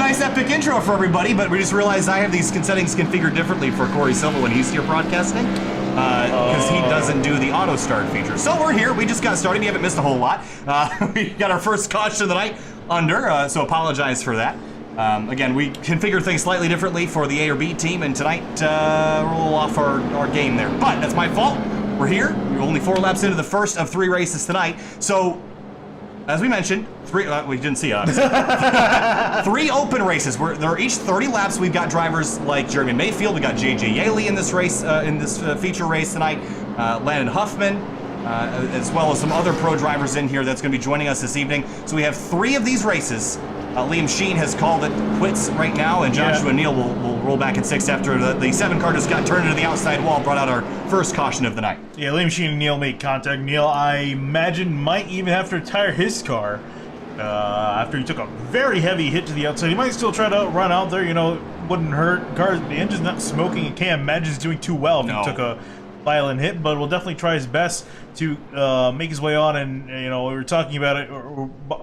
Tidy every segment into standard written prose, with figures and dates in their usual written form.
nice epic intro for everybody, but we just realized I have these settings configured differently for Corey Silva when he's here broadcasting, because he doesn't do the auto start feature. So we're here. We just got started. You haven't missed a whole lot. We got our first caution of the night under, so apologize for that. Again, we configured things slightly differently for the A or B team, and tonight we're a little off our game there. But that's my fault. We're here. We're only 4 laps into the first of 3 races tonight. So, as we mentioned, we didn't see it, 3 open races. They're each 30 laps. We've got drivers like Jeremy Mayfield. We got JJ Yaley in this race, in this feature race tonight. Landon Huffman, as well as some other pro drivers in here that's going to be joining us this evening. So we have 3 of these races. Liam Sheen has called it quits right now, and Joshua Neal will roll back in 6th after the 7 car just got turned into the outside wall, brought out our first caution of the night. Yeah, Liam Sheen and Neal made contact. Neal, I imagine, might even have to retire his car after he took a very heavy hit to the outside. He might still try to run out there, you know, wouldn't hurt. The engine's not smoking. You can't imagine he's doing too well if he took a violent hit, but will definitely try his best to make his way on. And you know, we were talking about it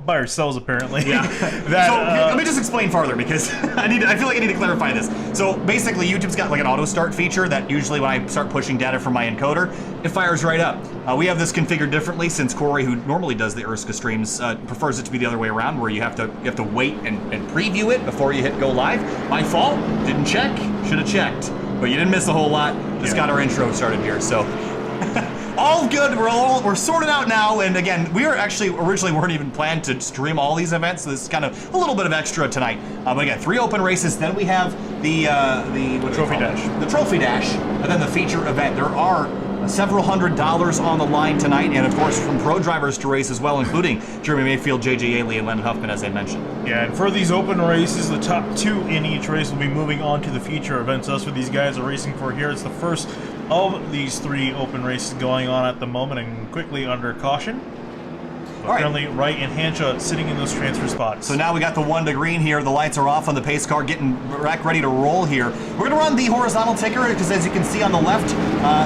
by ourselves apparently. Yeah. So let me just explain farther, because I feel like I need to clarify this. So basically, YouTube's got like an auto start feature that usually when I start pushing data from my encoder, it fires right up. We have this configured differently since Corey, who normally does the ERSCA streams, prefers it to be the other way around, where you have to wait and preview it before you hit go live. My fault. Didn't check. Should have checked. But you didn't miss a whole lot. Just got our intro started here, so all good. We're sorted out now. And again, we originally weren't even planned to stream all these events, so this is kind of a little bit of extra tonight. But again, 3 open races. Then we have the trophy dash, and then the feature event. There are several $100s on the line tonight, and of course from pro drivers to race as well, including Jeremy Mayfield, JJ Yaley, and Landon Huffman, as I mentioned. Yeah, and for these open races, the top 2 in each race will be moving on to the feature events. That's what these guys are racing for here. It's the first of these 3 open races going on at the moment, and quickly under caution. Currently, Wright and Hanshaw sitting in those transfer spots. So now we got the 1 to green here. The lights are off on the pace car, getting back ready to roll here. We're going to run the horizontal ticker, because as you can see on the left,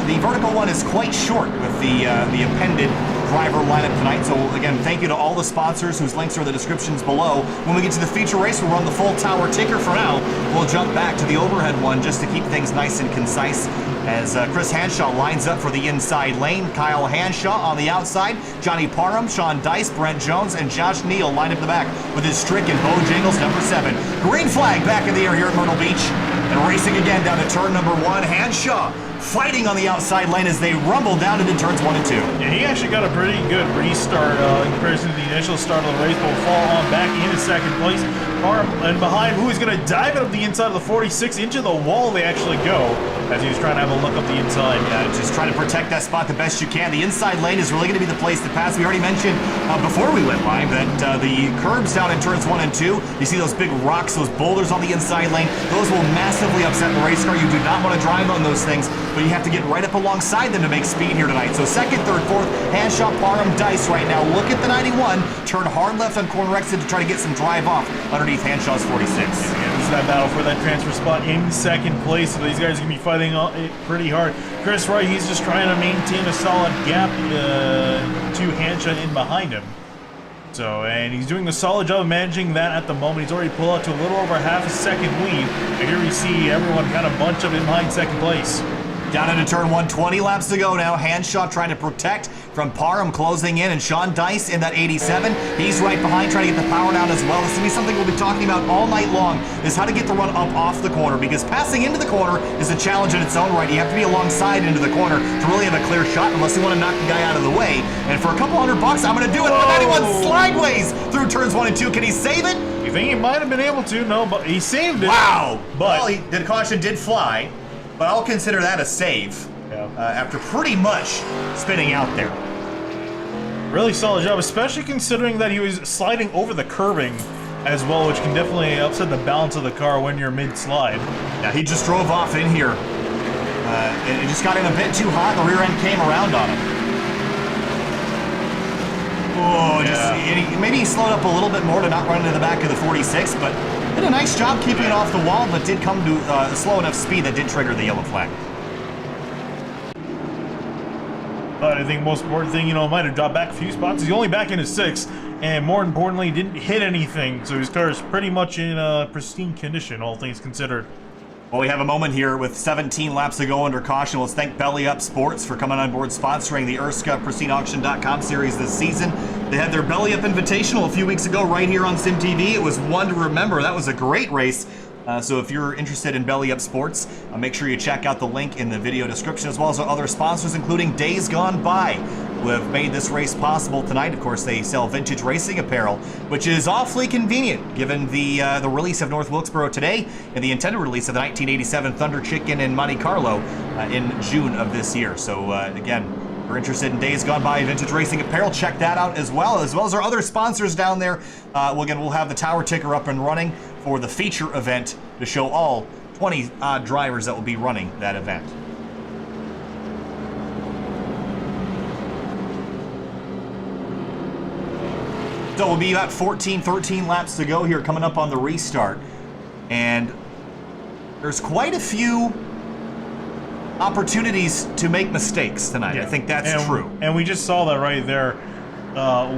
the vertical one is quite short with the appended driver lineup tonight. So again, thank you to all the sponsors whose links are in the descriptions below. When we get to the feature race, we'll run the full tower ticker. For now, we'll jump back to the overhead one just to keep things nice and concise, as Chris Hanshaw lines up for the inside lane. Kyle Hanshaw on the outside. Johnny Parham, Sean Dice, Brent Jones, and Josh Neal line up the back with his Strick and Bojangles number 7. Green flag back in the air here at Myrtle Beach. And racing again down to turn number 1. Hanshaw fighting on the outside lane as they rumble down into turns 1 and 2. Yeah, he actually got a pretty good restart in comparison to the initial start of the race, but will fall on back into 2nd place. Parham and behind, who is going to dive up the inside of the 46 into the wall they actually go, as he was trying to have a look up the inside. Yeah, just trying to protect that spot the best you can. The inside lane is really going to be the place to pass. We already mentioned before we went live that the curbs down in turns 1 and 2, you see those big rocks, those boulders on the inside lane, those will massively upset the race car. You do not want to drive on those things, but you have to get right up alongside them to make speed here tonight. So 2nd, 3rd, 4th, Hanshaw, Parham, Dice right now. Look at the 91, turn hard left on corner exit to try to get some drive off underneath Hanshaw's 46. Yeah, this is that battle for that transfer spot in 2nd place. So these guys are going to be fighting it pretty hard. Chris Wright, he's just trying to maintain a solid gap to Hanshaw in behind him. So, and he's doing a solid job of managing that at the moment. He's already pulled out to a little over half a second lead. And here we see everyone kind of bunch up in behind 2nd place. Down into turn 1, 20 laps to go now. Hanshaw trying to protect from Parham closing in, and Sean Dice in that 87. He's right behind trying to get the power down as well. This is going to be something we'll be talking about all night long, is how to get the run up off the corner, because passing into the corner is a challenge in its own right. You have to be alongside into the corner to really have a clear shot, unless you want to knock the guy out of the way. And for a couple $100, I'm going to do it. The 91 slideways through turns 1 and 2. Can he save it? You think he might have been able to? No, but he saved it. Wow. But well, the caution did fly, but I'll consider that a save. After pretty much spinning out there. Really solid job, especially considering that he was sliding over the curbing as well, which can definitely upset the balance of the car when you're mid-slide. Yeah, he just drove off in here. It just got in a bit too hot. The rear end came around on him. Oh, maybe he slowed up a little bit more to not run into the back of the 46, but did a nice job keeping it off the wall, but did come to a slow enough speed that did trigger the yellow flag. But I think the most important thing, might have dropped back a few spots. He's only back into 6th, and more importantly, didn't hit anything. So his car is pretty much in pristine condition, all things considered. Well, we have a moment here with 17 laps to go under caution. Let's thank Belly Up Sports for coming on board sponsoring the ERSCA PristineAuction.com series this season. They had their Belly Up Invitational a few weeks ago right here on Sim TV. It was one to remember. That was a great race. So if you're interested in Belly Up Sports, make sure you check out the link in the video description, as well as our other sponsors, including Days Gone By, who have made this race possible tonight. Of course, they sell vintage racing apparel, which is awfully convenient given the release of North Wilkesboro today and the intended release of the 1987 Thunder Chicken in Monte Carlo in June of this year. So again, if you're interested in Days Gone By vintage racing apparel, check that out as well as our other sponsors down there. We'll have the tower ticker up and running for the feature event to show all 20 odd drivers that will be running that event. So we'll be about 13 laps to go here coming up on the restart. And there's quite a few opportunities to make mistakes tonight. Yeah. I think that's true. And we just saw that right there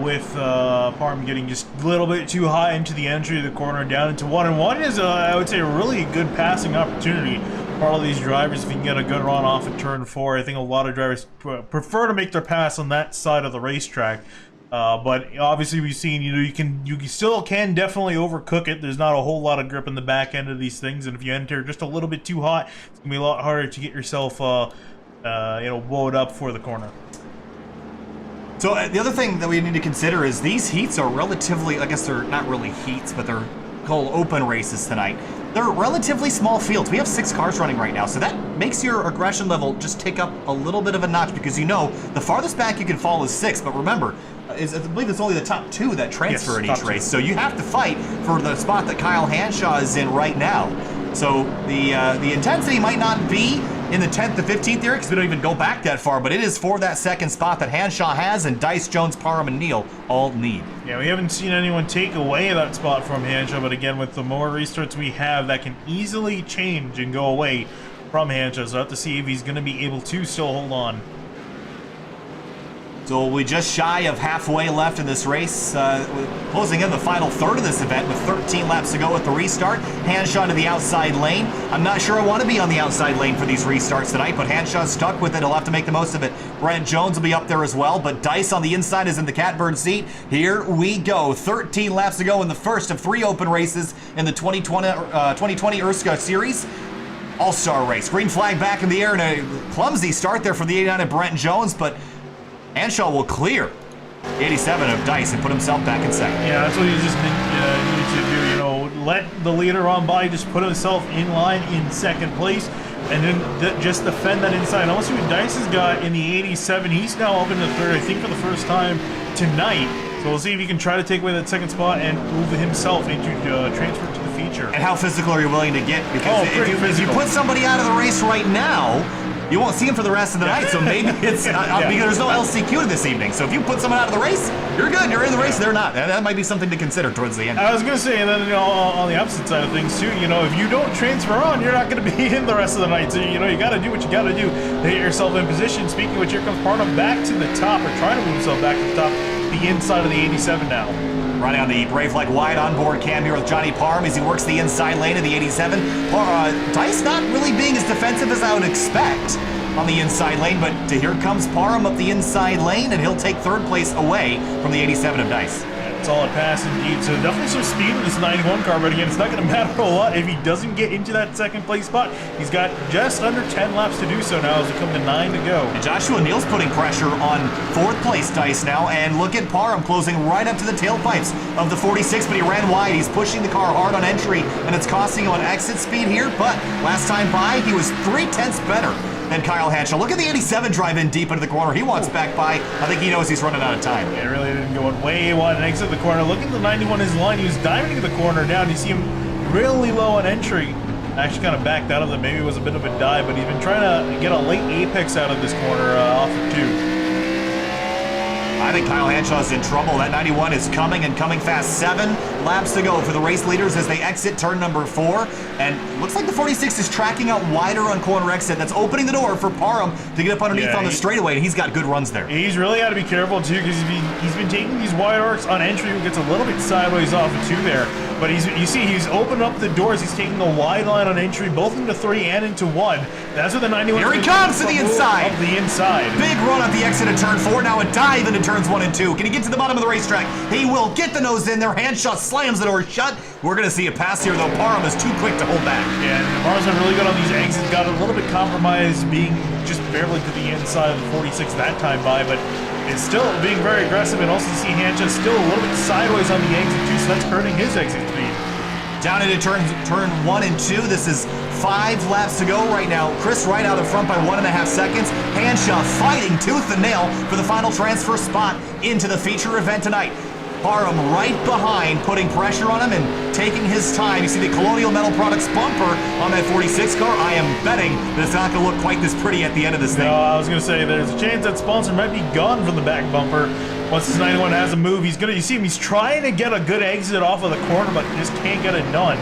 with Parham getting just a little bit too high into the entry of the corner down into 1. And 1 is, I would say, a really good passing opportunity for all of these drivers if you can get a good run off at turn 4. I think a lot of drivers prefer to make their pass on that side of the racetrack. But obviously we've seen, you still can definitely overcook it. There's not a whole lot of grip in the back end of these things, and if you enter just a little bit too hot, it's gonna be a lot harder to get yourself, blowed up for the corner. So the other thing that we need to consider is these heats are relatively, I guess they're not really heats, but they're called open races tonight. They're relatively small fields. We have 6 cars running right now, so that makes your aggression level just tick up a little bit of a notch, because the farthest back you can fall is 6, but remember, I believe it's only the top 2 that transfer in each race. So you have to fight for the spot that Kyle Hanshaw is in right now. So the intensity might not be in the 10th to 15th area, because we don't even go back that far, but it is for that second spot that Hanshaw has, and Dice, Jones, Parham, and Neal all need. Yeah, we haven't seen anyone take away that spot from Hanshaw, but again, with the more restarts we have, that can easily change and go away from Hanshaw, so I have to see if he's going to be able to still hold on. So we just shy of halfway left in this race, closing in the final third of this event with 13 laps to go at the restart. Hanshaw to the outside lane. I'm not sure I want to be on the outside lane for these restarts tonight, but Hanshaw's stuck with it. He'll have to make the most of it. Brent Jones will be up there as well, but Dice on the inside is in the catbird seat. Here we go. 13 laps to go in the first of 3 open races in the 2020 ERSCA Series. All-Star race. Green flag back in the air, and a clumsy start there for the 89 of Brent Jones, but Hanshaw will clear the 87 of Dice and put himself back in second. Yeah, that's what you just need to do, let the leader on by, just put himself in line in second place, and then just defend that inside. Almost what Dice has got in the 87, he's now up into third, I think for the first time tonight. So we'll see if he can try to take away that second spot and move himself into transfer to the feature. And how physical are you willing to get? Because if you put somebody out of the race right now, you won't see him for the rest of the night, so maybe it's because there's no LCQ this evening. So if you put someone out of the race, you're good. You're in the race. They're not. That might be something to consider towards the end. I was going to say, and then on the opposite side of things too, if you don't transfer on, you're not going to be in the rest of the night. So you got to do what you got to do to get yourself in position. Speaking of which, here comes Parham back to the top, or trying to move himself back to the top, the inside of the 87 now. Running on the Brave Flag wide onboard cam here with Johnny Parham as he works the inside lane of the 87. Dice not really being as defensive as I would expect on the inside lane, but here comes Parham up the inside lane, and he'll take third place away from the 87 of Dice. Solid pass indeed. So definitely some speed in this 91 car, but again, it's not going to matter a lot if he doesn't get into that second place spot. He's got just under 10 laps to do so now as we come to 9 to go. And Joshua Neal's putting pressure on fourth place Dice now, and look at Parham closing right up to the tailpipes of the 46, but he ran wide. He's pushing the car hard on entry, and it's costing him on exit speed here, but last time by, he was 3/10 better than Kyle Hanshaw. Look at the 87 drive in deep into the corner. He wants back by. I think he knows he's running out of time. Yeah, really didn't go way wide and exit the corner. Look at the 91 his line. He was diving into the corner down. You see him really low on entry. Actually kind of backed out of it. Maybe it was a bit of a dive, but he's been trying to get a late apex out of this corner off of 2. I think Kyle Hanshaw's in trouble. That 91 is coming and coming fast. 7 laps to go for the race leaders as they exit turn number 4. And looks like the 46 is tracking out wider on corner exit. That's opening the door for Parham to get up underneath on the straightaway, and he's got good runs there. He's really got to be careful, too, because he's been taking these wide arcs on entry, who gets a little bit sideways off of 2 there. But you see he's opened up the doors. He's taking a wide line on entry, both into 3 and into 1. That's what the 91. Here he comes to the inside. Of the inside. Big run at the exit of turn 4. Now a dive into turns 1 and 2. Can he get to the bottom of the racetrack? He will get the nose in there. Hand shot slams the door shut. We're going to see a pass here, though. Parham is too quick to hold back. Yeah, and Parham's been really good on these exits. Got a little bit compromised, being just barely to the inside of the 46 that time by, but is still being very aggressive. And also, you see Hancha still a little bit sideways on the exit too, so that's hurting his exit speed. Down into turn 1 and 2. This is 5 laps to go right now. Chris Wright out in front by 1.5 seconds. Hanshaw fighting tooth and nail for the final transfer spot into the feature event tonight. Parham right behind, putting pressure on him and taking his time. You see the Colonial Metal Products bumper on that 46 car. I am betting that it's not going to look quite this pretty at the end of this thing. No, I was going to say there's a chance that sponsor might be gone from the back bumper. Once this 91 has a move, you see him, he's trying to get a good exit off of the corner, but just can't get it done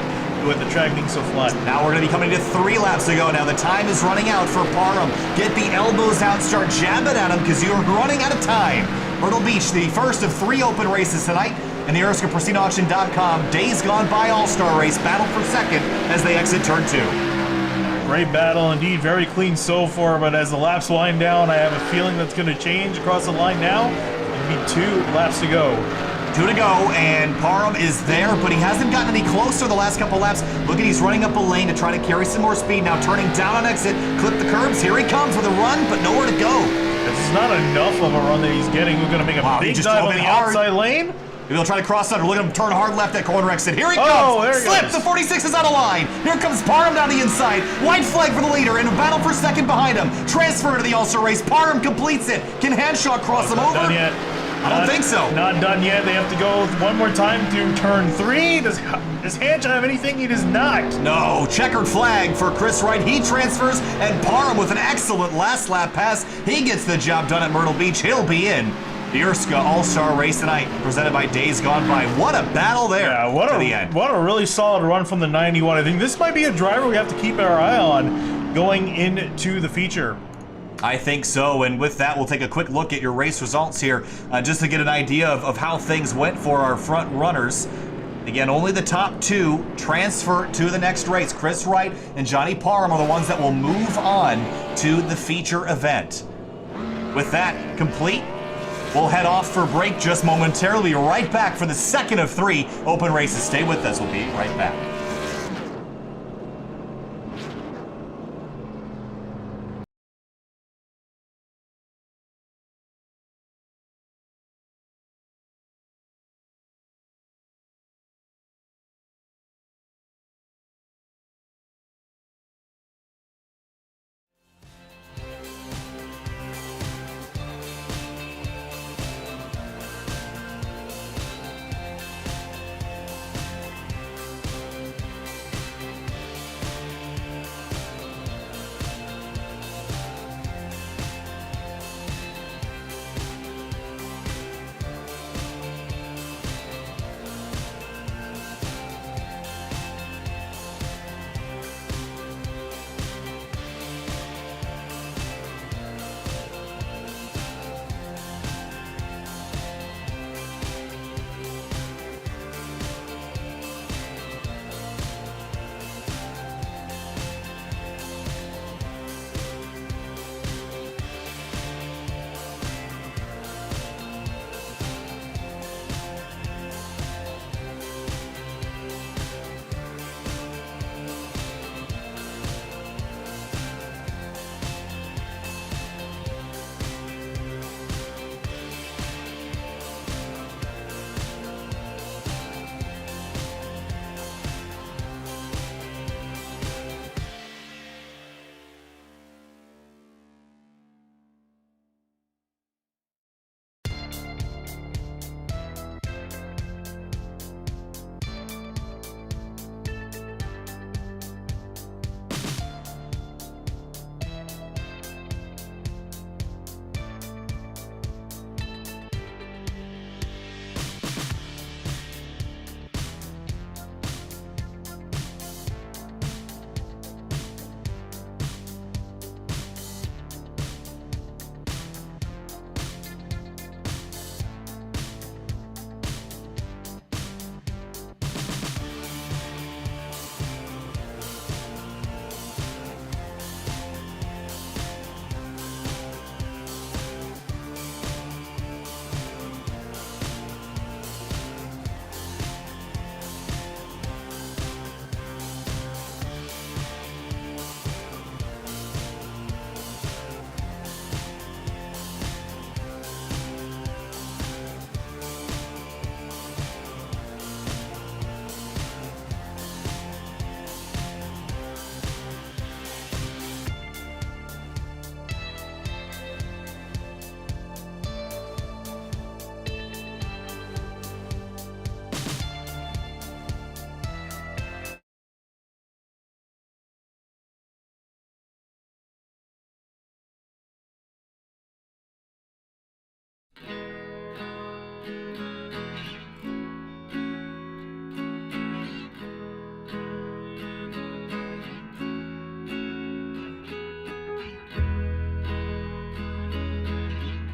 with the track being so flat. Now we're going to be coming to 3 laps to go. Now the time is running out for Parham. Get the elbows out, start jabbing at him because you're running out of time. Myrtle Beach, the first of 3 open races tonight, and the ERSCA PristineAuction.com Days Gone By All-Star Race battle for second as they exit turn 2. Great battle indeed, very clean so far, but as the laps wind down, I have a feeling that's going to change across the line now. It'll be 2 laps to go. 2 to go, and Parham is there, but he hasn't gotten any closer the last couple laps. Look at, he's running up a lane to try to carry some more speed. Now turning down on exit, clip the curbs. Here he comes with a run, but nowhere to go. This is not enough of a run that he's getting. We're going to make a big dive on the outside lane. Maybe he'll try to cross under. Look at him turn hard left at corner exit. Here he comes. There he Slip. goes. The 46 is out of line. Here comes Parham down the inside. White flag for the leader and a battle for second behind him. Transfer to the All-Star race. Parham completes it. Can Hanshaw cross him over? Done yet. I don't think so. Not done yet. They have to go one more time to turn 3. Does Hanshaw have anything? He does not. No. Checkered flag for Chris Wright. He transfers, and Parham with an excellent last lap pass. He gets the job done at Myrtle Beach. He'll be in the ERSCA All-Star Race tonight, presented by Days Gone By. What a battle there to the end. What a really solid run from the 91. I think this might be a driver we have to keep our eye on going into the feature. I think so, and with that, we'll take a quick look at your race results here, just to get an idea of how things went for our front runners. Again, only the top 2 transfer to the next race. Chris Wright and Johnny Parham are the ones that will move on to the feature event. With that complete, we'll head off for break just momentarily. Right back for the second of 3 open races. Stay with us. We'll be right back.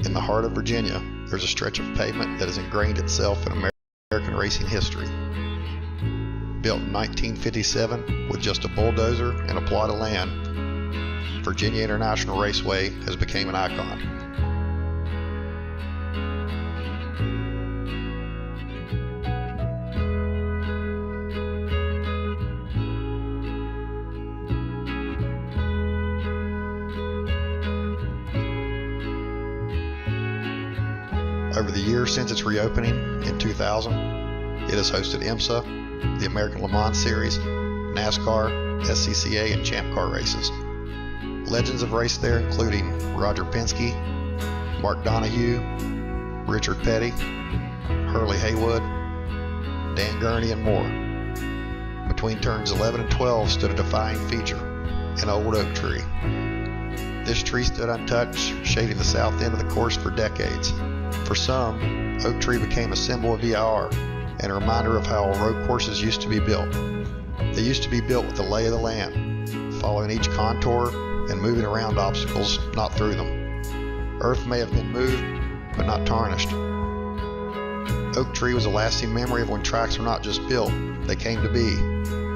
In the heart of Virginia, there's a stretch of pavement that has ingrained itself in American racing history. Built in 1957 with just a bulldozer and a plot of land, Virginia International Raceway has become an icon. Over the years since its reopening in 2000, it has hosted IMSA, the American Le Mans Series, NASCAR, SCCA, and Champ Car races. Legends have raced there, including Roger Penske, Mark Donohue, Richard Petty, Hurley Haywood, Dan Gurney, and more. Between turns 11 and 12 stood a defying feature, an old oak tree. This tree stood untouched, shading the south end of the course for decades. For some, oak tree became a symbol of VIR and a reminder of how road courses used to be built. They used to be built with the lay of the land, following each contour and moving around obstacles, not through them. Earth may have been moved, but not tarnished. Oak tree was a lasting memory of when tracks were not just built, they came to be,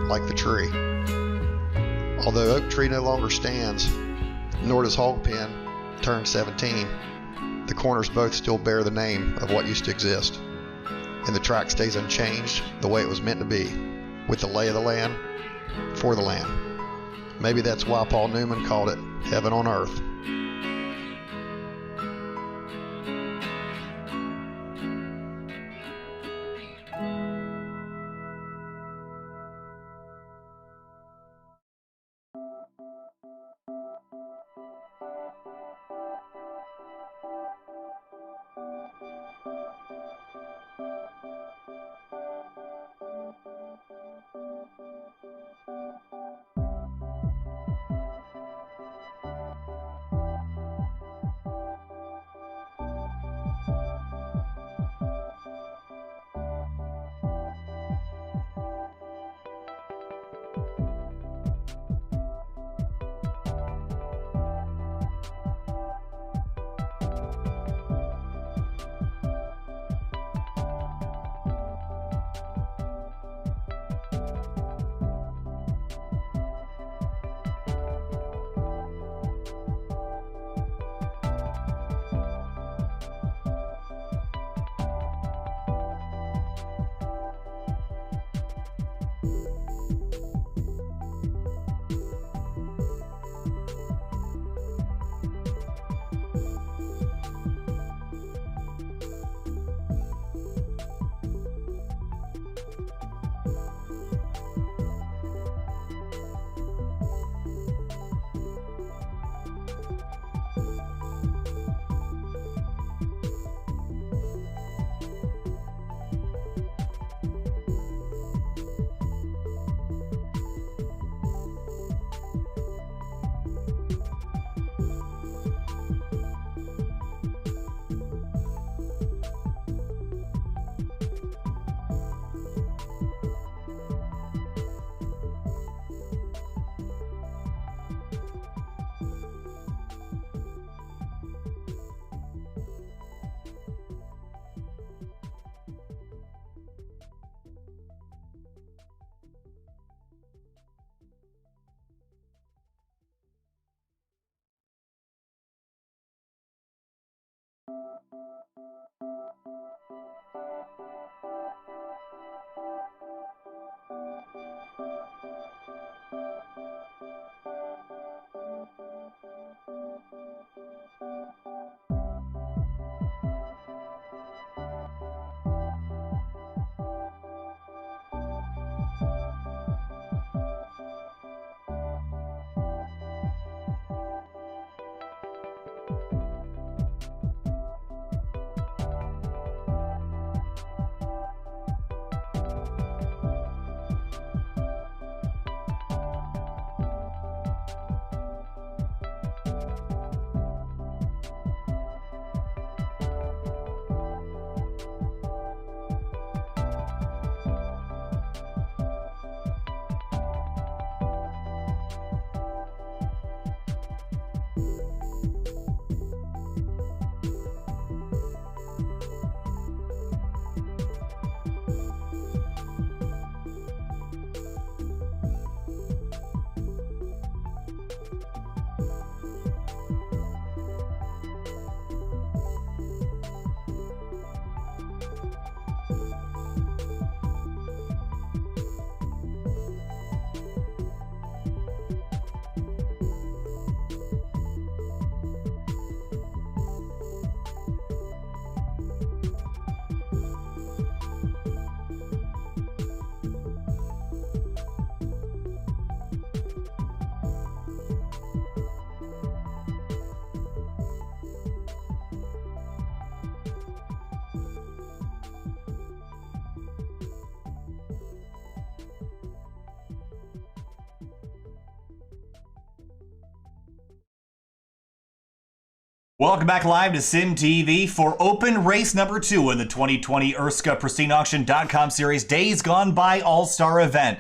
like the tree. Although oak tree no longer stands, nor does hog pen turn 17, the corners both still bear the name of what used to exist, and the track stays unchanged the way it was meant to be, with the lay of the land, for the land. Maybe that's why Paul Newman called it heaven on earth. Welcome back live to Sim TV for open race number 2 in the 2020 ERSCA PristineAuction.com series Days Gone By All-Star event.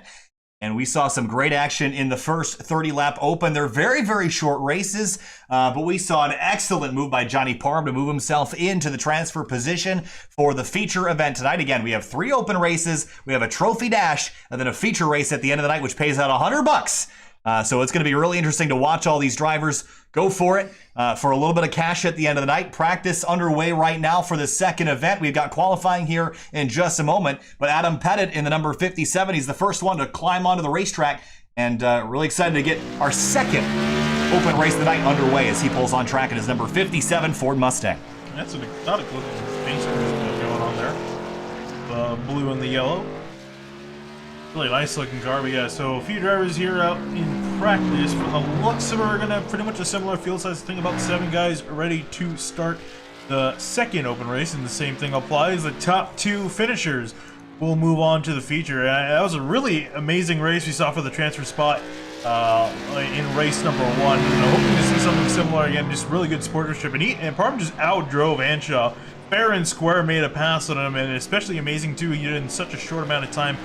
And we saw some great action in the first 30-lap open. They're very, very short races, but we saw an excellent move by Johnny Parham to move himself into the transfer position for the feature event tonight. Again, we have 3 open races, we have a trophy dash, and then a feature race at the end of the night, which pays out $100. So it's going to be really interesting to watch all these drivers go for it for a little bit of cash at the end of the night. Practice underway right now for the second event. We've got qualifying here in just a moment, but Adam Pettit in the number 57, he's the first one to climb onto the racetrack, and really excited to get our second open race of the night underway as he pulls on track in his number 57 Ford Mustang. That's an exotic looking paint going on there. The blue and the yellow. Really nice looking car, but yeah, so a few drivers here out in practice. From the looks of it, we're going to have pretty much a similar field size thing, about 7 guys ready to start the second open race, and the same thing applies. The top 2 finishers will move on to the feature. And that was a really amazing race we saw for the transfer spot in race number 1. Hoping to see something similar again, just really good sportsmanship. And Parham just outdrove Anshaw. Fair and square, made a pass on him, and especially amazing too, he did it in such a short amount of time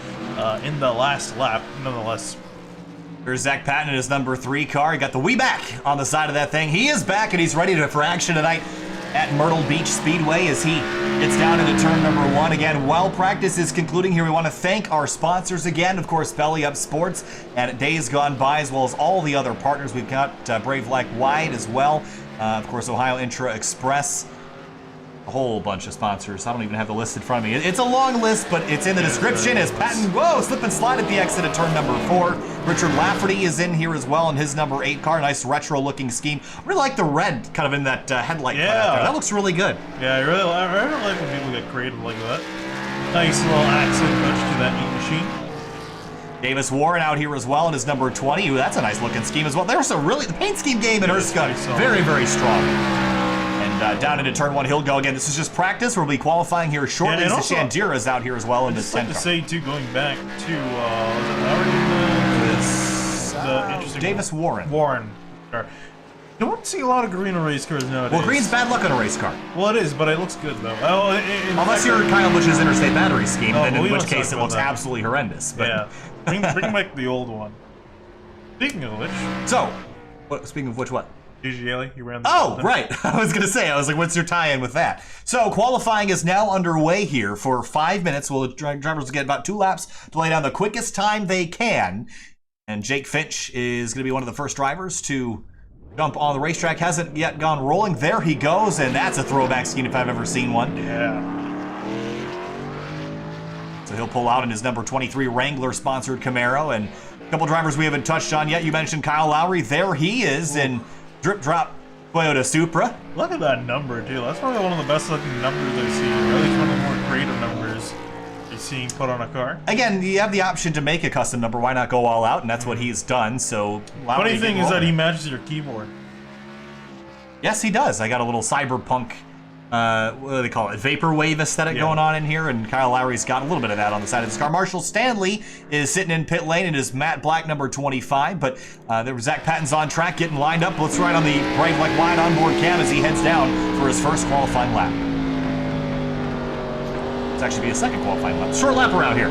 in the last lap, nonetheless. Here's Zach Patton in his number 3 car. He got the wee back on the side of that thing. He is back, and he's ready for action tonight at Myrtle Beach Speedway as he gets down into turn number 1. Again, while practice is concluding here, we want to thank our sponsors again. Of course, Belly Up Sports and Days Gone By, as well as all the other partners. We've got Brave Like Wide as well. Of course, Ohio Intra Express. A whole bunch of sponsors. I don't even have the list in front of me. It's a long list, but it's in the description as Patton, slip and slide at the exit of turn number 4. Richard Lafferty is in here as well in his number 8 car. Nice retro looking scheme. I really like the red kind of in that headlight. Yeah. That looks really good. Yeah, I really like when people get creative like that. Nice little accent touch to that neat machine. Davis Warren out here as well in his number 20. Ooh, that's a nice looking scheme as well. There's the paint scheme game in ERSCA. Very, very strong. Down into turn 1, he'll go again. This is just practice. We'll be qualifying here shortly. Yeah, Shandira is out here as well in this 10 car. To say too, going back to Davis Warren. Don't see a lot of green on race cars nowadays. Well, green's bad luck on a race car. Well, it is, but it looks good though. Unless you're Kyle Busch's interstate battery scheme, then in which case it looks absolutely horrendous. But yeah, bring back the old one. Speaking of which, speaking of which, what? DGLE, you ran the right. I was going to say, what's your tie-in with that? So, qualifying is now underway here for 5 minutes. Well, the drivers will get about 2 laps to lay down the quickest time they can. And Jake Finch is going to be one of the first drivers to jump on the racetrack. Hasn't yet gone rolling. There he goes, and that's a throwback scheme if I've ever seen one. Yeah. So he'll pull out in his number 23 Wrangler-sponsored Camaro. And a couple drivers we haven't touched on yet. You mentioned Kyle Lowry. There he is in drip drop Toyota Supra. Look at that number too. That's probably one of the best looking numbers I've seen. Or at least one of the more creative numbers you're seeing put on a car. Again, you have the option to make a custom number. Why not go all out? And that's what he's done. So funny thing is that he matches your keyboard. Yes, he does. I got a little cyberpunk, what do they call it, vaporwave aesthetic going on in here, and Kyle Lowry's got a little bit of that on the side of his car. Marshall Stanley is sitting in pit lane in his matte black number 25, but there was Zach Patton's on track, getting lined up. Let's ride on the Brave Like Wide onboard cam as he heads down for his first qualifying lap. It's actually be a second qualifying lap. Short lap around here.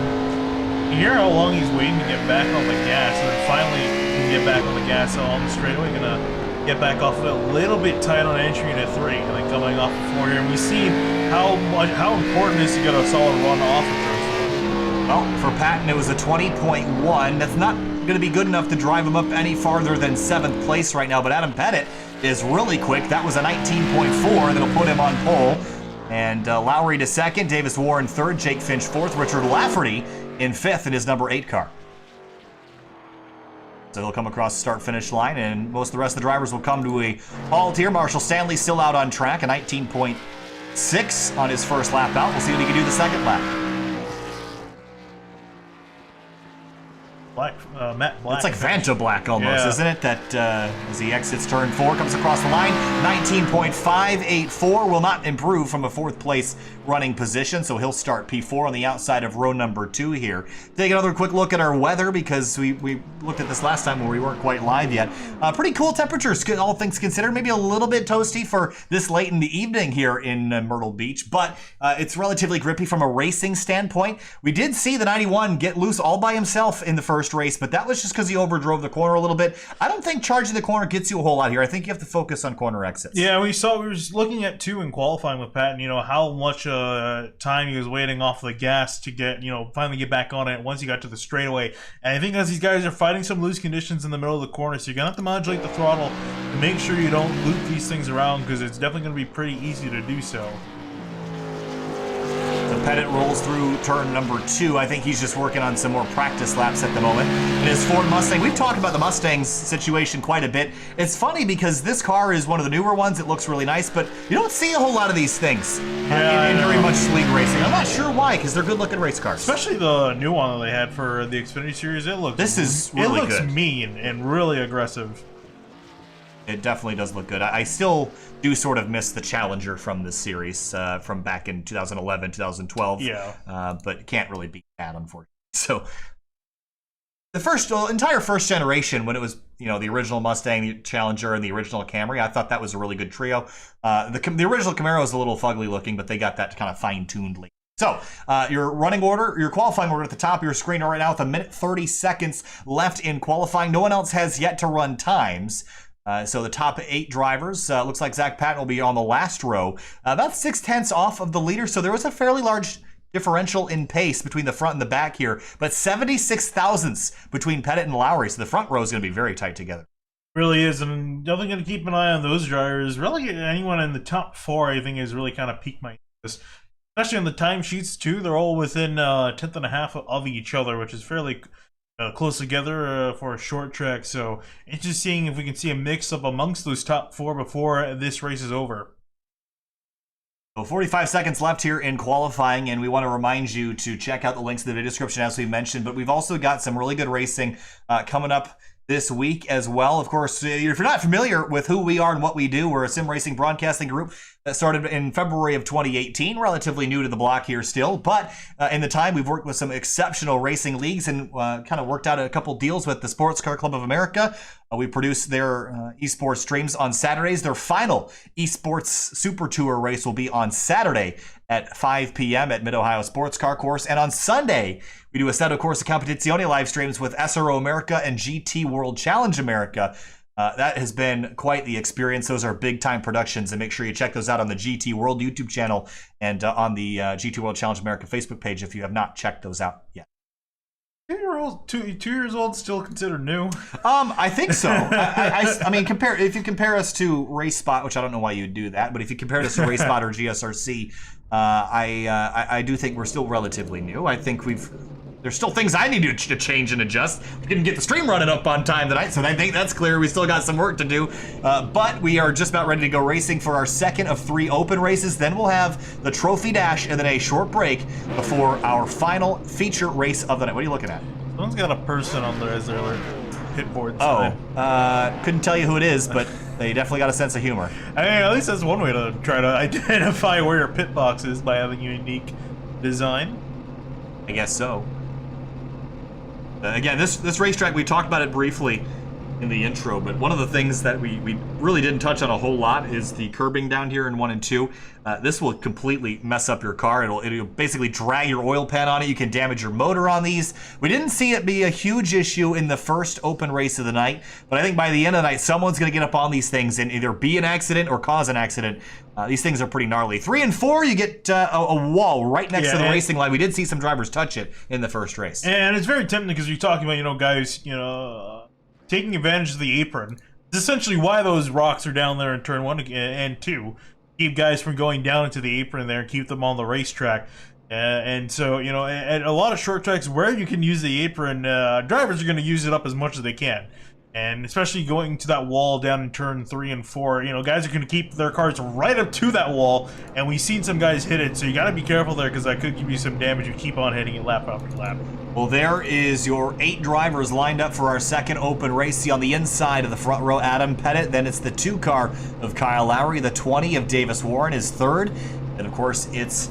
You hear how long he's waiting to get back on the gas, and then finally he can get back on the gas on the straightaway. Gonna get back off it a little bit tight on entry into 3, and then coming off the 4 here. And we see how important it is to get a solid run off of those. Well, for Patton, it was a 20.1. That's not going to be good enough to drive him up any farther than 7th place right now. But Adam Pettit is really quick. That was a 19.4 that'll put him on pole. And Lowry to 2nd, Davis Warren 3rd, Jake Finch 4th, Richard Lafferty in 5th in his number 8 car. So he'll come across the start-finish line, and most of the rest of the drivers will come to a halt here. Marshall Stanley still out on track, a 19.6 on his first lap out. We'll see what he can do the second lap. matte black. It's like Vanta Black almost, Yeah. isn't it? That as he exits turn 4, comes across the line, 19.584, will not improve from a 4th place running position, so he'll start P4 on the outside of row number 2 here. Take another quick look at our weather, because we looked at this last time when we weren't quite live yet. Pretty cool temperatures, all things considered. Maybe a little bit toasty for this late in the evening here in Myrtle Beach, but it's relatively grippy from a racing standpoint. We did see the 91 get loose all by himself in the first race, but that was just because he overdrove the corner a little bit. I don't think charging the corner gets you a whole lot here. I think you have to focus on corner exits. Yeah, we were just looking at too in qualifying with Patton, how much time he was waiting off the gas to get, finally get back on it once he got to the straightaway. And I think as these guys are fighting some loose conditions in the middle of the corner, so you're gonna have to modulate the throttle to make sure you don't loop these things around, because it's definitely gonna be pretty easy to do so. So Pettit rolls through turn number 2. I think he's just working on some more practice laps at the moment. In his Ford Mustang, we've talked about the Mustang's situation quite a bit. It's funny because this car is one of the newer ones. It looks really nice, but you don't see a whole lot of these things in very much league racing. I'm not sure why, because they're good-looking race cars. Especially the new one that they had for the Xfinity Series. It looks really it looks good. mean and really aggressive. It definitely does look good. I still do sort of miss the Challenger from this series from back in 2011, 2012. Yeah. But can't really beat that, unfortunately. So the entire first generation, when it was the original Mustang, the Challenger, and the original Camry, I thought that was a really good trio. The original Camaro is a little fugly looking, but they got that kind of fine-tuned later. So, your running order, your qualifying order at the top of your screen right now with 1 minute 30 seconds left in qualifying. No one else has yet to run times. So the top 8 drivers, looks like Zach Patton will be on the last row, about 0.6 off of the leader. So there was a fairly large differential in pace between the front and the back here, but 76 thousandths between Pettit and Lowry. So the front row is going to be very tight together. Really is, and definitely going to keep an eye on those drivers. Really, anyone in the top 4, I think, is really kind of piqued my interest. Especially on the timesheets too, they're all within 1/10.5 of each other, which is fairly close together for a short track. So it's just seeing if we can see a mix-up amongst those top 4 before this race is over. So 45 seconds left here in qualifying, and we want to remind you to check out the links in the video description as we mentioned, but we've also got some really good racing coming up this week as well. Of course, if you're not familiar with who we are and what we do, we're a sim racing broadcasting group that started in February of 2018, relatively new to the block here still, but in the time we've worked with some exceptional racing leagues and kind of worked out a couple deals with the Sports Car Club of America. We produce their esports streams on Saturdays. Their final esports Super Tour race will be on Saturday at 5 p.m. at Mid-Ohio Sports Car Course, and on Sunday we do a set of Corsa Competizione live streams with SRO America and GT World Challenge America. That has been quite the experience. Those are big-time productions, and make sure you check those out on the GT World YouTube channel and on the GT World Challenge America Facebook page if you have not checked those out yet. 2 years old still considered new? I think so. I mean, if you compare us to Race Spot, which I don't know why you'd do that, but if you compare us to Race Spot or GSRC, I do think we're still relatively new. I think there's still things I need to change and adjust. We didn't get the stream running up on time tonight, so I think that's clear. We still got some work to do, but we are just about ready to go racing for our second of 3 open races. Then we'll have the Trophy Dash and then a short break before our final feature race of the night. What are you looking at? Someone's got a person on there as their pit board Oh, sign. couldn't tell you who it is, but they definitely got a sense of humor. I mean, at least that's one way to try to identify where your pit box is, by having a unique design. I guess so. Again, this racetrack, we talked about it briefly in the intro, but one of the things that we really didn't touch on a whole lot is the curbing down here in 1 and 2. This will completely mess up your car. It'll basically drag your oil pan on it. You can damage your motor on these. We didn't see it be a huge issue in the first open race of the night, but I think by the end of the night, someone's going to get up on these things and either be an accident or cause an accident. These things are pretty gnarly. 3 and 4, you get a wall right next to the racing line. We did see some drivers touch it in the first race. And it's very tempting because you're talking about, guys, taking advantage of the apron. It's essentially why those rocks are down there in turn 1 and 2. Keep guys from going down into the apron there and keep them on the racetrack. And so, at a lot of short tracks where you can use the apron, drivers are going to use it up as much as they can. And especially going to that wall down in turn 3 and 4, you know, guys are going to keep their cars right up to that wall, and we've seen some guys hit it, so you got to be careful there because that could give you some damage if you keep on hitting it lap after lap. Well, there is your 8 drivers lined up for our second open race. See on the inside of the front row, Adam Pettit. Then it's the 2 car of Kyle Lowry. The 20 of Davis Warren is third. And of course, it's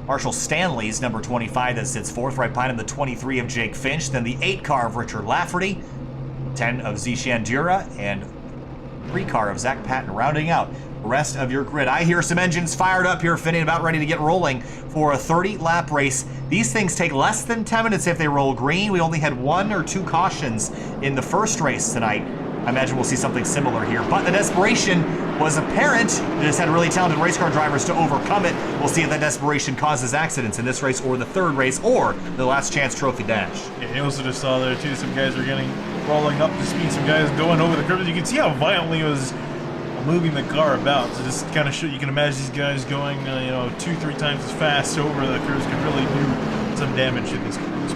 Marshall Stanley's number 25 that sits fourth. Right behind him, the 23 of Jake Finch. Then the 8 car of Richard Lafferty. 10 of Zishan Dura. And 3 car of Zach Patton rounding out the rest of your grid. I hear some engines fired up here, Finney, about ready to get rolling for a 30-lap race. These things take less than 10 minutes if they roll green. We only had 1 or 2 cautions in the first race tonight. I imagine we'll see something similar here. But the desperation was apparent. They just had really talented race car drivers to overcome it. We'll see if that desperation causes accidents in this race or the third race or the last chance trophy dash. Yeah, you also just saw there too, some guys are rolling up to speed, some guys going over the curves. You can see how violently it was moving the car about. So just kind of you can imagine these guys going, 2-3 times as fast over the curves could really do some damage in these cars.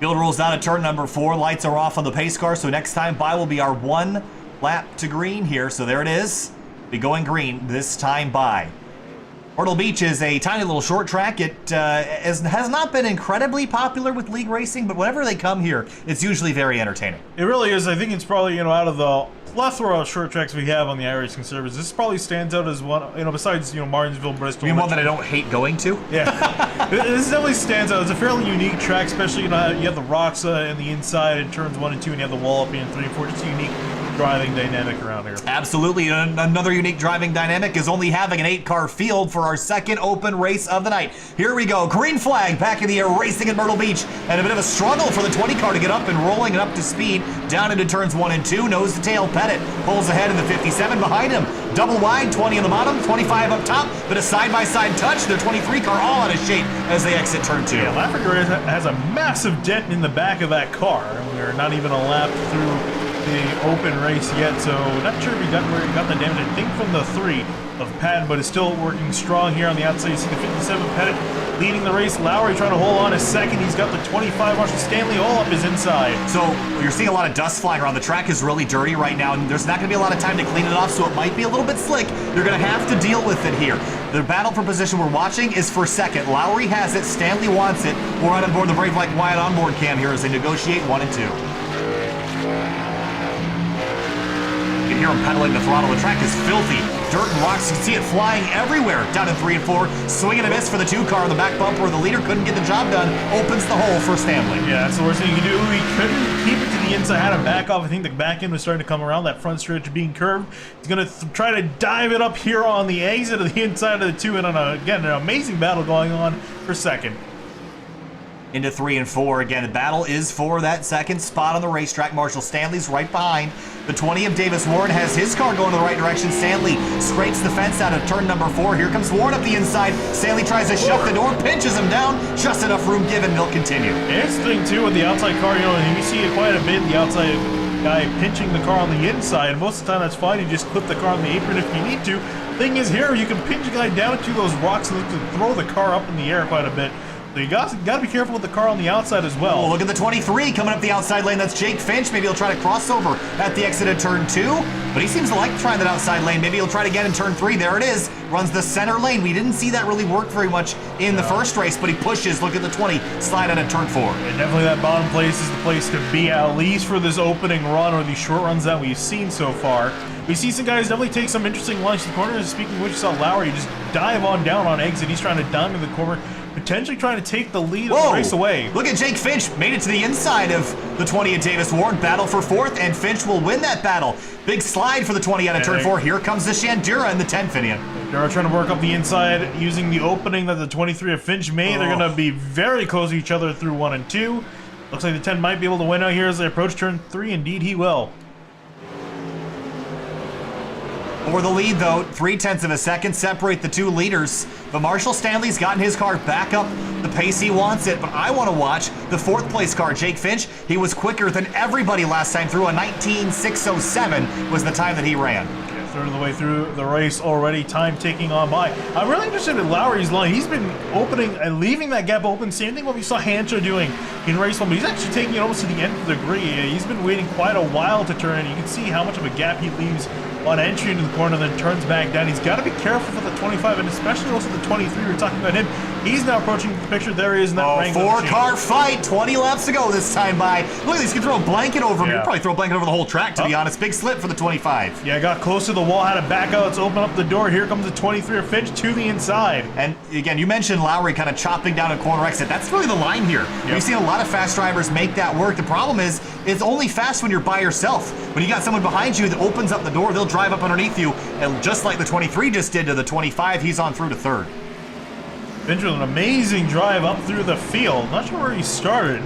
Field rules out at turn number 4. Lights are off on the pace car, so next time by will be our 1 lap to green here. So there it is. Be going green this time by. Myrtle Beach is a tiny little short track. It has not been incredibly popular with league racing, but whenever they come here, it's usually very entertaining. It really is. I think it's probably, out of the plethora of short tracks we have on the iRacing servers, this probably stands out as one, besides, Martinsville, Bristol. You mean one that I don't hate going to? Yeah. This definitely stands out. It's a fairly unique track, especially, you have the rocks in the inside in turns 1 and 2, and you have the wall up in 3 and 4. Just a unique driving dynamic around here. Absolutely. Another unique driving dynamic is only having an 8-car field for our second open race of the night. Here we go. Green flag back in the air, racing at Myrtle Beach. And a bit of a struggle for the 20 car to get up and rolling and up to speed down into turns 1 and 2. Nose to tail, Pettit pulls ahead in the 57 behind him. Double wide, 20 on the bottom, 25 up top. But a side-by-side touch. Their 23 car all out of shape as they exit turn 2. Yeah, Lafferty has a massive dent in the back of that car. We're not even a lap through the open race yet, so not sure if he got where he got the damage. I think from the 3 of Patton, but it's still working strong here on the outside. You see the 57 Pettit leading the race. Lowry trying to hold on a second. He's got the 25 Marshall Stanley all up his inside. So you're seeing a lot of dust flying around. The track is really dirty right now, and there's not going to be a lot of time to clean it off, so it might be a little bit slick. You're going to have to deal with it here. The battle for position we're watching is for second. Lowry has it. Stanley wants it. We're right on board the Brave Like Wyatt onboard cam here as they negotiate 1 and 2. You can hear him pedaling the throttle. The track is filthy. Dirt and rocks. You can see it flying everywhere down in 3 and 4. Swing and a miss for the 2 car on the back bumper. The leader couldn't get the job done. Opens the hole for Stanley. Yeah, that's the worst thing you can do. He couldn't keep it to the inside. Had to back off. I think the back end was starting to come around. That front stretch being curved. He's going to try to dive it up here on the exit of the inside of the 2. And again, an amazing battle going on for second. Into 3 and 4. Again, the battle is for that second spot on the racetrack. Marshall Stanley's right behind. The 20 of Davis Warren has his car going in the right direction. Stanley scrapes the fence out of turn number 4. Here comes Warren up the inside. Stanley tries to shut the door, pinches him down. Just enough room given. They'll continue. Interesting, too, with the outside car. And you see it quite a bit. The outside guy pinching the car on the inside. Most of the time, that's fine. You just clip the car on the apron if you need to. Thing is, here, you can pinch a guy down into those rocks and throw the car up in the air quite a bit. So you got to be careful with the car on the outside as well. Oh, look at the 23 coming up the outside lane. That's Jake Finch. Maybe he'll try to cross over at the exit of turn 2. But he seems to like trying that outside lane. Maybe he'll try to get in turn 3. There it is. Runs the center lane. We didn't see that really work very much in the first race, but he pushes. Look at the 20. Slide out of turn 4. And definitely that bottom place is the place to be, at least for this opening run or these short runs that we've seen so far. We see some guys definitely take some interesting lines to the corner. Speaking of which, you saw Lowry just dive on down on exit. He's trying to dive in the corner, potentially trying to take the lead of the race away. Look at Jake Finch. Made it to the inside of the 20 of Davis Warren. Battle for 4th, and Finch will win that battle. Big slide for the 20 out of turn 4. Here comes the Shandura in the 10, Finian. They're trying to work up the inside using the opening that the 23 of Finch made. They're going to be very close to each other through 1 and 2. Looks like the 10 might be able to win out here as they approach turn 3. Indeed, he will. For the lead, though, 0.3 of a second separate the 2 leaders. But Marshall Stanley's gotten his car back up the pace he wants it. But I want to watch the 4th place car, Jake Finch. He was quicker than everybody last time through. A 19.607 was the time that he ran. third of the way through the race already, time ticking on by. I'm really interested in Lowry's line. He's been opening and leaving that gap open. Same thing what we saw Hancho doing in race 1, but he's actually taking it almost to the nth degree. He's been waiting quite a while to turn. You can see how much of a gap he leaves on entry into the corner, then turns back down. He's got to be careful for the 25 and especially also the 23. We're talking about him. He's now approaching the picture. There he is in that Wrangler machine. Four-car fight, 20 laps to go this time by. Look at this, you can throw a blanket over him. You can probably throw a blanket over the whole track, to be honest. Big slip for the 25. Yeah, got close to the wall, had to back out. Let's open up the door. Here comes the 23 of Finch to the inside. And again, you mentioned Lowry kind of chopping down a corner exit. That's really the line here. We've seen a lot of fast drivers make that work. The problem is, it's only fast when you're by yourself. When you got someone behind you that opens up the door, they'll drive up underneath you. And just like the 23 just did to the 25, he's on through to third. Finch with an amazing drive up through the field. Not sure where he started.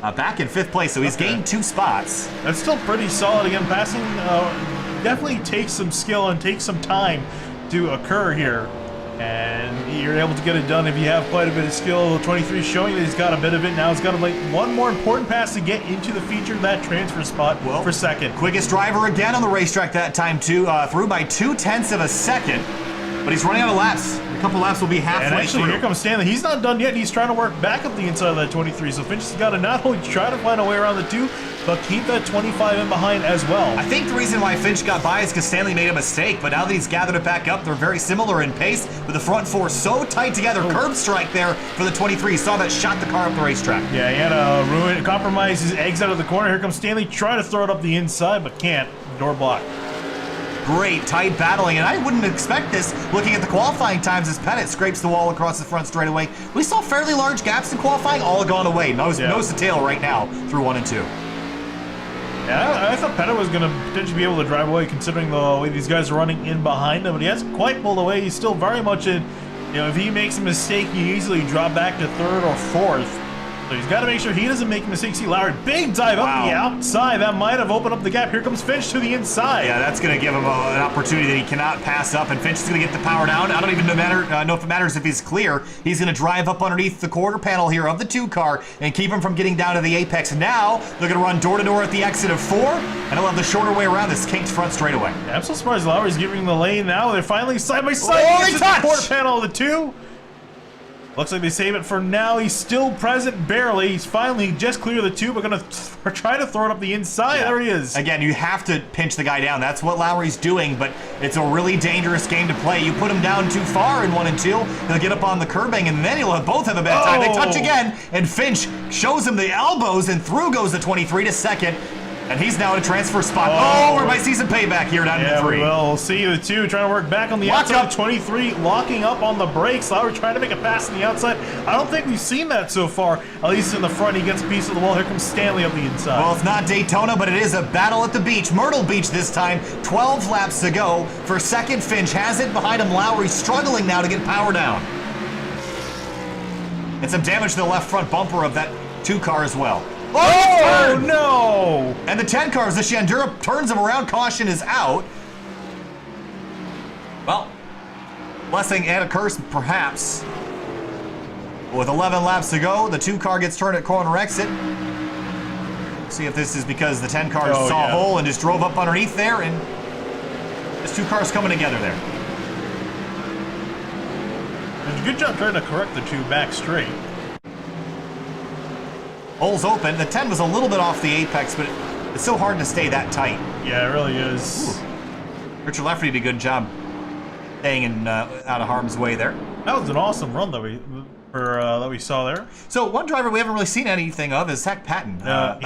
Back in 5th place, so he's gained 2 spots. That's still pretty solid. Again, passing definitely takes some skill and takes some time to occur here. And you're able to get it done if you have quite a bit of skill. 23 showing that he's got a bit of it. Now he's got to make one more important pass to get into the feature, that transfer spot for second. Quickest driver again on the racetrack that time, too, through by 0.2 of a second. But he's running out of laps. A couple laps will be halfway and actually, through. Here comes Stanley. He's not done yet. He's trying to work back up the inside of that 23. So Finch has got to not only try to find a way around the 2, but keep that 25 in behind as well. I think the reason why Finch got by is because Stanley made a mistake, but now that he's gathered it back up, they're very similar in pace, with the front 4 so tight together. Curb strike there for the 23. You saw that shot the car up the racetrack. Yeah, he had to compromise his eggs out of the corner. Here comes Stanley, trying to throw it up the inside, but can't. Door blocked. Great tight battling, and I wouldn't expect this looking at the qualifying times as Pettit scrapes the wall across the front straightaway. We saw fairly large gaps in qualifying, all gone away. Nose to tail right now through 1 and 2. Yeah, I thought Pettit was going to potentially be able to drive away considering the way these guys are running in behind him, but he hasn't quite pulled away. He's still very much in, if he makes a mistake, he easily drop back to 3rd or 4th. So he's got to make sure he doesn't make mistakes. See Lowry, big dive up the outside. That might have opened up the gap. Here comes Finch to the inside. Yeah, that's going to give him an opportunity that he cannot pass up, and Finch is going to get the power down. I don't even know if it matters if he's clear. He's going to drive up underneath the quarter panel here of the 2 car and keep him from getting down to the apex. Now, they're going to run door-to-door at the exit of 4, and he'll have the shorter way around this kinked front straightaway. Yeah, I'm so surprised Lowry's giving the lane now. They're finally side-by-side. Oh, the quarter panel of the 2. Looks like they save it for now. He's still present barely. He's finally just clear the 2, but going to try to throw it up the inside. Yeah. There he is. Again, you have to pinch the guy down. That's what Lowry's doing, but it's a really dangerous game to play. You put him down too far in 1 and 2, he'll get up on the curbing, and then he'll both have a bad time. They touch again, and Finch shows him the elbows, and through goes the 23 to second. And he's now at a transfer spot. Oh, we might see some payback here down to 3. We'll see the 2 trying to work back on the outside. 23 locking up on the brakes. Lowry trying to make a pass on the outside. I don't think we've seen that so far. At least in the front, he gets a piece of the wall. Here comes Stanley up the inside. Well, it's not Daytona, but it is a battle at the beach. Myrtle Beach this time. 12 laps to go. For second, Finch has it behind him. Lowry struggling now to get power down. And some damage to the left front bumper of that 2 car as well. Oh, no! And the 10 cars, the Shandura turns him around. Caution is out. Well, blessing and a curse, perhaps. With 11 laps to go, the 2 car gets turned at corner exit. See if this is because the 10 cars saw a hole and just drove up underneath there, and there's 2 cars coming together there. It's a good job trying to correct the 2 back straight. Hole's open. The 10 was a little bit off the apex, but it's so hard to stay that tight. Yeah, it really is. Ooh. Richard Lafferty did a good job staying in, out of harm's way there. That was an awesome run that we saw there. So one driver we haven't really seen anything of is Zach Patton.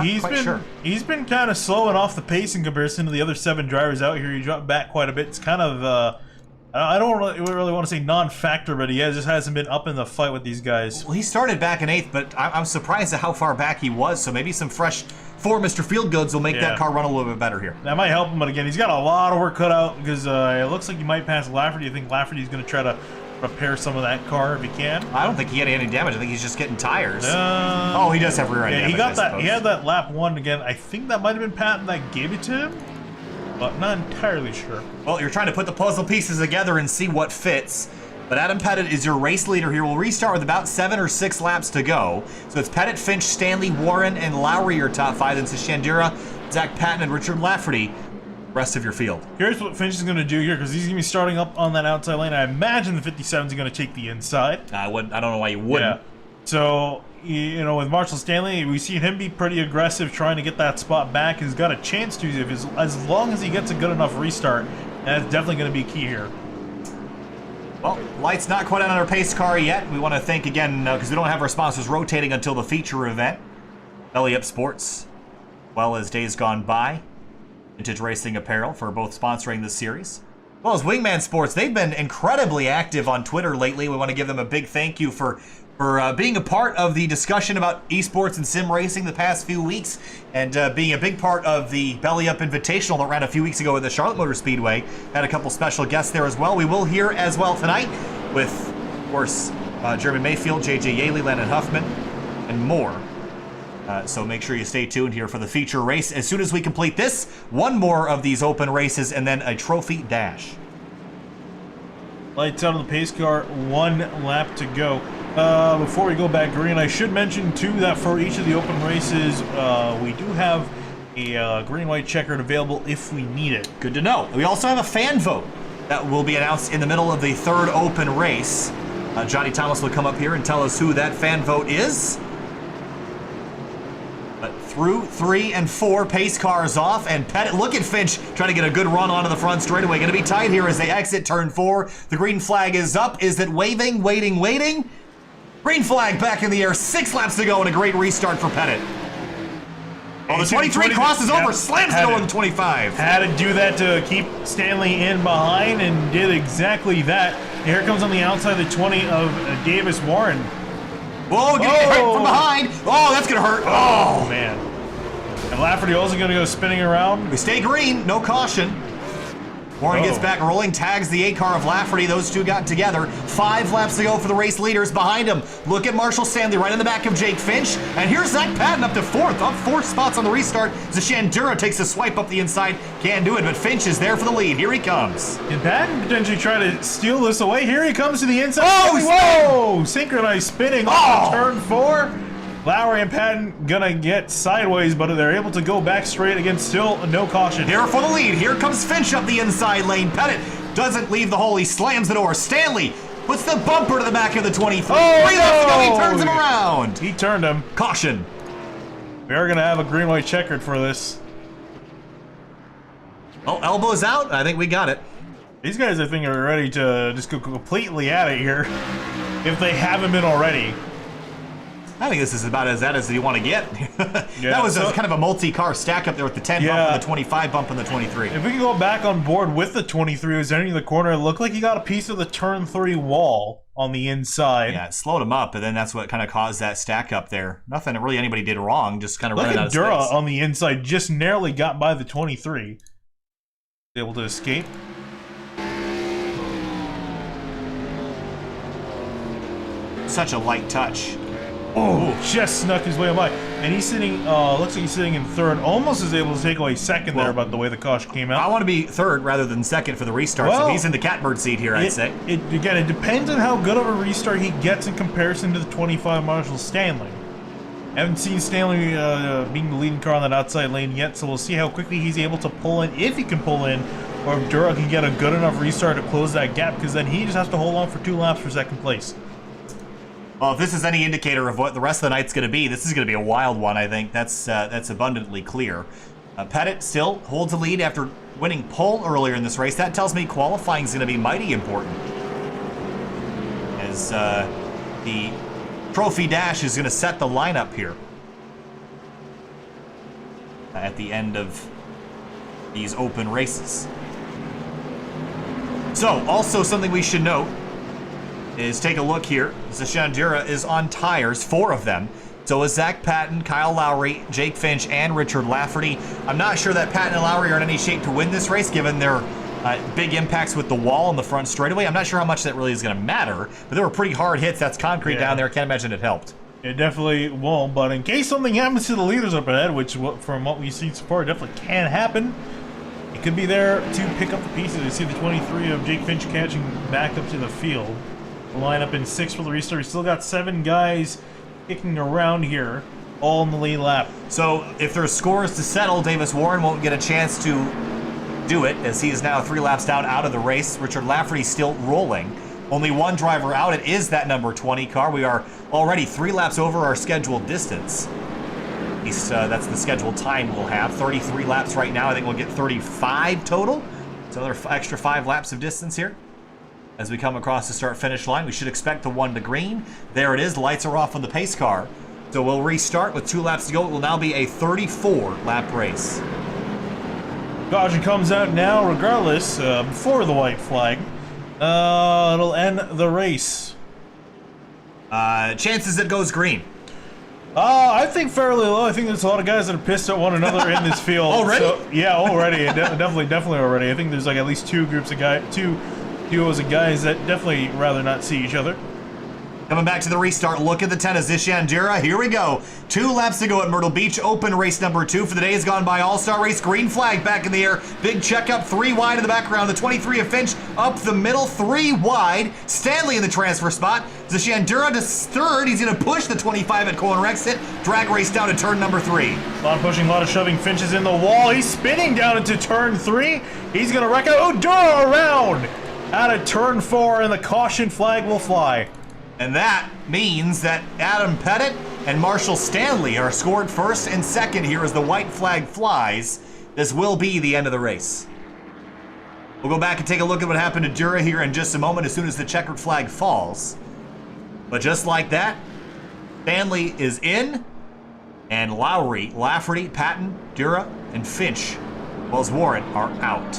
He's been kind of slow and off the pace in comparison to the other 7 drivers out here. He dropped back quite a bit. It's kind of I don't really want to say non-factor, but he just hasn't been up in the fight with these guys. Well, he started back in 8th, but I'm surprised at how far back he was, so maybe some fresh for Mr. Fieldgoods will make that car run a little bit better here. That might help him, but again, he's got a lot of work cut out because it looks like he might pass Lafferty. I think Lafferty's going to try to repair some of that car if he can. I don't think he had any damage. I think he's just getting tires. Oh, he does have rear end damage. He got that. He had that lap 1 again. I think that might have been Patton that gave it to him, but not entirely sure. Well, you're trying to put the puzzle pieces together and see what fits. But Adam Pettit is your race leader here. We'll restart with about 7 or 6 laps to go. So it's Pettit, Finch, Stanley, Warren, and Lowry your top 5. Then it's Shandura, Zach Patton, and Richard Lafferty rest of your field. Here's what Finch is going to do here, because he's going to be starting up on that outside lane. I imagine the 57 is going to take the inside. I don't know why you wouldn't. Yeah. So, you know, with Marshall Stanley, we've seen him be pretty aggressive trying to get that spot back. He's got a chance to, as long as he gets a good enough restart. And that's definitely going to be key here. Well, light's not quite on our pace car yet. We want to thank again, because we don't have our sponsors rotating until the feature event. Belly Up Sports, well as Days Gone By. Vintage Racing Apparel for both sponsoring this series. As well as Wingman Sports. They've been incredibly active on Twitter lately. We want to give them a big thank you for being a part of the discussion about esports and sim racing the past few weeks, and being a big part of the Belly Up Invitational that ran a few weeks ago at the Charlotte Motor Speedway. Had a couple special guests there as well. We will hear as well tonight with, of course, Jeremy Mayfield, JJ Yaley, Landon Huffman, and more. So make sure you stay tuned here for the feature race. As soon as we complete this, one more of these open races and then a trophy dash. Lights out on the pace car, 1 lap to go. Before we go back green, I should mention too that for each of the open races, we do have a green-white checkered available if we need it. Good to know. We also have a fan vote that will be announced in the middle of the third open race. Johnny Thomas will come up here and tell us who that fan vote is. But through 3 and 4, pace cars off, and Pettit, look at Finch trying to get a good run onto the front straightaway. Going to be tight here as they exit turn 4. The green flag is up. Is it waving, waiting? Green flag back in the air. 6 laps to go and a great restart for Pettit. Oh, the 23 crosses over, slams it over the 25. Had to do that to keep Stanley in behind, and did exactly that. Here comes on the outside the 20 of Davis Warren. Whoa, get hit from behind. Oh, that's going to hurt. Oh, man. And Lafferty also going to go spinning around. We stay green, no caution. Warren gets back rolling, tags the 8 car of Lafferty. Those two got together. 5 laps to go for the race leaders behind him. Look at Marshall Stanley right in the back of Jake Finch. And here's Zach Patton up to 4th, up 4 spots on the restart. Zashandura takes a swipe up the inside. Can't do it, but Finch is there for the lead. Here he comes. Can Patton potentially try to steal this away? Here he comes to the inside. Oh, whoa! Synchronized spinning off turn 4. Lowry and Patton gonna get sideways, but they're able to go back straight again. Still no caution. Here for the lead. Here comes Finch up the inside lane. Pettit doesn't leave the hole. He slams the door. Stanley puts the bumper to the back of the 23. 3 laps to go. He turns him around. He turned him. Caution. We are gonna have a green-white checkered for this. Oh, elbows out. I think we got it. These guys, I think, are ready to just go completely at it here, if they haven't been already. I think this is about as you want to get. That was kind of a multi-car stack up there with the 10 bump and the 25 bump and the 23. If we can go back on board with the 23, was entering the corner, it looked like he got a piece of the turn 3 wall on the inside. Yeah, it slowed him up, and then that's what kind of caused that stack up there. Nothing that really anybody did wrong, just kind of running out of space. Look at Dura on the inside, just narrowly got by the 23. Able to escape. Such a light touch. Oh, just snuck his way by. And he's sitting, looks like he's sitting in 3rd. Almost is able to take away 2nd there, about the way the caution came out. I want to be 3rd rather than 2nd for the restart, so he's in the catbird seat here, I'd say. Again, it depends on how good of a restart he gets in comparison to the 25 Marshall Stanley. Haven't seen Stanley being the leading car on that outside lane yet, so we'll see how quickly he's able to pull in, if he can pull in, or if Dura can get a good enough restart to close that gap, because then he just has to hold on for 2 laps for 2nd place. Well, if this is any indicator of what the rest of the night's going to be, this is going to be a wild one, I think. That's abundantly clear. Pettit still holds a lead after winning pole earlier in this race. That tells me qualifying is going to be mighty important, as the trophy dash is going to set the lineup here at the end of these open races. So, also something we should note is take a look here. Zashandura is on tires, 4 of them. So is Zach Patton, Kyle Lowry, Jake Finch, and Richard Lafferty. I'm not sure that Patton and Lowry are in any shape to win this race, given their big impacts with the wall on the front straightaway. I'm not sure how much that really is going to matter, but there were pretty hard hits. That's concrete down there. I can't imagine it helped. It definitely won't, but in case something happens to the leaders up ahead, which from what we've seen so far definitely can happen, it could be there to pick up the pieces. You see the 23 of Jake Finch catching back up to the field. Line up in 6 for the restart. Still got 7 guys kicking around here, all in the lead lap. So if there's scores to settle, Davis Warren won't get a chance to do it, as he is now 3 laps down out of the race. Richard Lafferty still rolling. Only one driver out. It is that number 20 car. We are already 3 laps over our scheduled distance. At least that's the scheduled time we'll have. 33 laps right now. I think we'll get 35 total. So another extra 5 laps of distance here. As we come across the start-finish line, we should expect the 1 to green. There it is. The lights are off on the pace car. So we'll restart with 2 laps to go. It will now be a 34-lap race. Caution comes out now regardless, before the white flag. It'll end the race. Chances it goes green. I think fairly low. I think there's a lot of guys that are pissed at one another in this field. Already? So, yeah, already. Definitely already. I think there's like at least 2 groups of guys, 2 duos of guys that definitely rather not see each other. Coming back to the restart, look at the 10 of Zishandira. Here we go. 2 laps to go at Myrtle Beach. Open race number 2 for the day has gone by. All-Star race, green flag back in the air. Big checkup, 3 wide in the background. The 23 of Finch up the middle, 3 wide. Stanley in the transfer spot. Zishandira to 3rd. He's going to push the 25 at corner exit. Drag race down to turn number 3. A lot of pushing, a lot of shoving. Finch is in the wall. He's spinning down into turn 3. He's going to wreck out. Odura around out of turn 4, and the caution flag will fly. And that means that Adam Pettit and Marshall Stanley are scored 1st and 2nd here as the white flag flies. This will be the end of the race. We'll go back and take a look at what happened to Dura here in just a moment as soon as the checkered flag falls. But just like that, Stanley is in, and Lowry, Lafferty, Patton, Dura, and Finch, as well as Warren, are out.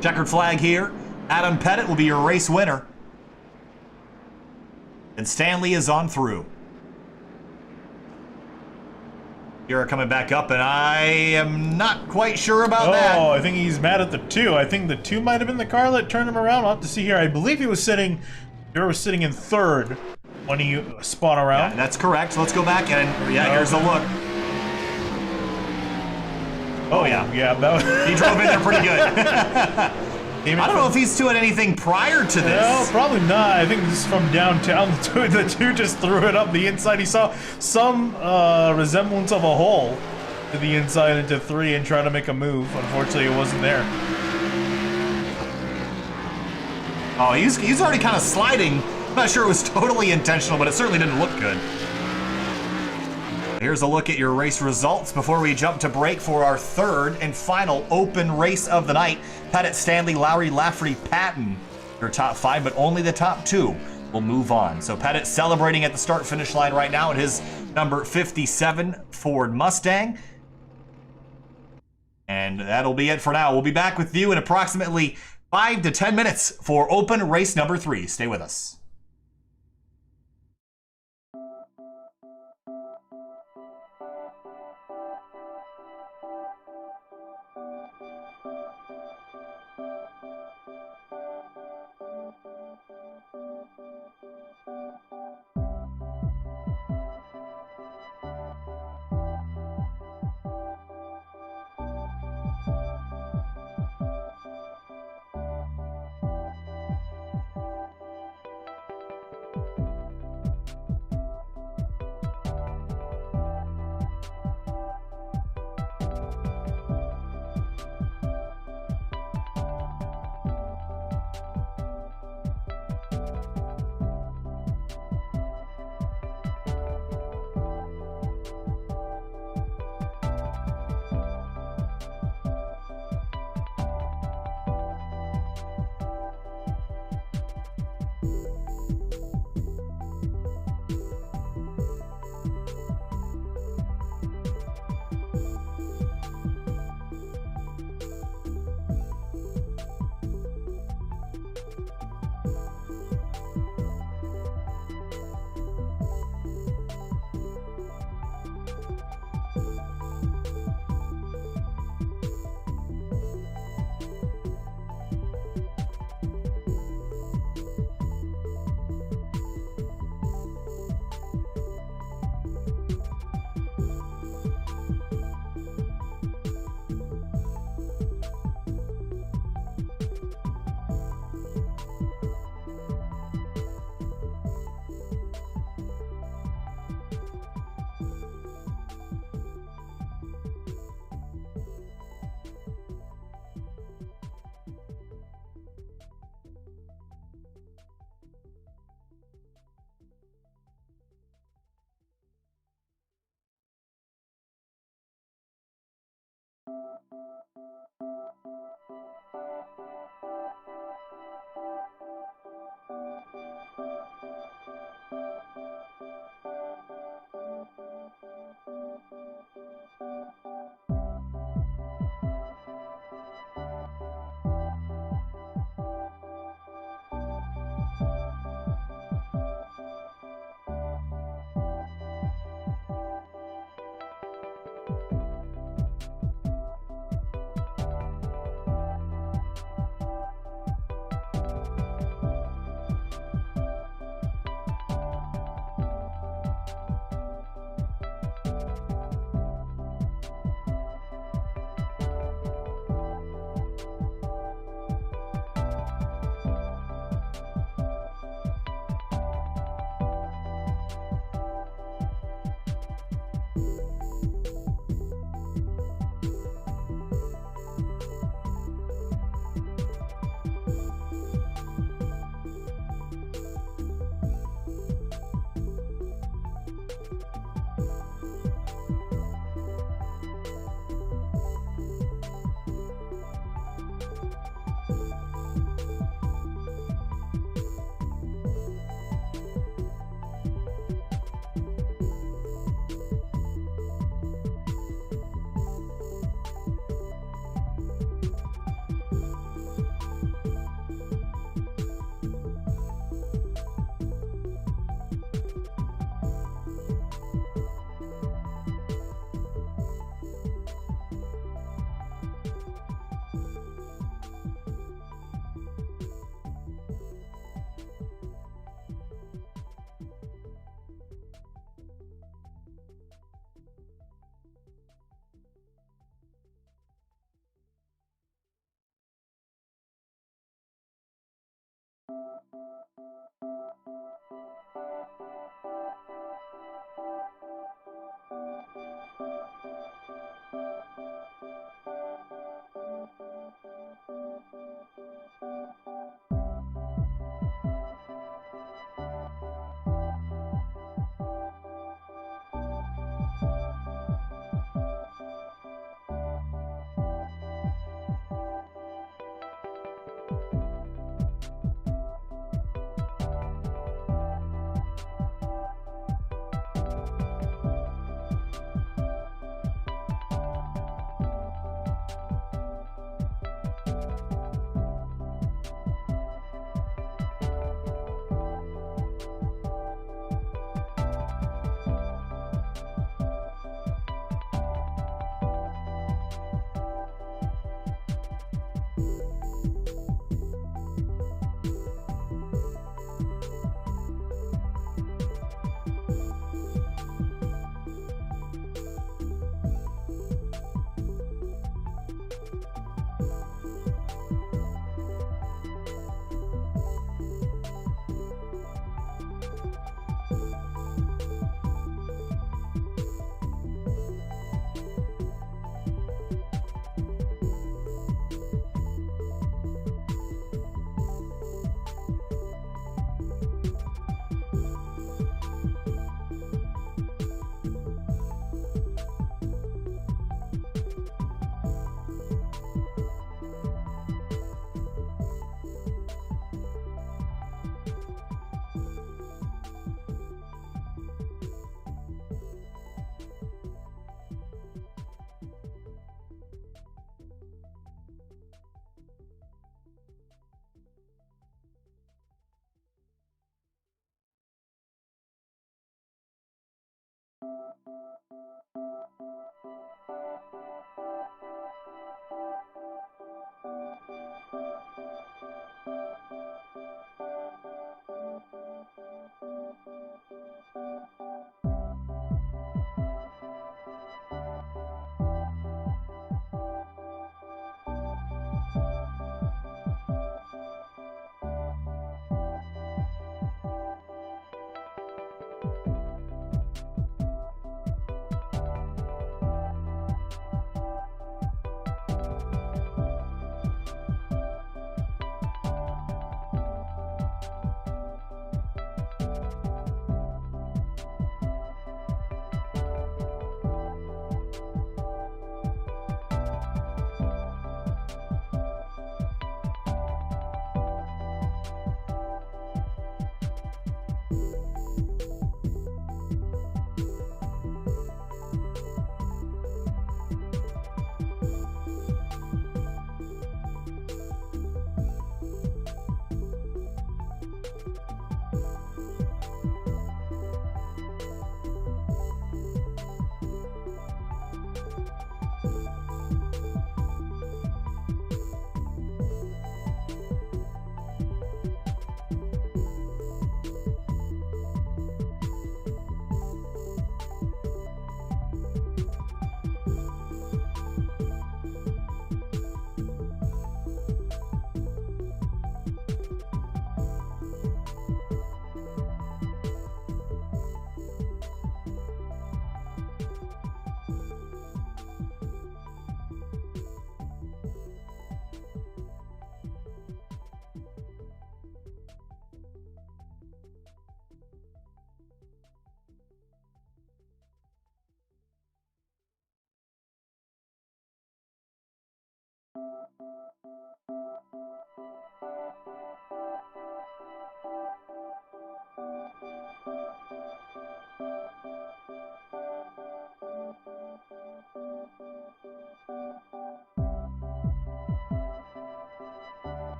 Checkered flag here. Adam Pettit will be your race winner. And Stanley is on through. Dura coming back up, and I am not quite sure about that. Oh, I think he's mad at the 2. I think the 2 might have been the car that turned him around. I'll have to see here. I believe he was sitting, Dura was sitting in 3rd when he spun around. Yeah, that's correct. So let's go back and, here's a look. Oh, yeah. Yeah, that was... He drove in there pretty good. I don't know if he's doing anything prior to this. No, probably not. I think this is from downtown. The 2 just threw it up the inside. He saw some resemblance of a hole to the inside into 3 and tried to make a move. Unfortunately, it wasn't there. Oh, he's already kind of sliding. I'm not sure it was totally intentional, but it certainly didn't look good. Here's a look at your race results before we jump to break for our 3rd and final open race of the night. Pettit, Stanley, Lowry, Lafferty, Patton, your top 5, but only the top 2 will move on. So Pettit celebrating at the start-finish line right now in his number 57 Ford Mustang. And that'll be it for now. We'll be back with you in approximately 5 to 10 minutes for open race number 3. Stay with us.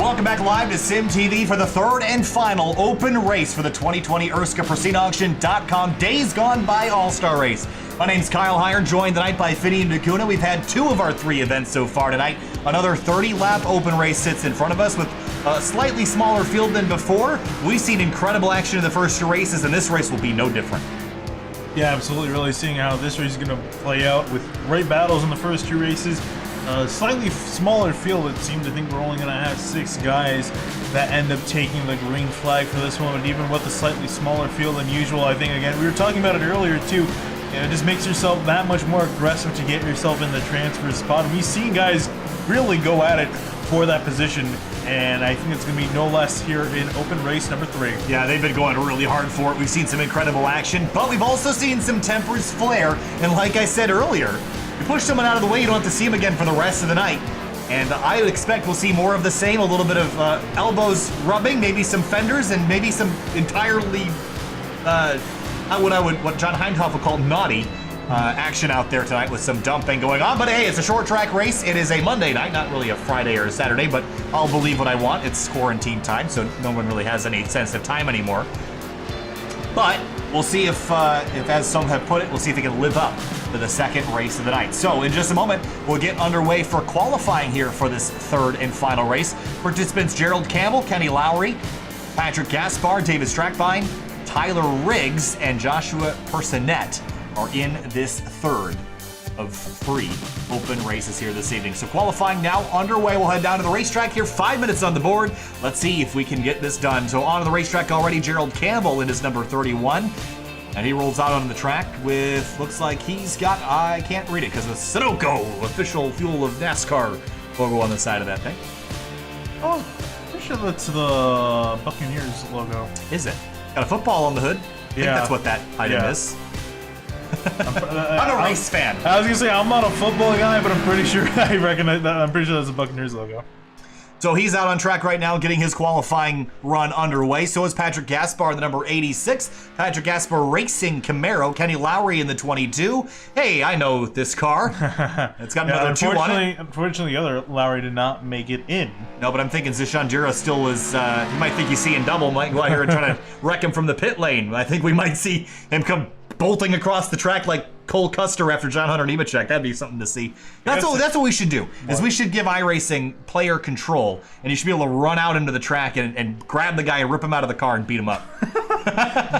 welcome back live to Sim TV for the third and final open race for the 2020 ERSCA PristineAuction.com Days Gone By All-Star Race. My name's Kyle Heyer, joined tonight by Finney and Nakuna. We've had 2 of our 3 events so far tonight. Another 30-lap open race sits in front of us with a slightly smaller field than before. We've seen incredible action in the first 2 races, and this race will be no different. Yeah, absolutely. Really seeing how this race is going to play out with great battles in the first 2 races. Slightly smaller field. It seemed to think we're only going to have 6 guys that end up taking the green flag for this one. But even with a slightly smaller field than usual, I think, again, we were talking about it earlier too. It just makes yourself that much more aggressive to get yourself in the transfer spot. And we've seen guys really go at it for that position, and I think it's going to be no less here in open race number 3. Yeah, they've been going really hard for it. We've seen some incredible action, but we've also seen some tempers flare. And like I said earlier, you push someone out of the way, you don't have to see them again for the rest of the night. And I would expect we'll see more of the same, a little bit of elbows rubbing, maybe some fenders, and maybe some entirely, what John Hindhoff would call naughty action out there tonight with some dumping going on. But hey, it's a short track race. It is a Monday night, not really a Friday or a Saturday, but I'll believe what I want. It's quarantine time, so no one really has any sense of time anymore. But we'll see if as some have put it, we'll see if they can live up to the second race of the night. So in just a moment, we'll get underway for qualifying here for this third and final race. Participants Gerald Campbell, Kenny Lowry, Patrick Gaspar, David Strackbine, Tyler Riggs, and Joshua Personette are in this third of 3 open races here this evening. So qualifying now underway. We'll head down to the racetrack here. 5 minutes on the board. Let's see if we can get this done. So on the racetrack already, Gerald Campbell in his number 31. And he rolls out on the track with, looks like he's got, I can't read it because of Sunoco, official fuel of NASCAR logo on the side of that thing. Oh, pretty sure that's the Buccaneers logo. Is it? Got a football on the hood. I think that's what that item is. I'm a race fan. I was gonna say I'm not a football guy, but I'm pretty sure I recognize that. I'm pretty sure that's a Buccaneers logo. So he's out on track right now, getting his qualifying run underway. So is Patrick Gaspar, the number 86. Patrick Gaspar Racing Camaro. Kenny Lowry in the 22. Hey, I know this car. It's got another 2 on it. Unfortunately, the other Lowry did not make it in. No, but I'm thinking Zishan Jira still is, you might think you see in double, might go out here and try to wreck him from the pit lane. I think we might see him come bolting across the track like Cole Custer after John Hunter Nemechek. That'd be something to see. That's what we should do, is we should give iRacing player control, and you should be able to run out into the track and grab the guy and rip him out of the car and beat him up.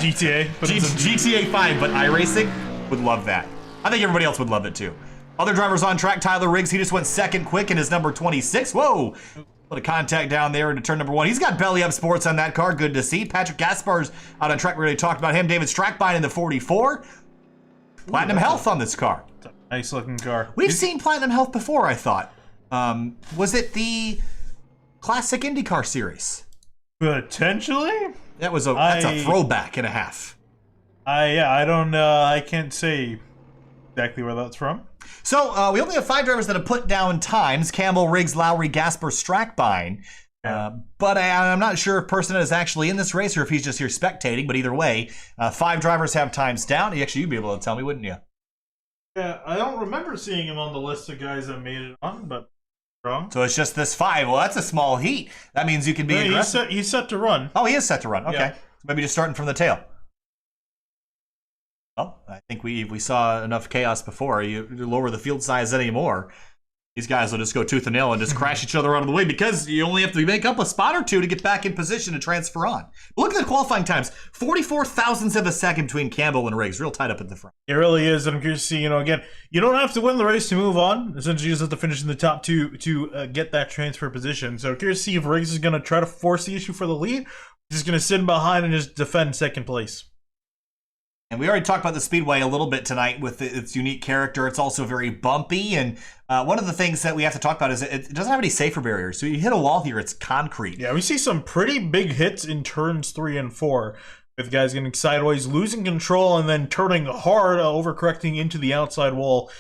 GTA. GTA 5, but iRacing would love that. I think everybody else would love it too. Other drivers on track, Tyler Riggs, he just went second quick in his number 26. Whoa! Put a contact down there into turn number 1. He's got belly up sports on that car. Good to see. Patrick Gaspar's out on track. We already talked about him. David Strackbine in the 44. Platinum Health on this car. Nice looking car. We've seen Platinum Health before, I thought. Was it the Classic IndyCar Series? Potentially? That's a throwback and a half. I can't say exactly where that's from. So we only have 5 drivers that have put down times: Campbell, Riggs, Lowry, Gaspar, Strackbine. But I'm not sure if Personette is actually in this race or if he's just here spectating. But either way, 5 drivers have times down. Actually, you'd be able to tell me, wouldn't you? Yeah, I don't remember seeing him on the list of guys that made it on, but wrong. So it's just this 5. Well, that's a small heat. That means you can be aggressive. He's set to run. Oh, he is set to run. Okay. Yeah. So maybe just starting from the tail. Well, I think we saw enough chaos before. You lower the field size anymore, these guys will just go tooth and nail and just crash each other out of the way, because you only have to make up a spot or 2 to get back in position to transfer on. But look at the qualifying times. 44 thousandths of a second between Campbell and Riggs. Real tight up at the front. It really is. And I'm curious to see, again, you don't have to win the race to move on. Essentially, you just have to finish in the top 2 to get that transfer position. So curious to see if Riggs is going to try to force the issue for the lead. He's just going to sit behind and just defend second place. And we already talked about the Speedway a little bit tonight with its unique character. It's also very bumpy. And one of the things that we have to talk about is it doesn't have any safer barriers. So you hit a wall here, it's concrete. Yeah, we see some pretty big hits in turns 3 and 4. With guys getting sideways, losing control, and then turning hard, overcorrecting into the outside wall.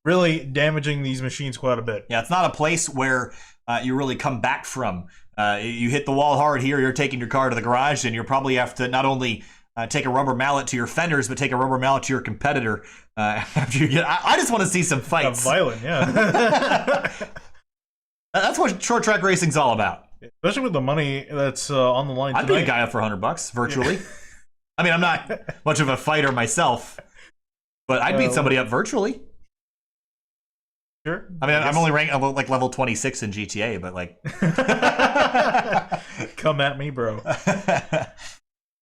Really damaging these machines quite a bit. Yeah, it's not a place where you really come back from. You hit the wall hard here, you're taking your car to the garage, and you probably have to not only take a rubber mallet to your fenders, but take a rubber mallet to your competitor after you get. I just want to see some fights. Violent, yeah. That's what short track racing's all about. Especially with the money that's on the line I'd tonight. beat a guy up for $100 virtually. I mean, I'm not much of a fighter myself, but I'd beat somebody up virtually. Sure. I mean, I'm only ranked like level 26 in GTA, but like, come at me, bro.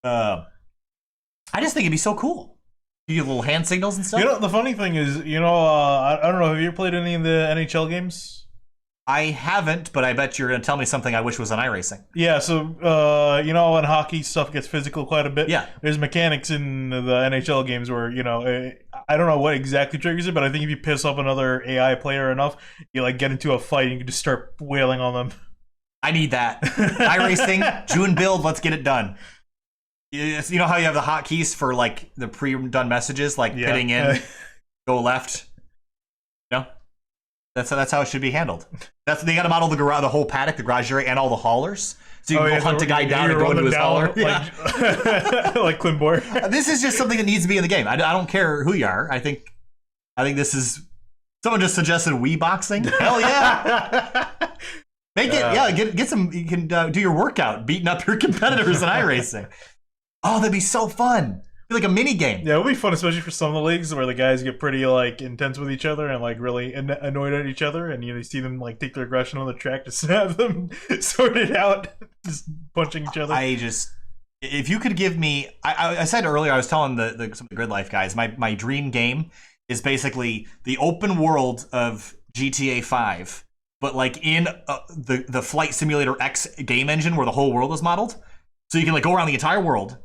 I just think it'd be so cool. You get little hand signals and stuff. You know, the funny thing is, I don't know, have you played any of the NHL games? I haven't, but I bet you're going to tell me something I wish was on iRacing. Yeah, so, when hockey stuff gets physical quite a bit, yeah, there's mechanics in the NHL games where, I don't know what exactly triggers it, but I think if you piss off another AI player enough, you, like, get into a fight and you can just start wailing on them. I need that. iRacing, June build, let's get it done. You know how you have the hotkeys for, like, the pre-done messages, like hitting in, go left? No? That's how it should be handled. They got to model the whole paddock, the garage area, and all the haulers. So you can go hunt a guy down and go into his hauler. Like Clint Boyer. This is just something that needs to be in the game. I don't care who you are. I think this is... Someone just suggested Wii boxing. Hell yeah! Make it... Yeah, get some... You can do your workout, beating up your competitors in iRacing. Oh, that'd be so fun. Like a mini game. Yeah, it would be fun, especially for some of the leagues where the guys get pretty like intense with each other and like really annoyed at each other, and you see them like take their aggression on the track to have them sort it out, just punching each other. If you could give me, I said earlier, I was telling some of the Grid Life guys, my dream game is basically the open world of GTA 5, but like in the Flight Simulator X game engine where the whole world is modeled, so you can like go around the entire world.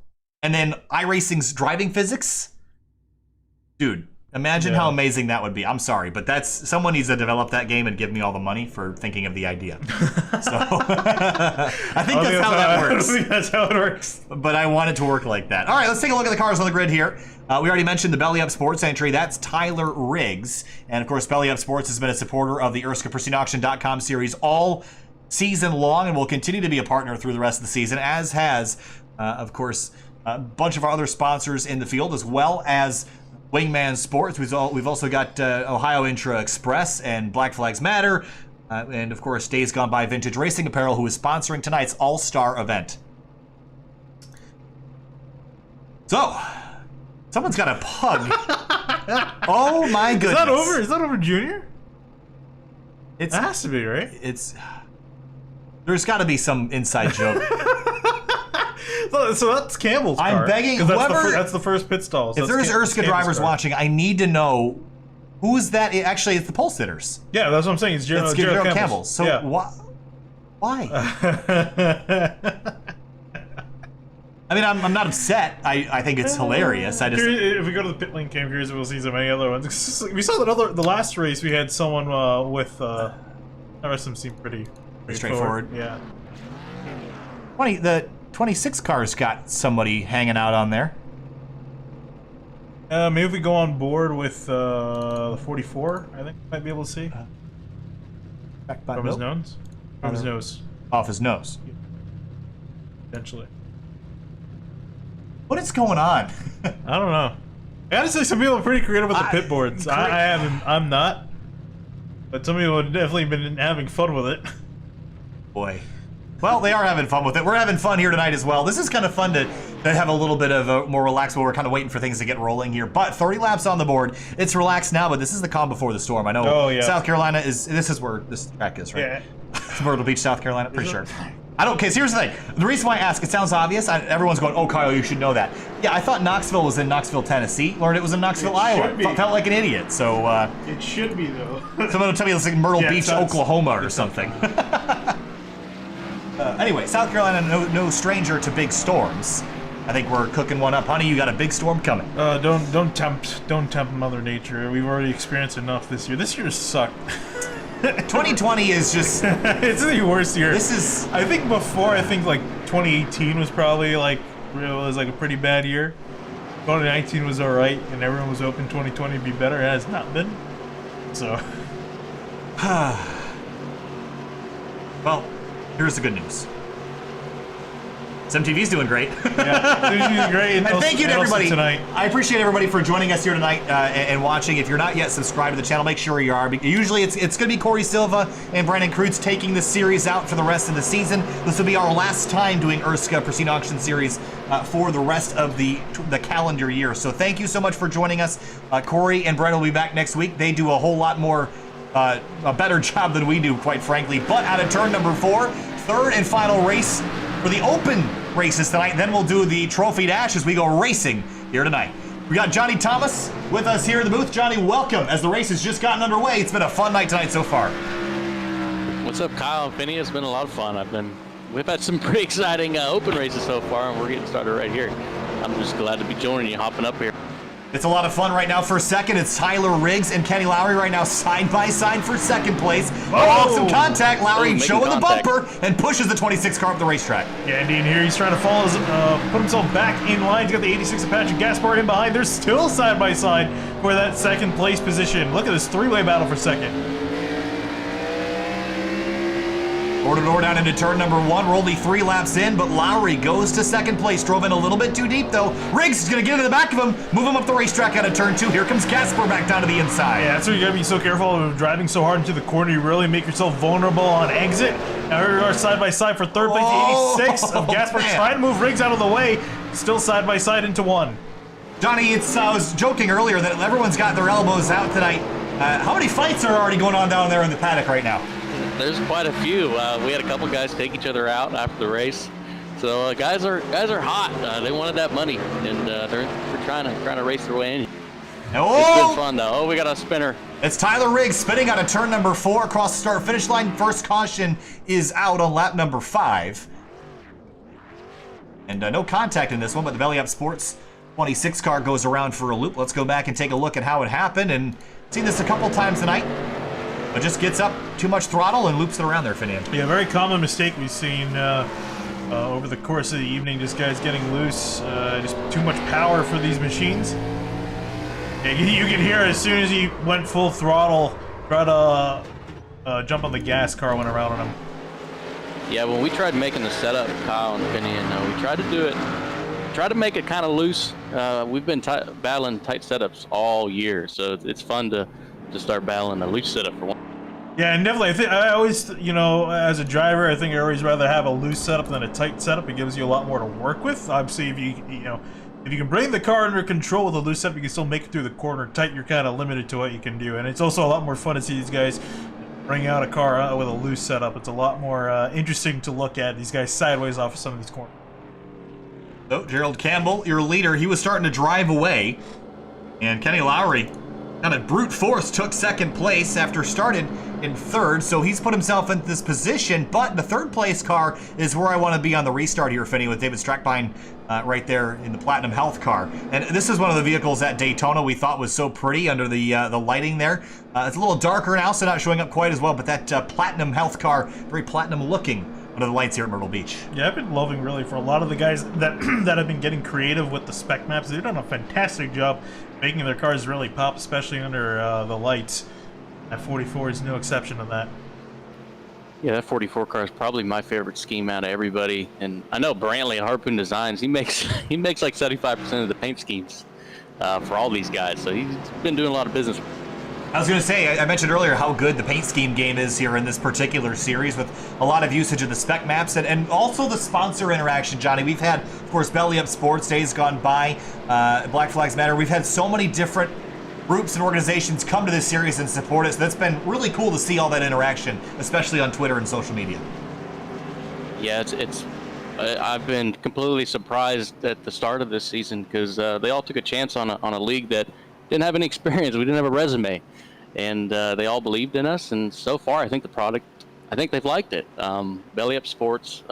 And then iRacing's driving physics, dude. Imagine how amazing that would be. I'm sorry, but someone needs to develop that game and give me all the money for thinking of the idea. So I think that's how that works. I think that's how it works. But I want it to work like that. All right, let's take a look at the cars on the grid here. We already mentioned the Belly Up Sports entry. That's Tyler Riggs, and of course, Belly Up Sports has been a supporter of the ERSCA PristineAuction.com series all season long, and will continue to be a partner through the rest of the season, as has, of course, a bunch of our other sponsors in the field, as well as Wingman Sports. We've also got Ohio Intra Express and Black Flags Matter, and of course Days Gone By Vintage Racing Apparel, who is sponsoring tonight's All-Star event. So, someone's got a pug. Oh my goodness! Is that over Junior? It has to be, right? There's got to be some inside joke. So that's Campbell's car. I'm begging whoever... That's the first pit stall. So if there's ERSCA drivers watching, I need to know who's that. Actually, it's the pole sitters. Yeah, that's what I'm saying. It's Gerald Campbell. So yeah. Why? I mean, I'm not upset. I think it's hilarious. If we go to the pit lane cam, curious if we'll see so many other ones. We saw the last race we had someone with the rest of them seemed pretty straightforward. Yeah. The 26 car's got somebody hanging out on there. Maybe if we go on board with the 44, I think we might be able to see. From his nose? From his nose. Off his nose. Potentially. What is going on? I don't know. Honestly, some people are pretty creative with the pit boards. I'm not. But some people have definitely been having fun with it. Boy. Well, they are having fun with it. We're having fun here tonight as well. This is kind of fun to have a little bit of a more relaxed, while we're kind of waiting for things to get rolling here. But 30 laps on the board. It's relaxed now, but this is the calm before the storm. I know South Carolina this is where this track is, right? Yeah. Myrtle Beach, South Carolina, pretty sure. I don't care. Here's the thing. The reason why I ask, it sounds obvious. Everyone's going, oh, Kyle, you should know that. Yeah, I thought Knoxville was in Knoxville, Tennessee. Learned it was in Knoxville, Iowa. Felt like an idiot. So it should be, though. Someone will tell me it's like Myrtle Beach, Oklahoma or something. Anyway, South Carolina, no stranger to big storms. I think we're cooking one up. Honey, you got a big storm coming. Don't tempt Mother Nature. We've already experienced enough this year. This year sucked. 2020 is just... it's the worst year. This is... I think like 2018 was probably like a pretty bad year. 2019 was alright, and everyone was hoping 2020 would be better. It has not been. So... Well, here's the good news. SimTV's doing great. Yeah, they're doing great. And thank you to everybody tonight. I appreciate everybody for joining us here tonight and watching. If you're not yet subscribed to the channel, make sure you are. Usually it's going to be Corey Silva and Brandon Kreutz taking this series out for the rest of the season. This will be our last time doing ERSCA Pristine Auction Series for the rest of the calendar year. So thank you so much for joining us. Corey and Brandon will be back next week. They do a whole lot more, a better job than we do, quite frankly. But out of turn number 4, third and final race for the open races tonight. Then we'll do the trophy dash as we go racing here tonight. We got Johnny Thomas with us here in the booth. Johnny, welcome. As the race has just gotten underway, it's been a fun night tonight so far. What's up, Kyle and Finney? It's been a lot of fun. We've had some pretty exciting open races so far, and we're getting started right here. I'm just glad to be joining you, hopping up here. It's a lot of fun right now. For a second, it's Tyler Riggs and Kenny Lowry right now side by side for second place. Oh, some contact. Lowry showing the bumper and pushes the 26 car up the racetrack. Yeah, Indeed, here he's trying to follow put himself back in line. He's got the 86 Apache Gaspard in behind. They're still side by side for that second place position. Look at this three-way battle for second. Door down into turn number 1. We're only 3 laps in, but Lowry goes to second place. Drove in a little bit too deep, though. Riggs is going to get into the back of him, move him up the racetrack out of turn 2. Here comes Gaspar back down to the inside. Yeah, that's why you got to be so careful of driving so hard into the corner. You really make yourself vulnerable on exit. Now here we are side by side for third place. The 86 of Gaspar trying to move Riggs out of the way. Still side by side into 1. Johnny, I was joking earlier that everyone's got their elbows out tonight. How many fights are already going on down there in the paddock right now? There's quite a few. We had a couple guys take each other out after the race. So guys are hot. They wanted that money, and they're trying to race their way in. Oh! It's good fun though. Oh, we got a spinner. It's Tyler Riggs spinning out of turn number 4 across the start-finish line. First caution is out on lap number 5. And no contact in this one, but the Belly Up Sports 26 car goes around for a loop. Let's go back and take a look at how it happened. And seen this a couple times tonight. But just gets up too much throttle and loops it around there, Finian. Yeah, very common mistake we've seen over the course of the evening. Just guys getting loose, just too much power for these machines. Yeah, you can hear as soon as he went full throttle, try to jump on the gas, car went around on him. Yeah, when we tried making the setup, Kyle and Finian, we tried to do it, try to make it kind of loose. We've been battling tight setups all year, so it's fun to start battling a loose setup for one. Yeah, and definitely. I always, as a driver, I think I always rather have a loose setup than a tight setup. It gives you a lot more to work with. Obviously, if you can bring the car under control with a loose setup, you can still make it through the corner. Tight, you're kind of limited to what you can do. And it's also a lot more fun to see these guys bring out a car with a loose setup. It's a lot more interesting to look at. These guys sideways off of some of these corners. So, Gerald Campbell, your leader, he was starting to drive away. And Kenny Lowry kind of brute force took second place after started in third, so he's put himself in this position, but the third place car is where I want to be on the restart here, Finney, with David Strackbine right there in the Platinum Health car. And this is one of the vehicles at Daytona we thought was so pretty under the lighting there. It's a little darker now, so not showing up quite as well, but that Platinum Health car, very platinum looking under the lights here at Myrtle Beach. Yeah, I've been loving really for a lot of the guys that that have been getting creative with the spec maps. They've done a fantastic job making their cars really pop, especially under the lights. That 44 is no exception to that. Yeah, that 44 car is probably my favorite scheme out of everybody. And I know Brantley at Harpoon Designs, he makes like 75% of the paint schemes for all these guys. So he's been doing a lot of business. I was going to say, I mentioned earlier how good the paint scheme game is here in this particular series with a lot of usage of the spec maps and also the sponsor interaction, Johnny. We've had, of course, Belly Up Sports days gone by, Black Flags Matter. We've had so many different groups and organizations come to this series and support us. That's been really cool to see all that interaction, especially on Twitter and social media. Yeah, I've been completely surprised at the start of this season because they all took a chance on a league that didn't have any experience. We didn't have a resume, and they all believed in us. And so far, I think they've liked it. Belly Up Sports,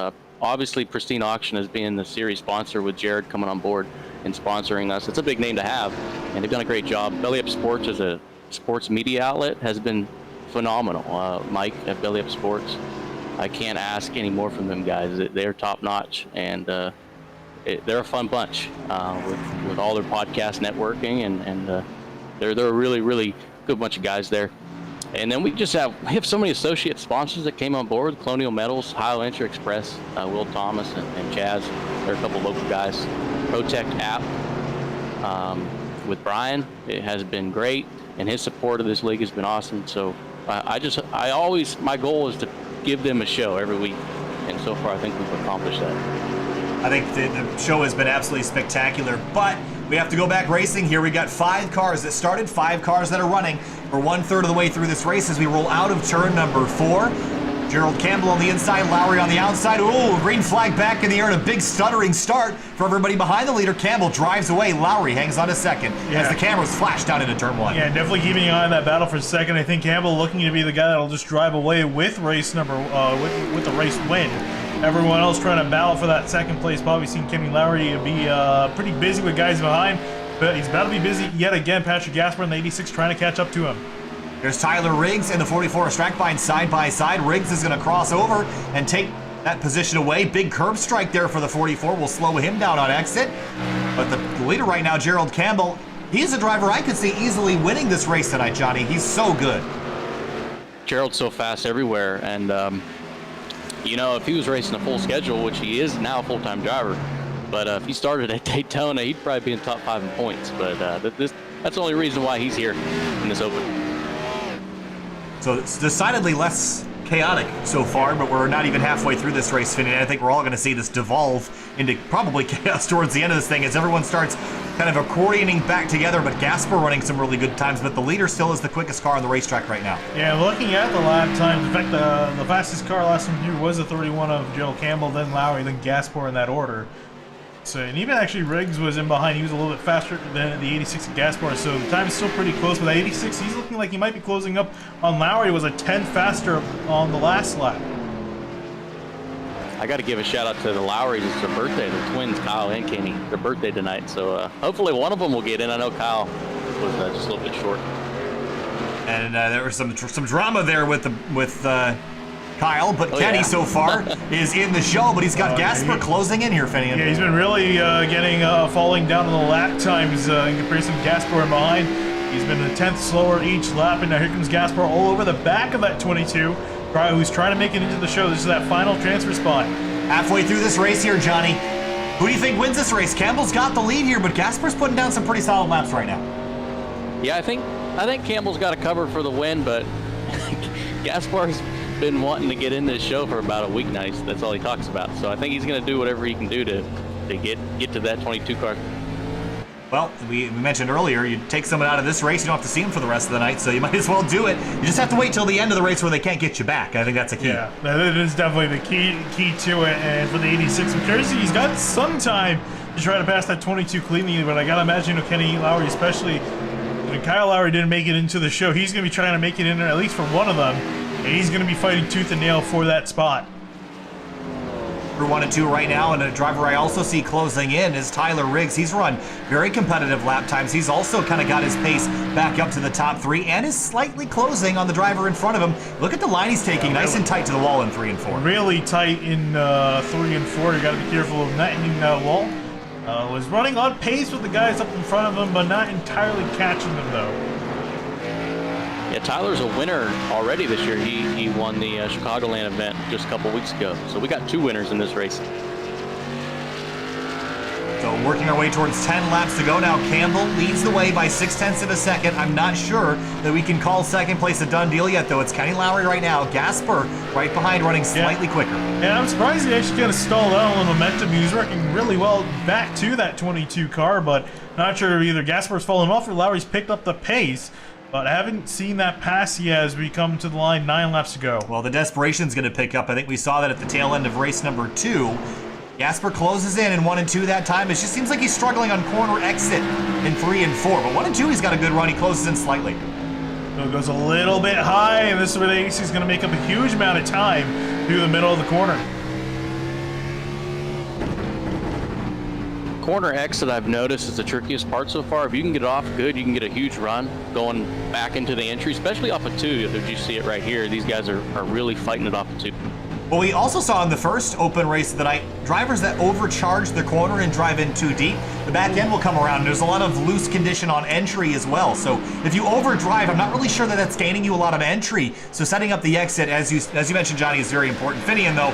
obviously Pristine Auction as being the series sponsor with Jared coming on board and sponsoring us. It's a big name to have, and they've done a great job. Belly Up Sports as a sports media outlet has been phenomenal. Mike at Belly Up Sports, I can't ask any more from them guys. They're top notch, and they're a fun bunch with all their podcast networking, and they're a really, really good bunch of guys there. And then we have so many associate sponsors that came on board: Colonial Metals, Highlander Express, Will Thomas, and Chaz. There are a couple local guys. Protect app with Brian, it has been great, and his support of this league has been awesome. So my goal is to give them a show every week, and so far I think we've accomplished that. I think the show has been absolutely spectacular, but we have to go back racing here. We got 5 cars that started, 5 cars that are running. We're 1/3 of the way through this race as we roll out of turn number 4. Gerald Campbell on the inside, Lowry on the outside. Ooh, green flag back in the air and a big stuttering start for everybody behind the leader. Campbell drives away. Lowry hangs on to second as the cameras flash down into turn 1. Yeah, definitely keeping an eye on that battle for second. I think Campbell looking to be the guy that'll just drive away with race number with the race win. Everyone else trying to battle for that second place. Probably seen Kenny Lowry be pretty busy with guys behind, but he's about to be busy yet again. Patrick Gasper in the 86 trying to catch up to him. There's Tyler Riggs in the 44 Strackbine side by side. Riggs is going to cross over and take that position away. Big curb strike there for the 44 will slow him down on exit. But the leader right now, Gerald Campbell, he's a driver I could see easily winning this race tonight, Johnny. He's so good. Gerald's so fast everywhere, and if he was racing a full schedule, which he is now a full-time driver, but if he started at Daytona, he'd probably be in top 5 in points. But that's the only reason why he's here in this Open. So it's decidedly less chaotic so far, but we're not even halfway through this race, Finney. I think we're all going to see this devolve into probably chaos towards the end of this thing as everyone starts kind of accordioning back together, but Gasper running some really good times, but the leader still is the quickest car on the racetrack right now. Yeah, looking at the lap times, in fact, the fastest car last time through was the 31 of Gerald Campbell, then Lowry, then Gasper in that order. So, and even actually Riggs was in behind. He was a little bit faster than the 86 of Gaspar, so the time is still pretty close. With that 86, he's looking like he might be closing up on Lowry. It was a 10 faster on the last lap. I got to give a shout out to the Lowrys. It's their birthday. The twins, Kyle and Kenny, their birthday tonight. So hopefully one of them will get in. I know Kyle was just a little bit short. And there was some drama there with Kyle, but Kenny so far is in the show, but he's got Gasper closing in here, Finney. Yeah, he's been really falling down on the lap times in comparison to Gasper in behind. He's been a 10th slower each lap, and now here comes Gasper all over the back of that 22, who's trying to make it into the show. This is that final transfer spot. Halfway through this race here, Johnny. Who do you think wins this race? Campbell's got the lead here, but Gasper's putting down some pretty solid laps right now. Yeah, I think Campbell's got a cover for the win, but Gaspar's been wanting to get in this show for about a week now. That's all he talks about. So I think he's going to do whatever he can do to get to that 22 car. Well, we mentioned earlier, you take someone out of this race, you don't have to see them for the rest of the night, so you might as well do it. You just have to wait till the end of the race where they can't get you back. I think that's a key. Yeah, that is definitely the key to it. And for the 86, I'm curious, he's got some time to try to pass that 22 cleanly, but I got to imagine, Kenny Lowry, especially when Kyle Lowry didn't make it into the show, he's going to be trying to make it in there at least for one of them. And he's going to be fighting tooth and nail for that spot. We're 1 and 2 right now, and a driver I also see closing in is Tyler Riggs. He's run very competitive lap times. He's also kind of got his pace back up to the top 3 and is slightly closing on the driver in front of him. Look at the line he's taking, nice and tight to the wall in 3 and 4. Really tight in 3 and 4. You got to be careful of not hitting that wall. Was running on pace with the guys up in front of him, but not entirely catching them though. Yeah, Tyler's a winner already this year. He won the Chicagoland event just a couple weeks ago. So we got 2 winners in this race. So working our way towards 10 laps to go now. Campbell leads the way by 0.6 of a second. I'm not sure that we can call second place a done deal yet, though. It's Kenny Lowry right now. Gasper right behind, running slightly quicker. And I'm surprised he actually kind of stalled out on the momentum. He was working really well back to that 22 car, but not sure if either Gasper's fallen off or Lowry's picked up the pace. But I haven't seen that pass yet as we come to the line 9 laps to go. Well, the desperation's going to pick up. I think we saw that at the tail end of race number 2. Gasper closes in 1 and 2 that time. It just seems like he's struggling on corner exit in 3 and 4. But 1 and 2, he's got a good run. He closes in slightly. So it goes a little bit high, and this is where the AC is going to make up a huge amount of time through the middle of the corner. Corner exit, I've noticed, is the trickiest part so far. If you can get off good, you can get a huge run going back into the entry, especially off of 2. If you see it right here, these guys are really fighting it off of 2. Well, we also saw in the first open race of the night, drivers that overcharge the corner and drive in too deep, the back end will come around. There's a lot of loose condition on entry as well. So if you overdrive, I'm not really sure that that's gaining you a lot of entry. So setting up the exit, as you mentioned, Johnny, is very important. Finian, though,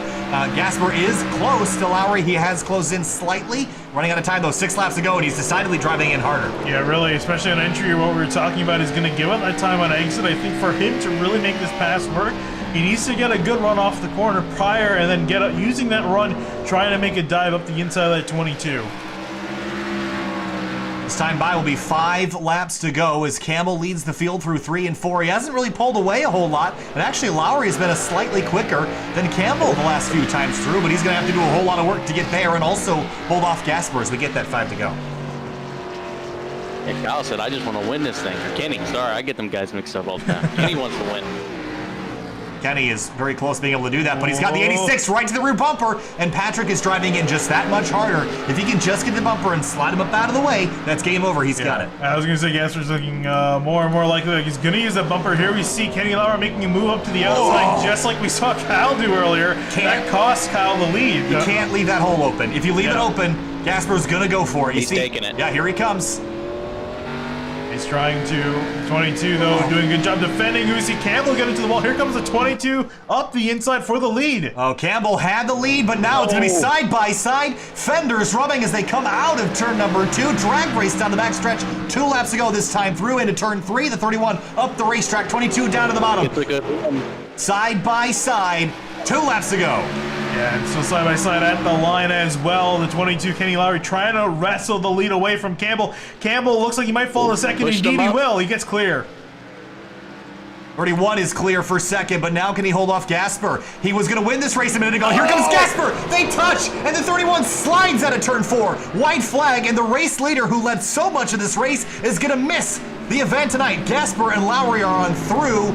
Gasper is close to Lowry. He has closed in slightly. Running out of time, though, 6 laps to go, and he's decidedly driving in harder. Yeah, really, especially on entry, what we were talking about is going to give up that time on exit. I think for him to really make this pass work, he needs to get a good run off the corner prior and then using that run, trying to make a dive up the inside of that 22. This time by will be 5 laps to go as Campbell leads the field through 3 and 4. He hasn't really pulled away a whole lot, and actually Lowry has been a slightly quicker than Campbell the last few times through, but he's going to have to do a whole lot of work to get there and also hold off Gasper as we get that 5 to go. Yeah, Kyle said, I just want to win this thing. Or Kenny, sorry, I get them guys mixed up all the time. Kenny wants to win. Kenny is very close to being able to do that, but he's got the 86 right to the rear bumper, and Patrick is driving in just that much harder. If he can just get the bumper and slide him up out of the way, that's game over. He's got it. I was going to say Gasper's looking more and more likely like he's going to use that bumper. Here we see Kenny Lowry making a move up to the outside, just like we saw Kyle do earlier. That cost Kyle the lead. You can't leave that hole open. If you leave it open, Gasper's going to go for it. He's taking it. Yeah, here he comes. He's trying to. 22, though, doing a good job defending. Who see Campbell get into the wall. Here comes the 22 up the inside for the lead. Oh, Campbell had the lead, but now it's going to be side by side. Fenders rubbing as they come out of turn number 2. Drag race down the backstretch. 2 laps to go this time through into turn 3. The 31 up the racetrack. 22 down to the bottom. It's a good one. Side by side. 2 laps to go. Yeah, and so side by side at the line as well. The 22, Kenny Lowry, trying to wrestle the lead away from Campbell. Campbell looks like he might fall to second. Indeed, he will. He gets clear. 31 is clear for second, but now can he hold off Gasper? He was going to win this race a minute ago. Here comes Gasper. They touch, and the 31 slides out of turn 4. White flag, and the race leader who led so much of this race is going to miss the event tonight. Gasper and Lowry are on through,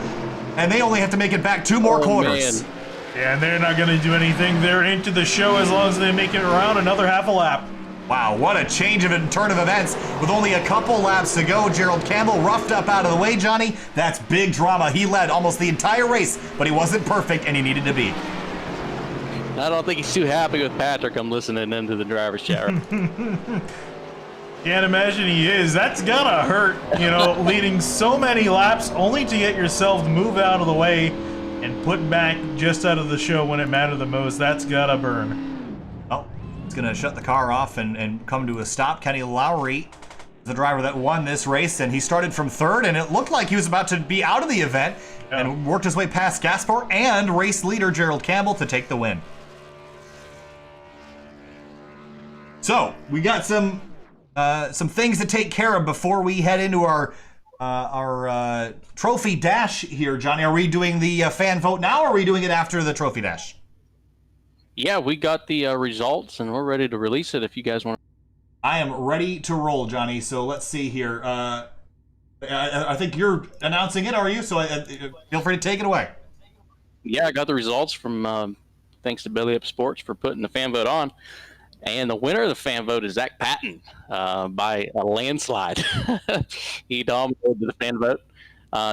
and they only have to make it back 2 more corners. Man. Yeah, and they're not going to do anything. They're into the show as long as they make it around another half a lap. Wow, what a change of turn of events with only a couple laps to go. Gerald Campbell roughed up out of the way, Johnny. That's big drama. He led almost the entire race, but he wasn't perfect, and he needed to be. I don't think he's too happy with Patrick. I'm listening into the driver's chat. Can't imagine he is. That's gonna hurt, you know, leading so many laps only to get yourself to move out of the way and put back just out of the show when it mattered the most. That's gotta burn. Oh, it's going to shut the car off and come to a stop. Kenny Lowry, the driver that won this race, and he started from 3rd, and it looked like he was about to be out of the event and worked his way past Gasper and race leader Gerald Campbell to take the win. So, we got some things to take care of before we head into our trophy dash here, Johnny. Are we doing the fan vote now, or are we doing it after the trophy dash? Yeah, we got the results, and we're ready to release it if you guys want. I am ready to roll, Johnny. So let's see here. I think you're announcing it, are you? So feel free to take it away. Yeah, I got the results from thanks to Belly Up Sports for putting the fan vote on. And the winner of the fan vote is Zach Patton by a landslide. He dominated the fan vote.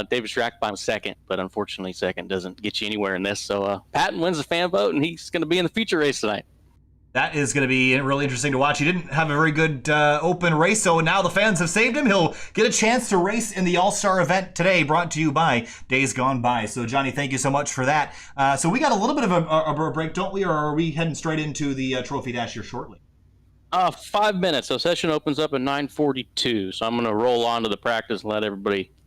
David Schrackbein was second, but unfortunately second doesn't get you anywhere in this. So Patton wins the fan vote, and he's going to be in the feature race tonight. That is going to be really interesting to watch. He didn't have a very good open race, so now the fans have saved him. He'll get a chance to race in the All-Star event today, brought to you by Days Gone By. So, Johnny, thank you so much for that. So we got a little bit of a break, don't we, or are we heading straight into the Trophy Dash here shortly? 5 minutes. So session opens up at 9:42. So I'm going to roll on to the practice and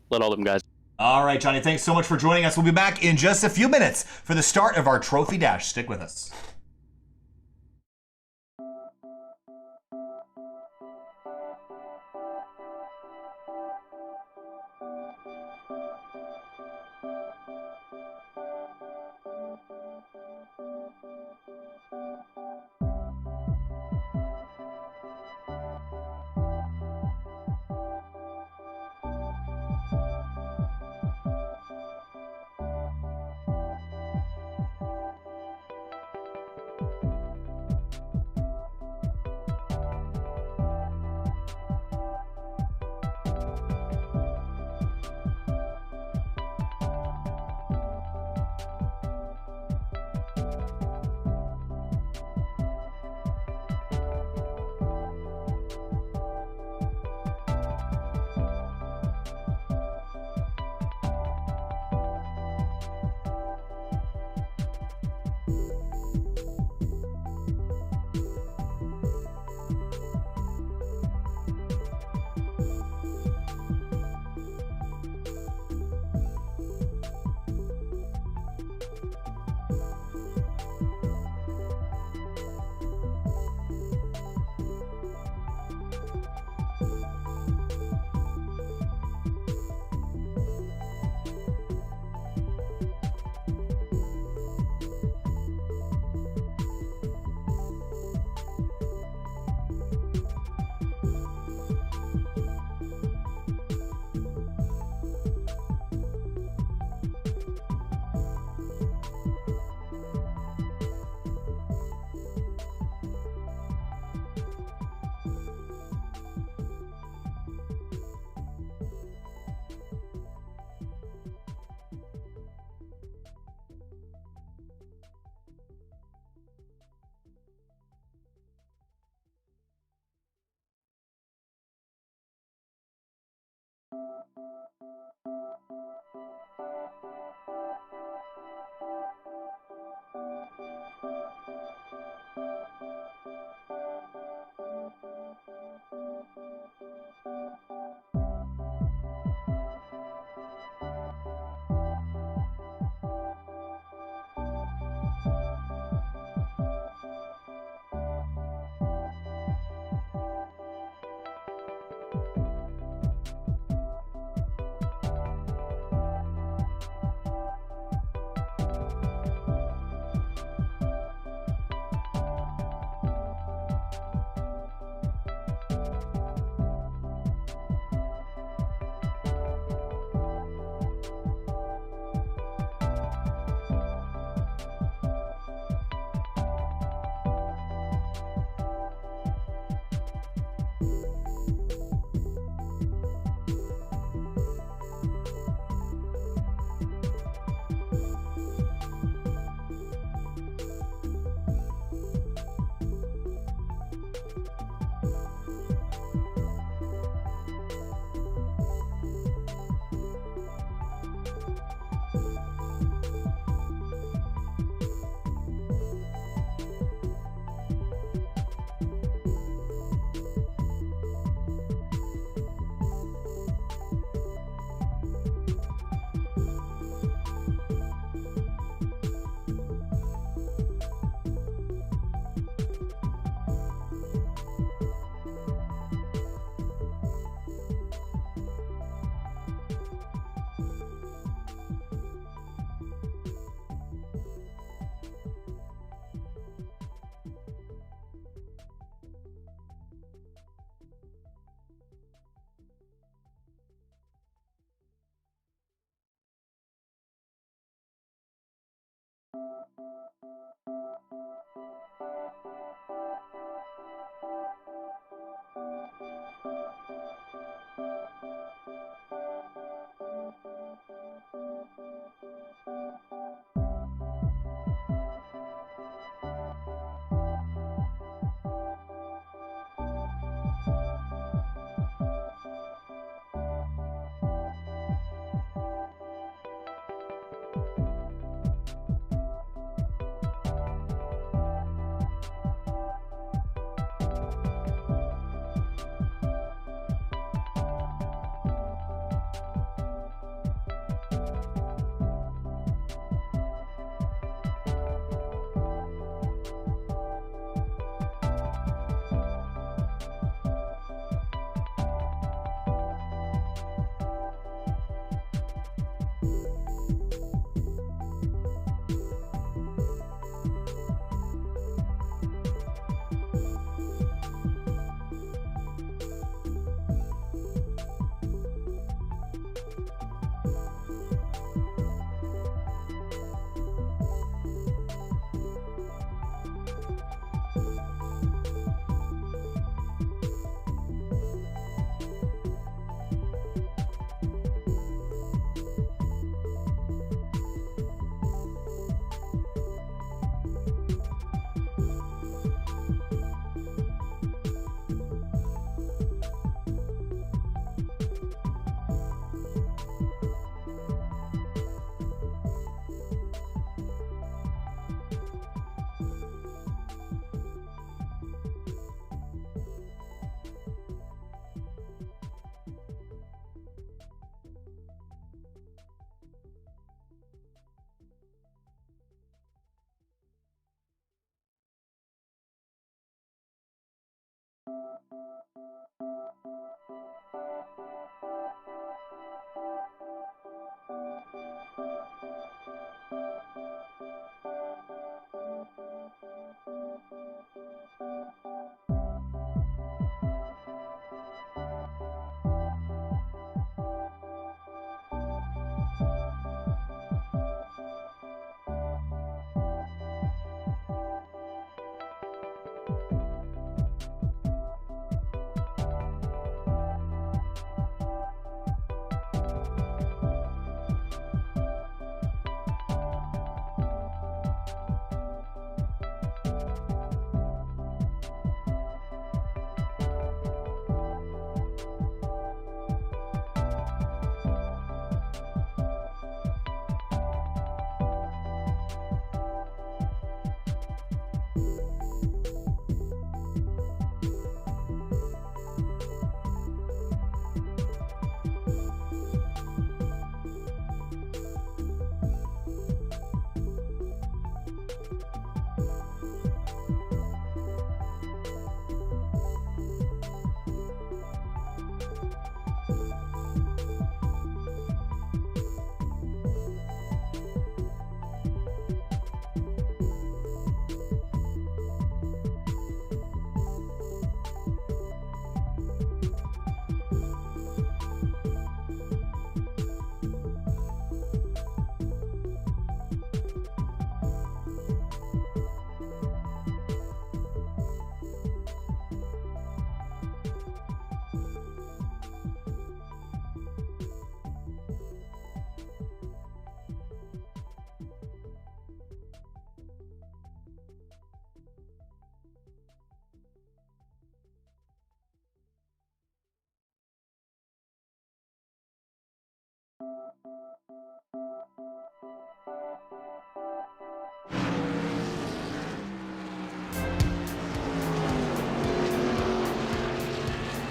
let all them guys. All right, Johnny, thanks so much for joining us. We'll be back in just a few minutes for the start of our Trophy Dash. Stick with us.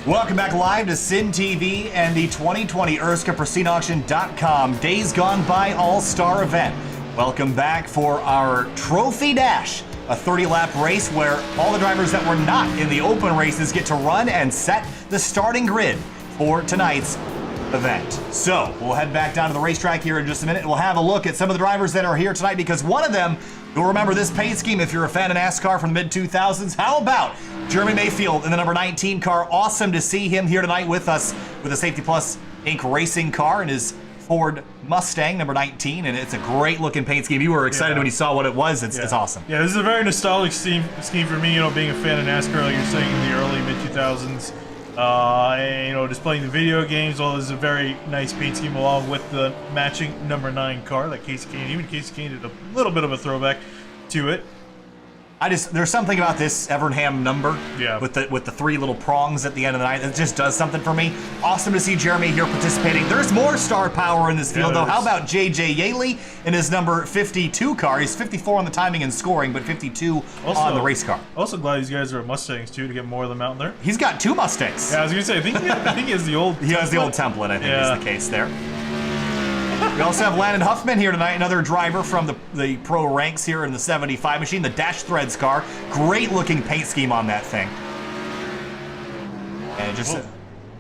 Welcome back live to Sin TV and the 2020 ERSCA PristineAuction.com Days Gone By All-Star event. Welcome back for our Trophy Dash, a 30-lap race where all the drivers that were not in the open races get to run and set the starting grid for tonight's event. So we'll head back down to the racetrack here in just a minute. We'll have a look at some of the drivers that are here tonight, because one of them, you'll remember this paint scheme if you're a fan of NASCAR from the mid-2000s. How about Jeremy Mayfield in the number 19 car? Awesome to see him here tonight with us with a Safety Plus Inc. racing car and his Ford Mustang number 19, and it's a great looking paint scheme. You were excited when you saw what it was. It's awesome. Yeah, this is a very nostalgic scheme for me, being a fan of NASCAR, like you're saying, in the early mid-2000s. And, displaying the video games. Well, there's a very nice paint scheme along with the matching number 9 car that Casey Kane, even Casey Kane did a little bit of a throwback to it. There's something about this Evernham number with the 3 little prongs at the end of the night. It just does something for me. Awesome to see Jeremy here participating. There's more star power in this field, though. How about JJ Yaley in his number 52 car? He's 54 on the timing and scoring, but 52 on the race car. Also glad these guys are Mustangs, too, to get more of them out there. He's got 2 Mustangs. Yeah, I was going to say, I think he has the old He has the old template, I think is the case there. We also have Landon Huffman here tonight, another driver from the pro ranks here in the 75 machine, the Dash Threads car. Great looking paint scheme on that thing. And just a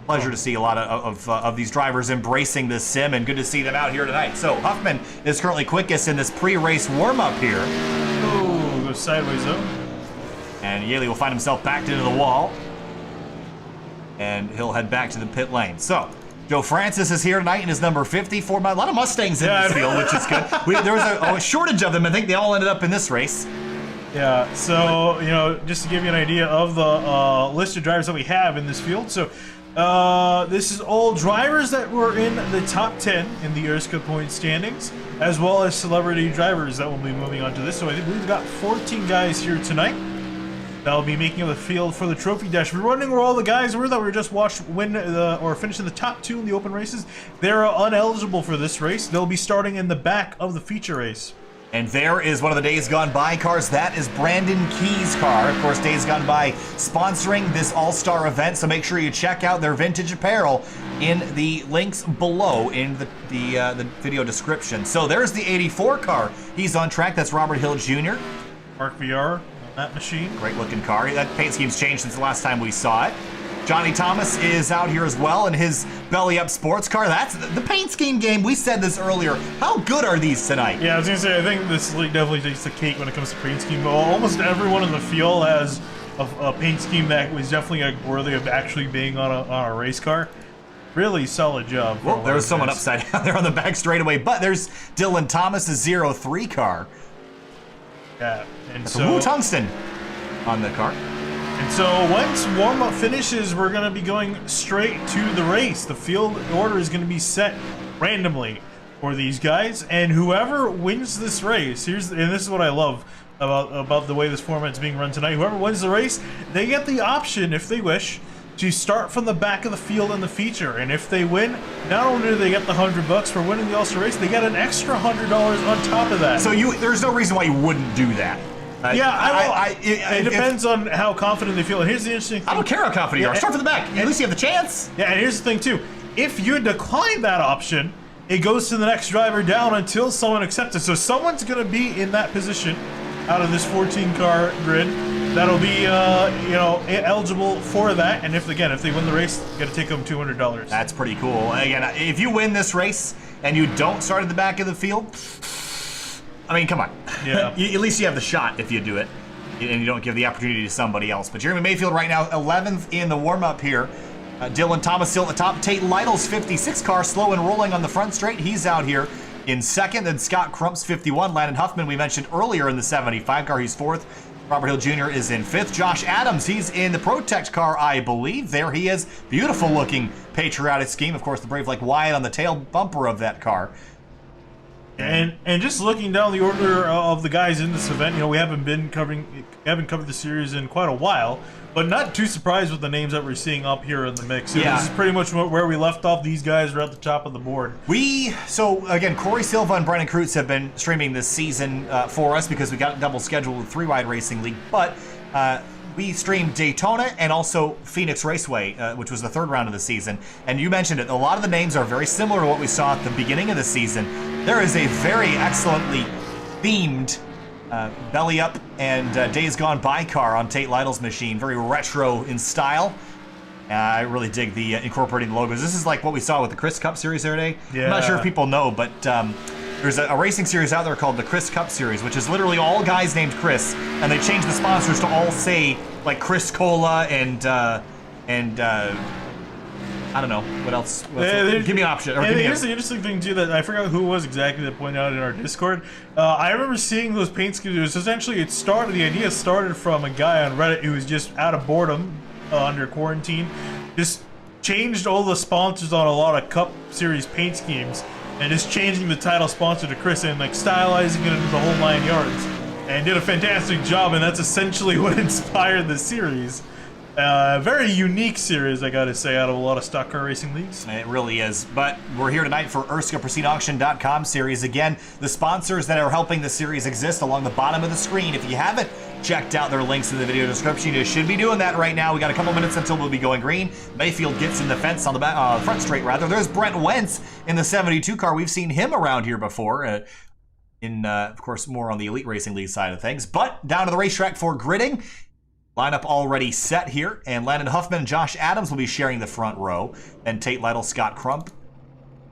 pleasure to see a lot of these drivers embracing this sim, and good to see them out here tonight. So Huffman is currently quickest in this pre-race warm-up here. Oh, goes sideways though. And Yaley will find himself backed into the wall. And he'll head back to the pit lane. So Joe Francis is here tonight in his number 54. A lot of Mustangs in this field, which is good. There was a shortage of them. I think they all ended up in this race. Yeah, so, just to give you an idea of the list of drivers that we have in this field. So, this is all drivers that were in the top 10 in the ERSCA point standings, as well as celebrity drivers that will be moving on to this. So I think we've got 14 guys here tonight that'll be making up the field for the Trophy Dash. We're wondering where all the guys were that we just watched win or finish in the top 2 in the open races. They're uneligible for this race. They'll be starting in the back of the feature race. And there is one of the Days Gone By cars. That is Brandon Key's car. Of course, Days Gone By sponsoring this all-star event, so make sure you check out their vintage apparel in the links below in the video description. So there's the 84 car. He's on track. That's Robert Hill Jr. Mark VR on that machine. Great looking car. That paint scheme's changed since the last time we saw it. Johnny Thomas is out here as well in his belly up sports car. That's the paint scheme game. We said this earlier. How good are these tonight? Yeah, I was gonna say, I think this league definitely takes the cake when it comes to paint scheme. Almost everyone in the field has a paint scheme that was definitely worthy of actually being on a race car. Really solid job. Well, there's someone upside down there on the back straightaway, but there's Dylan Thomas's 03 car. Yeah, and That's so Wu Tungsten on the car. And so once warm-up finishes, we're going to be going straight to the race. The field order is going to be set randomly for these guys, and whoever wins this race, and this is what I love about the way this format is being run tonight. Whoever wins the race, they get the option, if they wish, to start from the back of the field in the feature. And if they win, not only do they get the $100 for winning the All-Star race, they get an extra $100 on top of that. So there's no reason why you wouldn't do that. It depends on how confident they feel. And here's the interesting thing. I don't care how confident you are. Start from the back. At least you have the chance. Yeah, and here's the thing, too. If you decline that option, it goes to the next driver down until someone accepts it. So someone's going to be in that position out of this 14-car grid that'll be, eligible for that. And if they win the race, you got to take them $200. That's pretty cool. Again, if you win this race and you don't start at the back of the field, I mean, come on. Yeah. At least you have the shot if you do it, and you don't give the opportunity to somebody else. But Jeremy Mayfield right now, 11th in the warm-up here. Dylan Thomas still at the top. Tate Lytle's 56 car, slow and rolling on the front straight. He's out here in second. Then Scott Crump's 51. Landon Huffman, we mentioned earlier in the 75 car, he's 4th. Robert Hill Jr. is in 5th. Josh Adams, he's in the Protect car, I believe. There he is. Beautiful looking patriotic scheme. Of course, the Brave like Wyatt on the tail bumper of that car. And just looking down the order of the guys in this event, we haven't covered the series in quite a while, but not too surprised with the names that we're seeing up here in the mix. Yeah. This is pretty much where we left off. These guys are at the top of the board. So again, Corey Silva and Brennan Kreutz have been streaming this season for us because we got double scheduled with 3 Wide Racing League, but we streamed Daytona and also Phoenix Raceway, which was the third round of the season. And you mentioned it, a lot of the names are very similar to what we saw at the beginning of the season. There is a very excellently themed Belly Up and Days Gone By car on Tate Lytle's machine, very retro in style. I really dig the incorporating the logos. This is like what we saw with the Chris Cup series the other day. Yeah. I'm not sure if people know, but there's a racing series out there called the Chris Cup series, which is literally all guys named Chris, and they changed the sponsors to all say like Chris Cola and I don't know what else. Give me an option. Or Here's the interesting thing too, that I forgot who it was exactly that pointed out in our Discord. I remember seeing those paint schemes. Essentially, the idea started from a guy on Reddit who was just out of boredom under quarantine, just changed all the sponsors on a lot of Cup Series paint schemes, and just changing the title sponsor to Chris and like stylizing it into the whole 9 yards, and did a fantastic job. And that's essentially what inspired the series. Very unique series, I gotta say, out of a lot of stock car racing leagues. It really is. But we're here tonight for ERSCA PristineAuction.com series. Again, the sponsors that are helping the series exist along the bottom of the screen. If you haven't checked out their links in the video description, you should be doing that right now. We got a couple minutes until we'll be going green. Mayfield gets in the fence on the back, front straight rather. There's Brent Wentz in the 72 car. We've seen him around here before. Of course, more on the Elite Racing League side of things. But down to the racetrack for gridding. Lineup already set here, and Landon Huffman and Josh Adams will be sharing the front row. Then Tate Lytle, Scott Crump,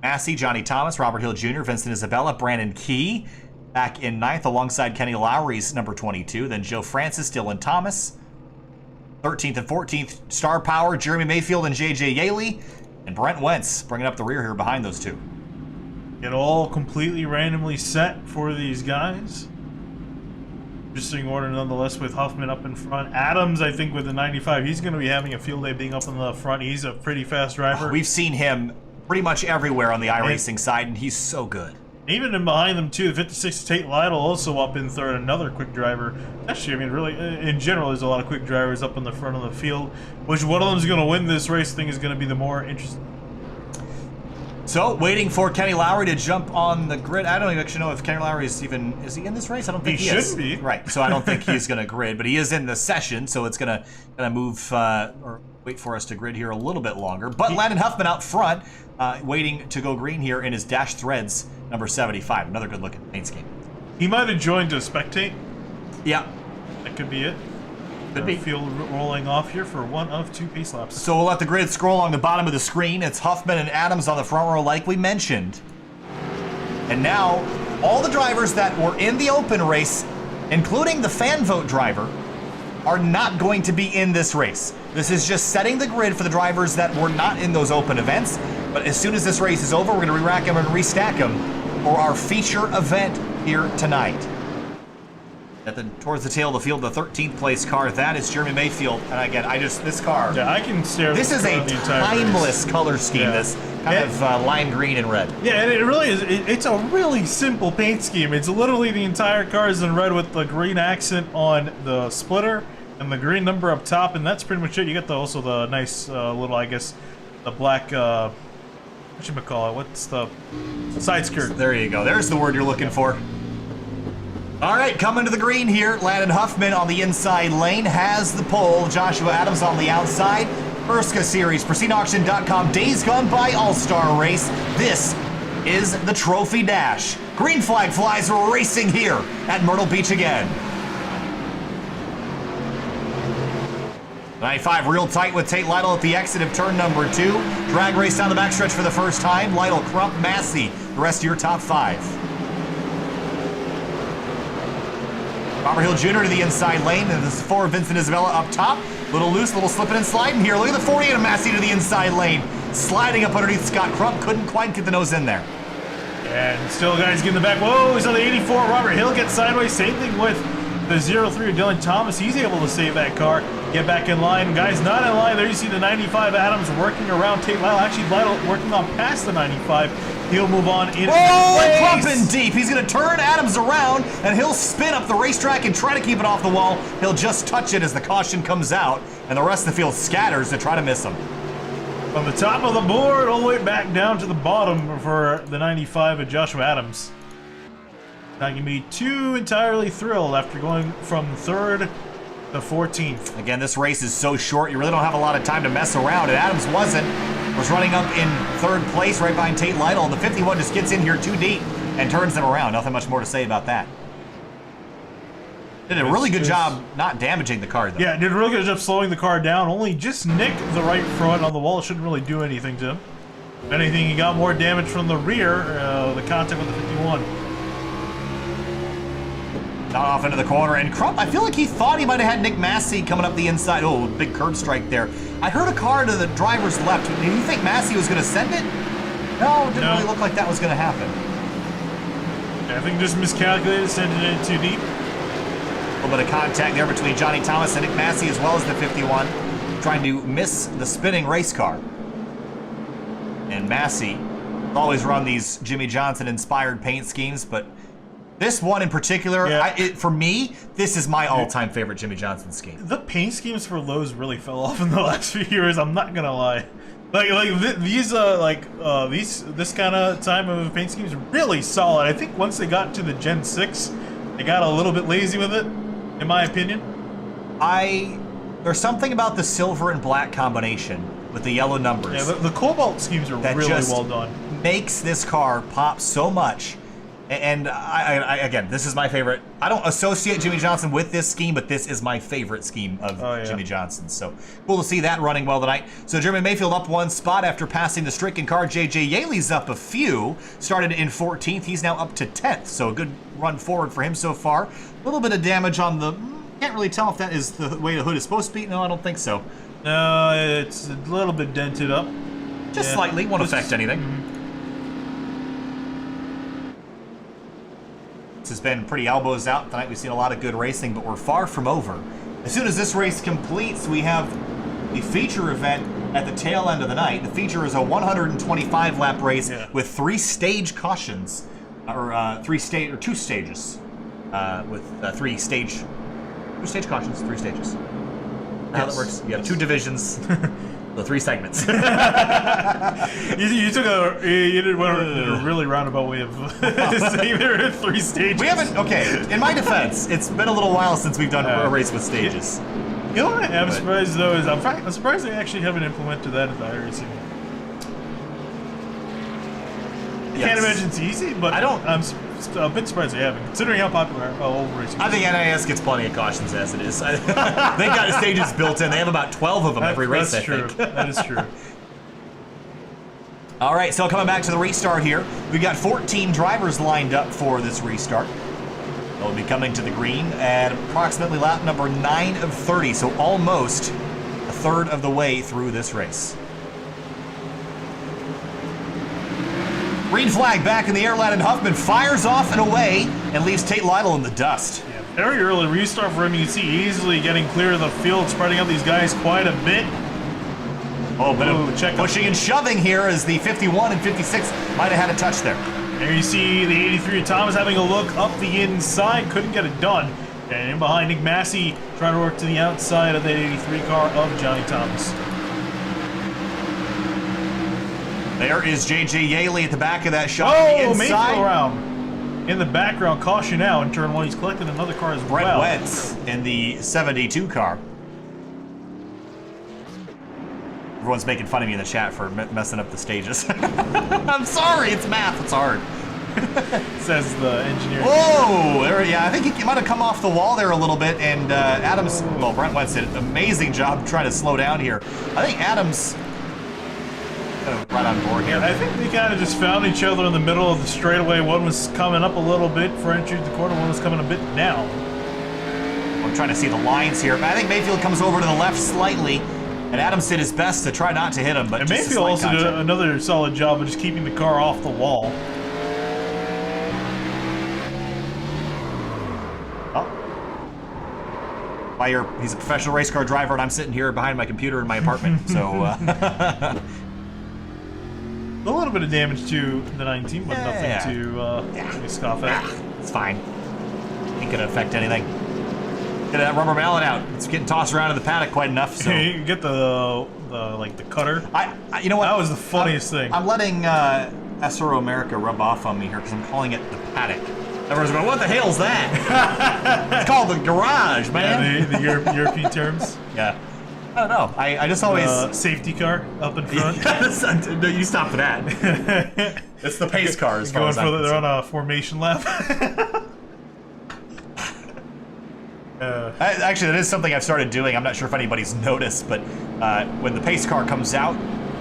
Massey, Johnny Thomas, Robert Hill Jr., Vincent Isabella, Brandon Key back in 9th alongside Kenny Lowry's number 22. Then Joe Francis, Dylan Thomas, 13th and 14th, Star Power, Jeremy Mayfield and JJ Yaley, and Brent Wentz bringing up the rear here behind those two. Get all completely randomly set for these guys. Interesting order nonetheless, with Huffman up in front. Adams, I think, with the 95, he's going to be having a field day being up in the front. He's a pretty fast driver. We've seen him pretty much everywhere on the iRacing side, and he's so good. Even in behind them, too, the 56 Tate Lytle also up in third, another quick driver. Actually, I mean, really, in general, there's a lot of quick drivers up in the front of the field. Which one of them is going to win this race, I think, is going to be the more interesting. So, waiting for Kenny Lowry to jump on the grid. I don't even actually know if Kenny Lowry is he in this race? I don't think he is. He shouldn't be. Right, so I don't think he's going to grid, but he is in the session, so it's going to move, or wait for us to grid here a little bit longer. But Landon Huffman out front, waiting to go green here in his Dash Threads number 75. Another good-looking paint scheme. He might have joined to spectate. Yeah. That could be it. Could be. Field rolling off here for one of two pace laps. So we'll let the grid scroll along the bottom of the screen. It's Huffman and Adams on the front row like we mentioned. And now, all the drivers that were in the open race, including the fan vote driver, are not going to be in this race. This is just setting the grid for the drivers that were not in those open events. But as soon as this race is over, we're going to re-rack them and restack them for our feature event here tonight. Towards the tail of the field, the 13th place car, that is Jeremy Mayfield. And again, this car. Yeah, I can stare at this is a timeless color scheme, yeah. This kind of lime green and red. Yeah, and it really is. It's a really simple paint scheme. It's literally the entire car is in red with the green accent on the splitter and the green number up top, and that's pretty much it. You get also the nice little, I guess, the black, whatchamacallit, what's the side skirt. There you go. There's the word you're looking for. All right, coming to the green here. Landon Huffman on the inside lane has the pole. Joshua Adams on the outside. ERSCA Series, PristineAuction.com, Days Gone By All-Star Race. This is the Trophy Dash. Green flag flies, we're racing here at Myrtle Beach again. 95 real tight with Tate Lytle at the exit of turn number 2. Drag race down the backstretch for the first time. Lytle, Crump, Massey, the rest of your top 5. Robert Hill Jr. to the inside lane, and this is for Vincent Isabella up top. Little loose, little slipping and sliding here. Look at the 48 of Massey to the inside lane. Sliding up underneath Scott Crump. Couldn't quite get the nose in there. And still guys get in the back. Whoa, he's on the 84. Robert Hill gets sideways. Same thing with the 03 of Dylan Thomas. He's able to save that car. Get back in line. Guys not in line. There you see the 95 Adams working around Tate Lytle. Actually, Lytle working on past the 95. He'll move on in. Oh, pumping deep. He's going to turn Adams around, and he'll spin up the racetrack and try to keep it off the wall. He'll just touch it as the caution comes out, and the rest of the field scatters to try to miss him. From the top of the board all the way back down to the bottom for the 95 of Joshua Adams. Not going to be too entirely thrilled after going from third The 14th. Again, this race is so short, you really don't have a lot of time to mess around, and Adams was running up in 3rd place right behind Tate Lytle, and the 51 just gets in here too deep and turns them around. Nothing much more to say about that. Did a really good job not damaging the car, though. Yeah, did a really good job slowing the car down. Only just nicked the right front on the wall. Shouldn't really do anything to him. If anything, he got more damage from the rear, the contact with the 51. Not off into the corner, and Crump, I feel like he thought he might have had Nick Massey coming up the inside. Oh, big curb strike there. I heard a car to the driver's left. Did you think Massey was going to send it? No, it didn't really look like that was going to happen. Yeah, I think just miscalculated, sent it in too deep. A little bit of contact there between Johnny Thomas and Nick Massey, as well as the 51, trying to miss the spinning race car. And Massey always run these Jimmy Johnson-inspired paint schemes, but this one in particular, for me, this is my all-time favorite Jimmy Johnson scheme. The paint schemes for Lowe's really fell off in the last few years. I'm not gonna lie. This kind of time of paint schemes really solid. I think once they got to the Gen 6, they got a little bit lazy with it, in my opinion. There's something about the silver and black combination with the yellow numbers. Yeah, the cobalt schemes are really well done. Makes this car pop so much. And I again, this is my favorite. I don't associate Jimmy Johnson with this scheme, but this is my favorite scheme of Jimmy Johnson. So cool to see that running well tonight. So Jeremy Mayfield up 1 spot after passing the stricken car. JJ Yaley's up a few. Started in 14th. He's now up to 10th. So a good run forward for him so far. A little bit of damage on the... Can't really tell if that is the way the hood is supposed to be. No, I don't think so. No, it's a little bit dented up. Just slightly. Won't affect anything. This has been pretty elbows out tonight. We've seen a lot of good racing, but we're far from over. As soon as this race completes, we have the feature event at the tail end of the night. The feature is a 125-lap race with 3 stage cautions, or 2 stages, with 2 stage cautions, 3 stages. How that works? You have 2 divisions. The 3 segments. you did a really roundabout way of saying there are 3 stages. We haven't. Okay, in my defense, it's been a little while since we've done a race with stages. You know what I am surprised though is I'm surprised they actually haven't implemented that in the iRacing. I can't imagine it's easy, but I'm a bit surprised they haven't, considering how popular old racing is. I think NIS gets plenty of cautions as it is. They've got stages built in. They have about 12 of them every race, I think. That is true. All right, so coming back to the restart here, we've got 14 drivers lined up for this restart. They'll be coming to the green at approximately lap number 9 of 30, so almost a third of the way through this race. Green flag back in the air. Landon Huffman fires off and away and leaves Tate Lytle in the dust. Yeah, very early restart for him. You can see easily getting clear of the field, spreading out these guys quite a bit. Oh, bit of pushing and shoving here as the 51 and 56 might have had a touch there. There you see the 83 Thomas having a look up the inside, couldn't get it done. And in behind, Nick Massey trying to work to the outside of that 83 car of Johnny Thomas. There is JJ Yaley at the back of that shot. Oh, Mayfield around. In the background, caution now in turn 1. He's collecting another car as Brett well. Wentz in the 72 car. Everyone's making fun of me in the chat for messing up the stages. I'm sorry, it's math. It's hard. Says the engineer. Whoa! I think he might have come off the wall there a little bit, and Brent Wentz did an amazing job trying to slow down here. I think Adams right on board here. I think they kind of just found each other in the middle of the straightaway. One was coming up a little bit for entry to the corner, one was coming a bit down. I'm trying to see the lines here. I think Mayfield comes over to the left slightly, and Adams did his best to try not to hit him. But and Mayfield also did another solid job of just keeping the car off the wall. He's a professional race car driver, and I'm sitting here behind my computer in my apartment. So. A little bit of damage to the 19, but nothing to scoff at. It's fine. Ain't gonna affect anything. Get that rubber mallet out. It's getting tossed around in the paddock quite enough. So you can get the cutter. You know what? That was the funniest thing. I'm letting SRO America rub off on me here because I'm calling it the paddock. Everyone's going, what the hell's that? It's called the garage, man. Yeah, the European terms. Yeah. I don't know. I just always... safety car up in front. No, you stop for that. It's the pace car as far as I'm they're on a formation lap. Actually, that is something I've started doing. I'm not sure if anybody's noticed, but when the pace car comes out,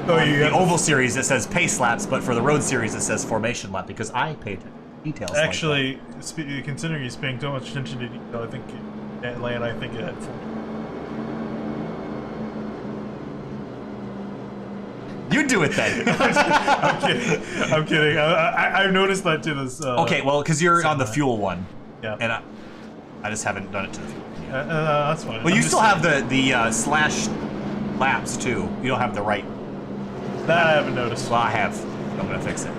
the oval series it says pace laps, but for the road series it says formation lap because I paid details. Actually, considering he's paying so much attention to detail, I think Atlanta, I think it had 40. You do it then. I'm kidding. I've noticed that too. This. Okay, well, because you're on the fuel one. Yeah. And I just haven't done it to the fuel. That's fine. Well, you still have the slash laps too. You don't have the right. That I haven't noticed. Well, I have. I'm gonna fix it.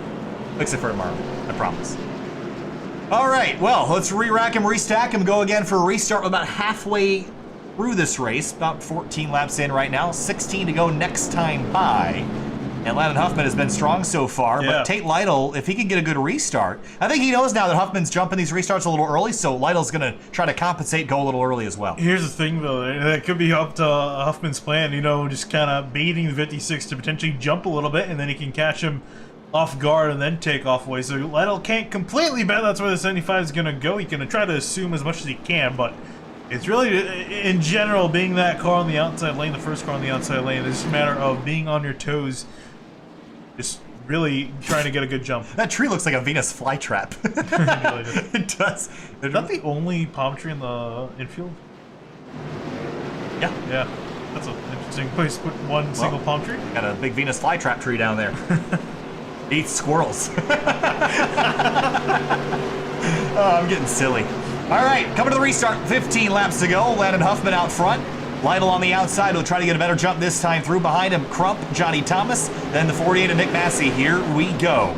Fix it for tomorrow. I promise. All right. Well, let's re-rack him, restack him, go again for a restart. We're about halfway through this race, about 14 laps in right now, 16 to go next time by. And Landon Huffman has been strong so far, but Tate Lytle, if he can get a good restart, I think he knows now that Huffman's jumping these restarts a little early, so Lytle's going to try to compensate, go a little early as well. Here's the thing, though, that could be up to Huffman's plan, you know, just kind of baiting the 56 to potentially jump a little bit, and then he can catch him off guard and then take off away. So Lytle can't completely bet that's where the 75 is going to go. He can try to assume as much as he can, but it's really, in general, being that car on the outside lane, the first car on the outside lane, it's just a matter of being on your toes, just really trying to get a good jump. That tree looks like a Venus flytrap. It does. Is that the only palm tree in the infield? Yeah. Yeah. That's an interesting place to put one single palm tree. Got a big Venus flytrap tree down there. Eats squirrels. Oh, I'm getting silly. All right, coming to the restart. 15 laps to go. Landon Huffman out front. Lytle on the outside will try to get a better jump this time through. Behind him, Crump, Johnny Thomas, then the 48 of Nick Massey. Here we go.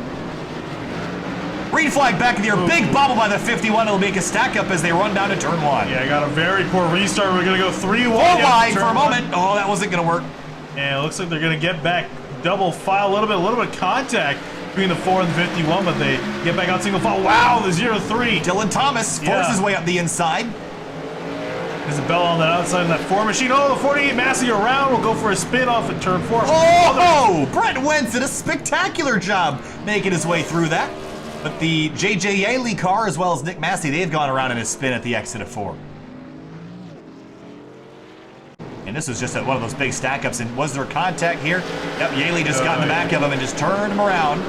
Green flag back in here. Big bobble by the 51. It'll make a stack up as they run down to turn one. Yeah, got a very poor restart. We're going to go 3 wide for a moment. Oh, that wasn't going to work. And it looks like they're going to get back double file, a little bit of contact between the 4 and the 51, but they get back on single file. Wow, the 0-3. Dylan Thomas forces his way up the inside. Isabella on that outside of that 4 machine. Oh, the 48 Massey around will go for a spin off at turn 4. Oh, Brent Wentz did a spectacular job making his way through that. But the J.J. Yaley car, as well as Nick Massey, they've gone around in a spin at the exit of 4. And this was just one of those big stack-ups. And was there contact here? Yep, Yaley just got in the back of him and just turned him around.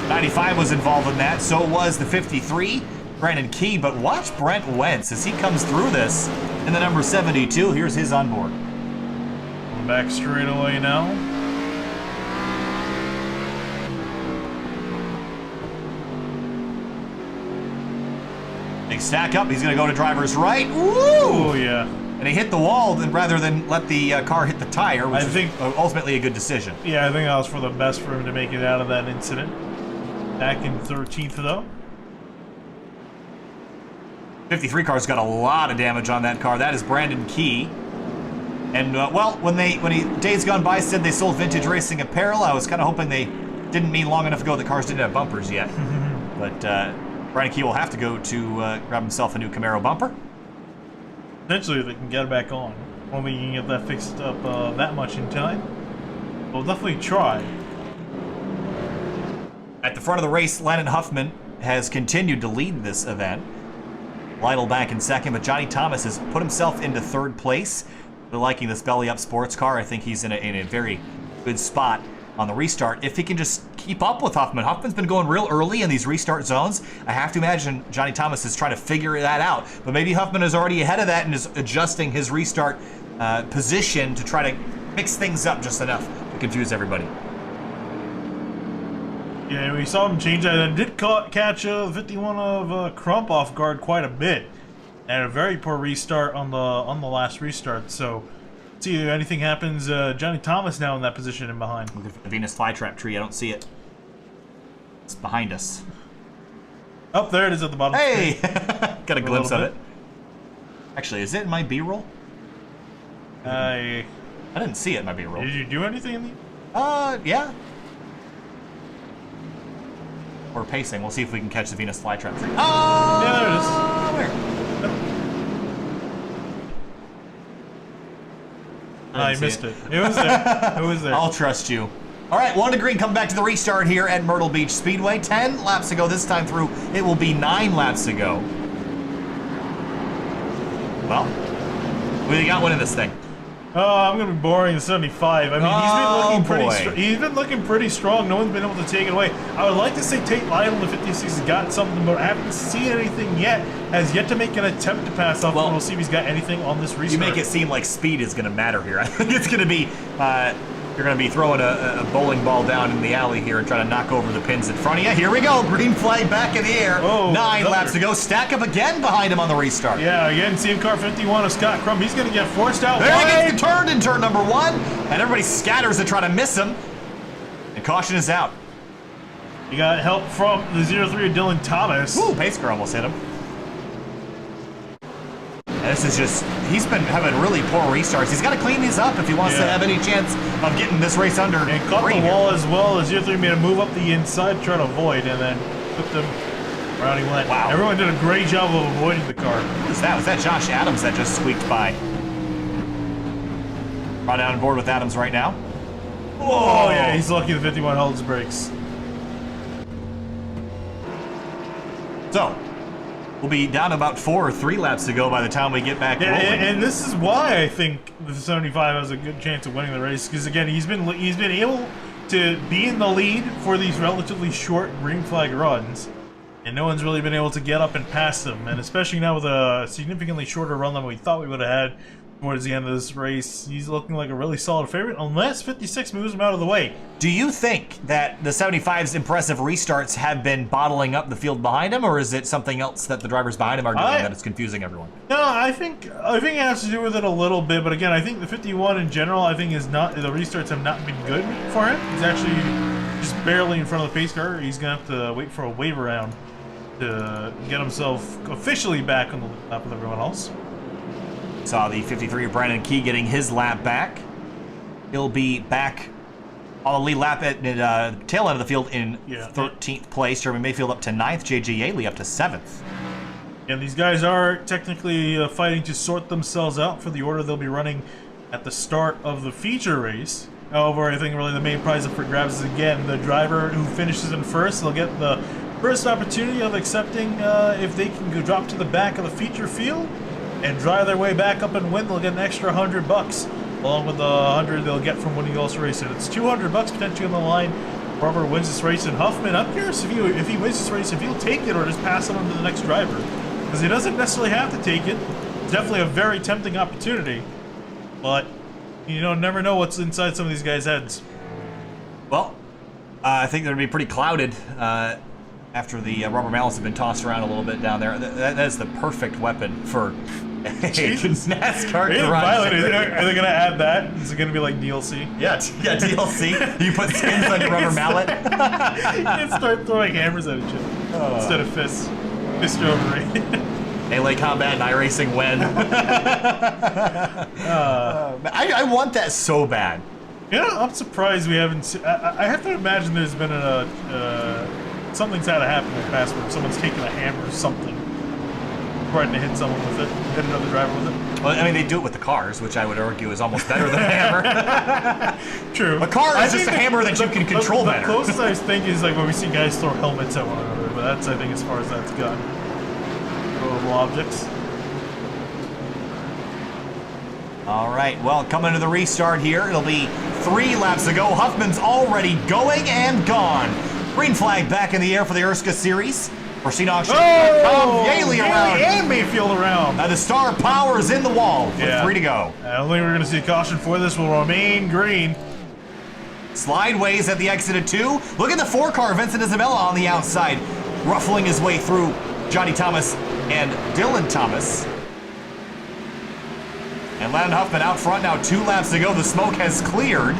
95 was involved in that. So was the 53, Brandon Key. But watch Brent Wentz as he comes through this in the number 72. Here's his onboard. Back straight away now. Big stack up. He's going to go to driver's right. Woo! Oh, yeah. And he hit the wall rather than let the car hit the tire, which is ultimately a good decision. Yeah, I think that was for the best for him to make it out of that incident. Back in 13th, though. 53 car's got a lot of damage on that car. That is Brandon Key. And, well, when Days Gone By said they sold vintage racing apparel, I was kind of hoping they didn't mean long enough ago that cars didn't have bumpers yet. But Brandon Key will have to go to grab himself a new Camaro bumper. Eventually they can get it back on. Only you can get that fixed up that much in time. We'll definitely try. At the front of the race, Landon Huffman has continued to lead this event. Lytle back in second, but Johnny Thomas has put himself into third place. They're liking this belly-up sports car. I think he's in a very good spot on the restart. If he can just keep up with Huffman. Huffman's been going real early in these restart zones. I have to imagine Johnny Thomas is trying to figure that out. But maybe Huffman is already ahead of that and is adjusting his restart position to try to mix things up just enough to confuse everybody. Yeah, we saw him change that. And did catch 51 of Crump off guard quite a bit. And a very poor restart on the last restart. So, see if anything happens. Johnny Thomas now in that position and behind. Looking for the Venus flytrap tree. I don't see it. It's behind us. Oh, there it is at the bottom. Hey! Got a glimpse of it. Actually, is it in my B-roll? I didn't see it in my B-roll. Did you do anything in the... Yeah. or pacing. We'll see if we can catch the Venus flytrap tree. Oh! Yeah, there it is. Where? I missed it. It was there. It was there. I'll trust you. All right, 1 to green, coming back to the restart here at Myrtle Beach Speedway. 10 laps to go this time through. It will be 9 laps to go. Well, what do you got winning this thing? Oh, I'm gonna be boring the 75. I mean, he's been looking pretty strong. No one's been able to take it away. I would like to say Tate Lytle, the 56, has got something, but I haven't seen anything yet. Has yet to make an attempt to pass off. Well, we'll see if he's got anything on this restart. You make it seem like speed is going to matter here. I think it's going to be you're going to be throwing a bowling ball down in the alley here and trying to knock over the pins in front of you. Here we go. Green flag back in the air. Oh, 9 laps to go. Stack up again behind him on the restart. Yeah, again, seeing car 51 of Scott Crumb. He's going to get forced out. There he gets turned in turn number 1, and everybody scatters to try to miss him. And caution is out. You got help from the 03 of Dylan Thomas. Ooh, pace car almost hit him. And this is just, he's been having really poor restarts. He's got to clean these up if he wants to have any chance of getting this race under. And caught the wall as well as 03 made a move up the inside, try to avoid, and then flipped him around he went. Wow. Everyone did a great job of avoiding the car. What was that? Was that Josh Adams that just squeaked by? Right on board with Adams right now. Oh, yeah, he's lucky the 51 held his brakes. So, we'll be down about 4 or 3 laps to go by the time we get back rolling. And this is why I think the 75 has a good chance of winning the race, because again, he's been able to be in the lead for these relatively short green flag runs, and no one's really been able to get up and pass him. And especially now with a significantly shorter run than we thought we would have had towards the end of this race, he's looking like a really solid favorite, unless 56 moves him out of the way. Do you think that the 75's impressive restarts have been bottling up the field behind him, or is it something else that the drivers behind him are doing that is confusing everyone? No, I think it has to do with it a little bit, but again, I think the 51 in general, I think the restarts have not been good for him. He's actually just barely in front of the pace car. He's gonna have to wait for a wave around to get himself officially back on the lap with everyone else. Saw the 53 of Brandon Key getting his lap back. He'll be back on the lead lap at the tail end of the field in 13th place. Jeremy Mayfield up to 9th. J.J. Yaley up to 7th. And these guys are technically fighting to sort themselves out for the order they'll be running at the start of the feature race. However, I think really the main prize up for grabs is, again, the driver who finishes in first. They'll get the first opportunity of accepting if they can go drop to the back of the feature field and drive their way back up and win. They'll get an extra $100 along with the 100 they'll get from winning the also race. And it's $200 potentially on the line. Whoever wins this race. And Huffman, I'm curious if he wins this race, if he'll take it or just pass it on to the next driver, because he doesn't necessarily have to take it. It's definitely a very tempting opportunity, but you never know what's inside some of these guys' heads. Well, I think they're going to be pretty clouded after the rubber mallets have been tossed around a little bit down there. That is the perfect weapon for a NASCAR garage. Are they going to add that? Is it going to be like DLC? Yeah, DLC. You put skins on your rubber mallet. And start throwing hammers at each other instead of fists. Fist overrated. Melee combat and iRacing win. I want that so bad. I'm surprised we haven't seen... I have to imagine there's been something's had to happen in the past where someone's taken a hammer or something, trying to hit someone with it, hit another driver with it. Well, I mean, they do it with the cars, which I would argue is almost better than a hammer. True. A car is just a hammer that you can control better. The closest I think is like when we see guys throw helmets at one another, but that's, I think, as far as that's gone. Throwable objects. All right, well, coming to the restart here, it'll be 3 laps to go. Huffman's already going and gone. Green flag back in the air for the ERSCA Series. Pristine auction. Yaley around. And Mayfield around. The star power is in the wall with 3 to go. I don't think we're going to see caution for this. Will remain green. Slideways at the exit of 2. Look at the 4-car, Vincent Isabella on the outside, ruffling his way through Johnny Thomas and Dylan Thomas. And Landon Huffman out front now, 2 laps to go. The smoke has cleared.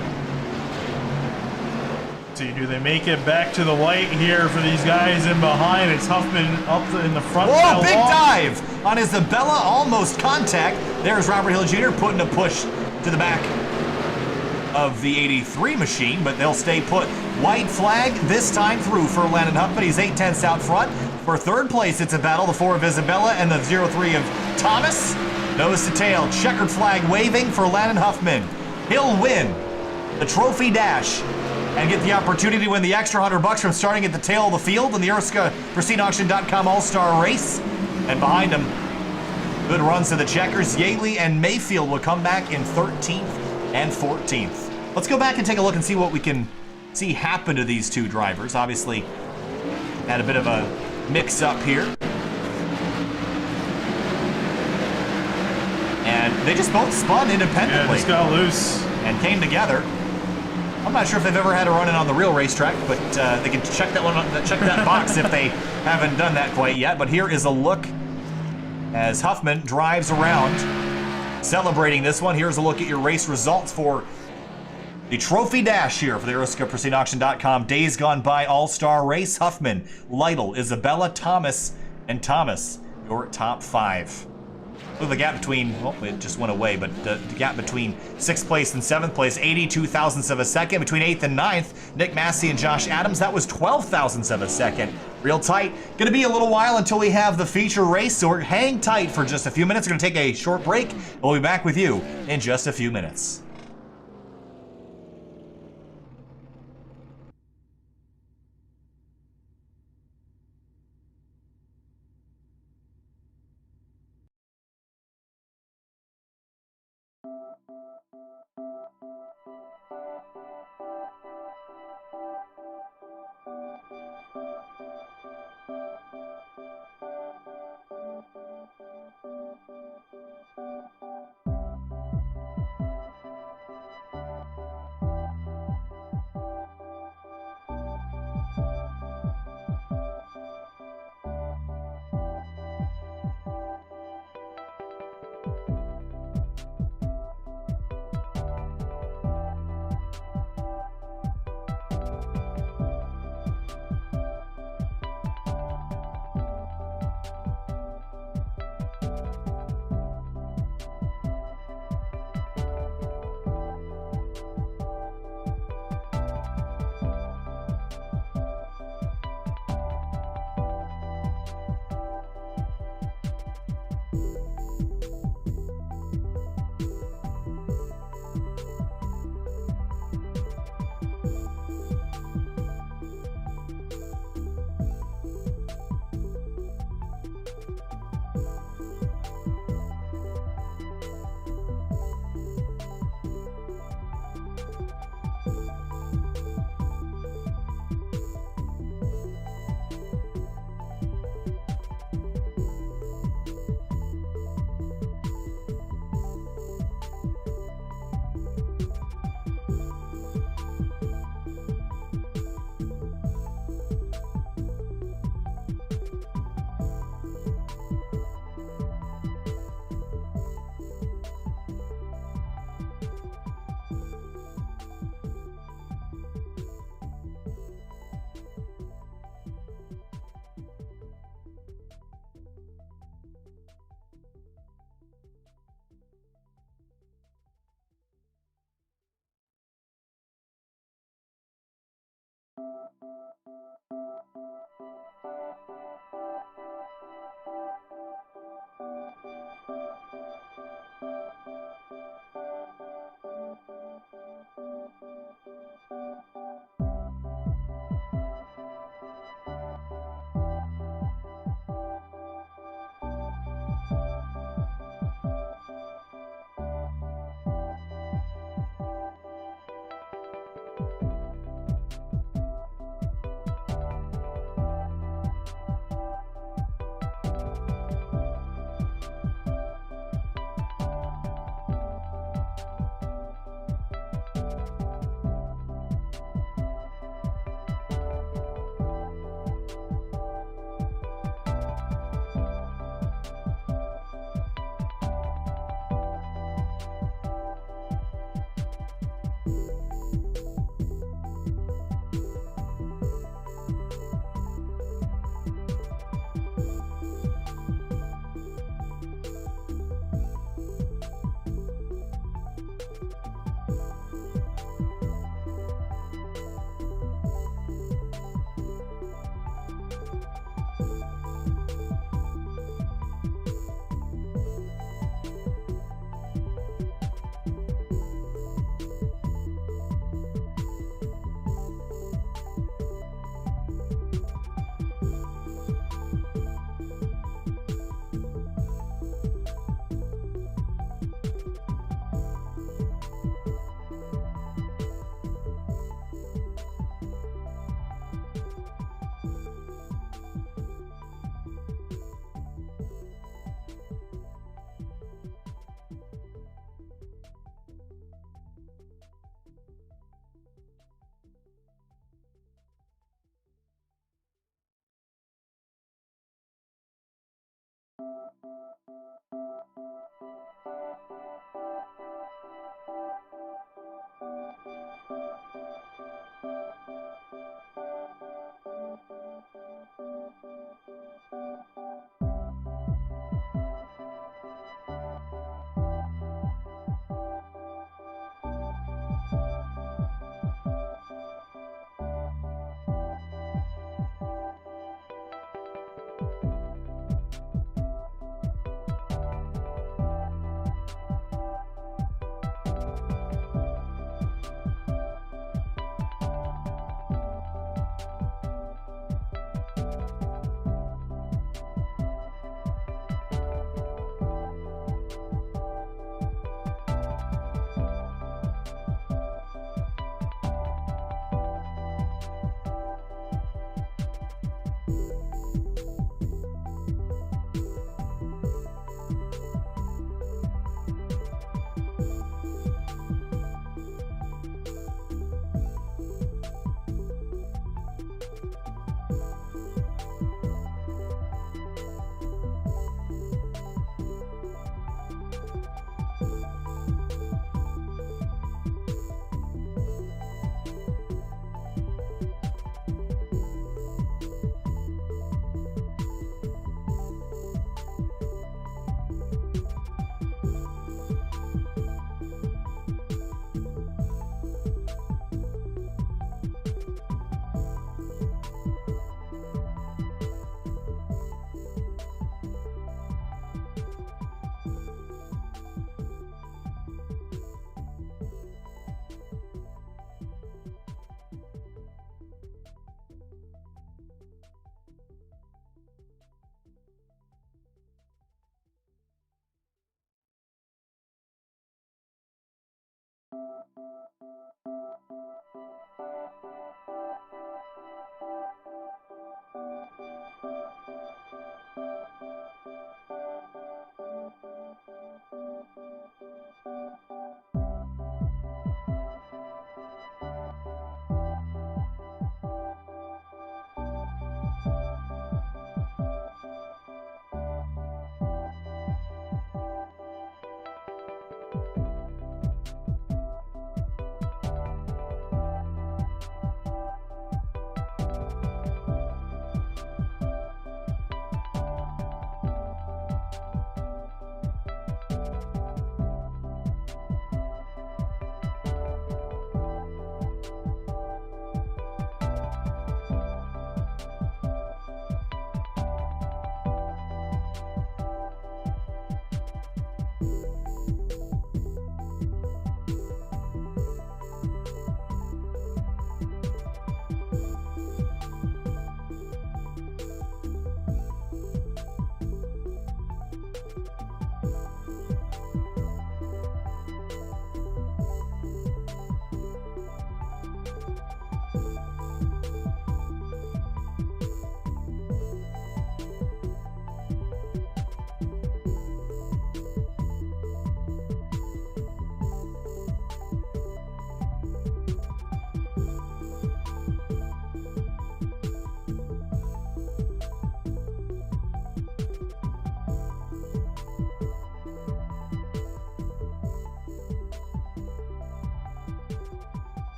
See, do they make it back to the white here for these guys in behind? It's Huffman up in the front. Whoa, big dive on Isabella, almost contact. There's Robert Hill Jr. putting a push to the back of the 83 machine, but they'll stay put. White flag this time through for Landon Huffman. He's 8/10 out front. For third place, it's a battle, the 4 of Isabella and the 03 of Thomas. Nose to tail, checkered flag waving for Landon Huffman. He'll win the Trophy Dash and get the opportunity to win the extra $100 from starting at the tail of the field in the ERSCA PristineAuction.com All-Star Race. And behind him, good runs to the checkers. Yaley and Mayfield will come back in 13th and 14th. Let's go back and take a look and see what we can see happen to these two drivers. Obviously, had a bit of a mix-up here. And they just both spun independently. Yeah, just got loose. And came together. I'm not sure if they've ever had a run-in on the real racetrack, but they can check that one, check that box if they haven't done that quite yet. But here is a look as Huffman drives around, celebrating this one. Here's a look at your race results for the Trophy Dash here for the ERSCA PristineAuction.com Days Gone By All-Star Race. Huffman, Lytle, Isabella, Thomas, and Thomas, your top 5. Well, the gap between, well, it just went away, but the gap between 6th place and 7th place, 82 thousandths of a second. Between 8th and 9th, Nick Massey and Josh Adams, that was 12 thousandths of a second. Real tight. Going to be a little while until we have the feature race, so hang tight for just a few minutes. We're going to take a short break. We'll be back with you in just a few minutes.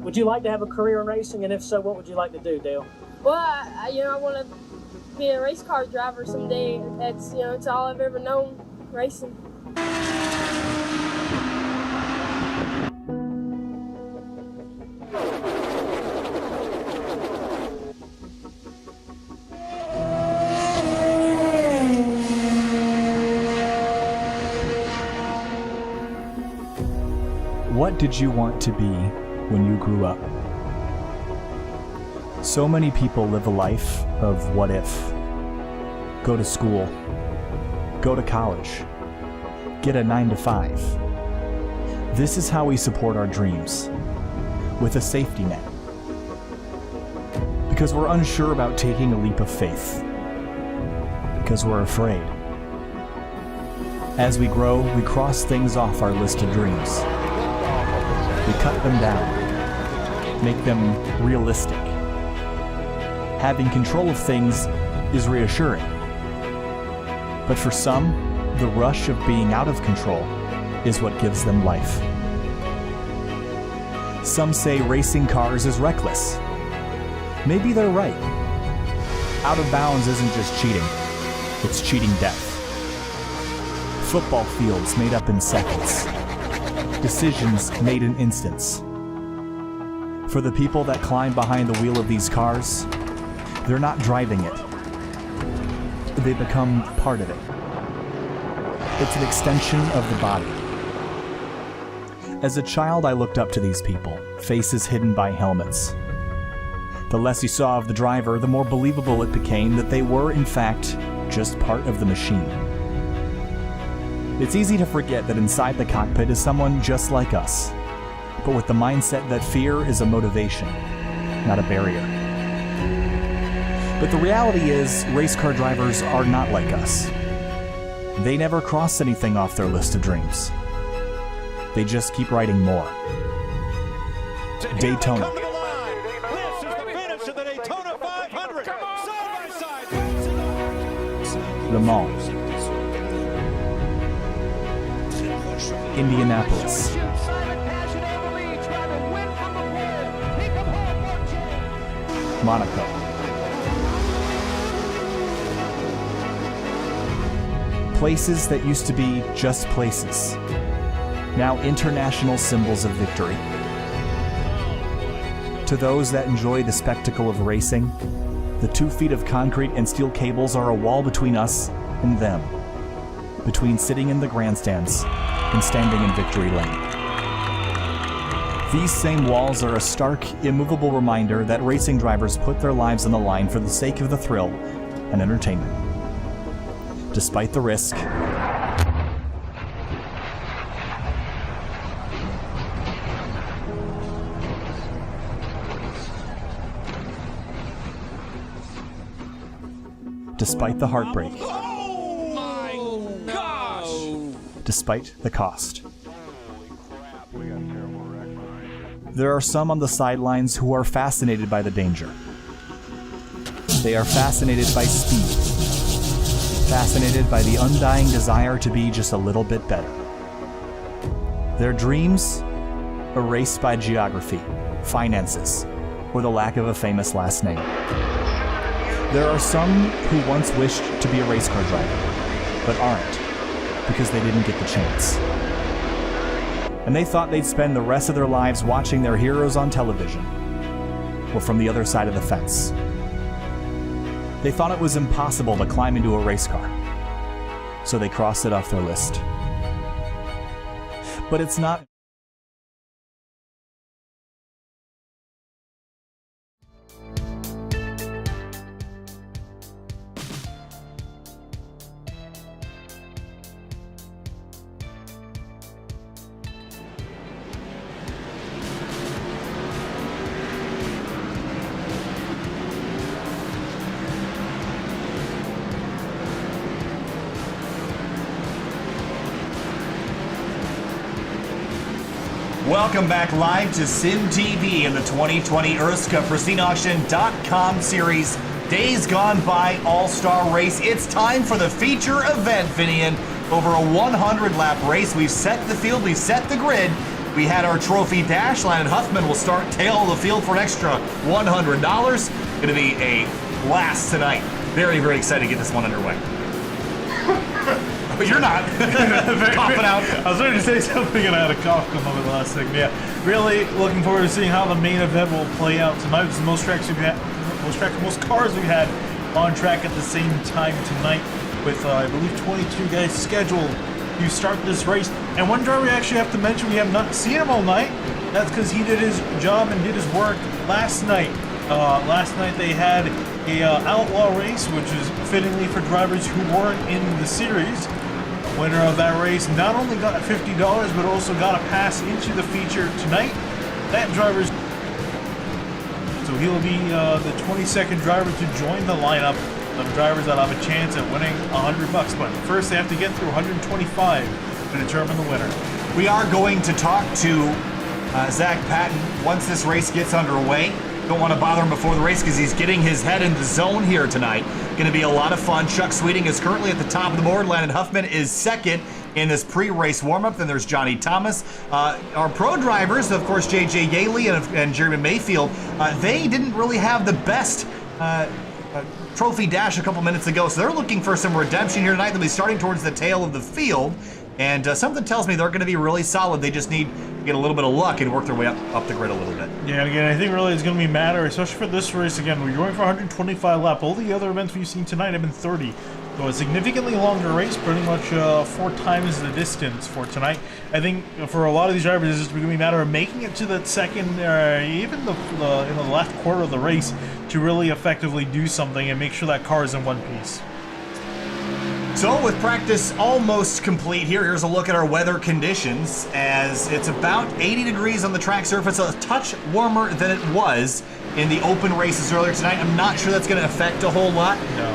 Would you like to have a career in racing, and if so, what would you like to do, Dale? Well, I want to be a race car driver someday. That's, it's all I've ever known, racing. What did you want to be when you grew up? So many people live a life of what if. Go to school. Go to college. Get a 9-to-5. This is how we support our dreams, with a safety net. Because we're unsure about taking a leap of faith. Because we're afraid. As we grow, we cross things off our list of dreams. We cut them down, make them realistic. Having control of things is reassuring. But for some, the rush of being out of control is what gives them life. Some say racing cars is reckless. Maybe they're right. Out of bounds isn't just cheating, it's cheating death. Football fields made up in seconds. Decisions made in instants. For the people that climb behind the wheel of these cars, they're not driving it. They become part of it. It's an extension of the body. As a child, I looked up to these people, faces hidden by helmets. The less you saw of the driver, the more believable it became that they were, in fact, just part of the machine. It's easy to forget that inside the cockpit is someone just like us, but with the mindset that fear is a motivation, not a barrier. But the reality is, race car drivers are not like us. They never cross anything off their list of dreams. They just keep writing more. Daytona. This is the finish of the Daytona 500. Side by side. Le Mans. Indianapolis. Monaco. Places that used to be just places, now international symbols of victory. To those that enjoy the spectacle of racing, the 2 feet of concrete and steel cables are a wall between us and them, between sitting in the grandstands and standing in victory lane. These same walls are a stark, immovable reminder that racing drivers put their lives on the line for the sake of the thrill and entertainment. Despite the risk, despite the heartbreak, Oh my gosh! despite the cost. There are some on the sidelines who are fascinated by the danger. They are fascinated by speed, fascinated by the undying desire to be just a little bit better. Their dreams erased by geography, finances, or the lack of a famous last name. There are some who once wished to be a race car driver, but aren't, because they didn't get the chance. And they thought they'd spend the rest of their lives watching their heroes on television, or from the other side of the fence. They thought it was impossible to climb into a race car, so they crossed it off their list. But it's not. Welcome back live to Sim TV in the 2020 ERSCA PristineAuction.com series Days Gone By All-Star Race. It's time for the feature event, Finian. Over a 100-lap race, we've set the field, we've set the grid. We had our trophy dash. Landon Huffman will start tail of the field for an extra $100. Going to be a blast tonight. Very, very excited to get this one underway. But you're not. Coughing out. I was ready to say something and I had a cough come over the last second. Yeah, really looking forward to seeing how the main event will play out tonight. This is the most tracks we've had, most cars we've had on track at the same time tonight, with I believe 22 guys scheduled to start this race. And one driver we actually have to mention, we have not seen him all night. That's because he did his job and did his work last night. Last night they had a outlaw race, which is fittingly for drivers who weren't in the series. Winner of that race not only got $50, but also got a pass into the feature tonight. That driver's so he'll be the 22nd driver to join the lineup of drivers that have a chance at winning $100. But first, they have to get through 125 to determine the winner. We are going to talk to Zach Patton once this race gets underway. Don't want to bother him before the race because he's getting his head in the zone here tonight. Going to be a lot of fun. Chuck Sweeting is currently at the top of the board. Landon Huffman is second in this pre-race warm-up. Then there's Johnny Thomas. Our pro drivers, of course, J.J. Yaley and Jeremy Mayfield, they didn't really have the best trophy dash a couple minutes ago, so they're looking for some redemption here tonight. They'll be starting towards the tail of the field. And something tells me they're going to be really solid. They just need to get a little bit of luck and work their way up the grid a little bit. Yeah, and again, I think really it's going to be a matter, especially for this race. Again, we're going for 125 lap. All the other events we've seen tonight have been 30. So a significantly longer race, pretty much 4 times the distance for tonight. I think for a lot of these drivers, it's just going to be a matter of making it to that second, even in the last quarter of the race, to really effectively do something and make sure that car is in one piece. So with practice almost complete here, here's a look at our weather conditions as it's about 80 degrees on the track surface, a touch warmer than it was in the open races earlier tonight. I'm not sure that's going to affect a whole lot. No.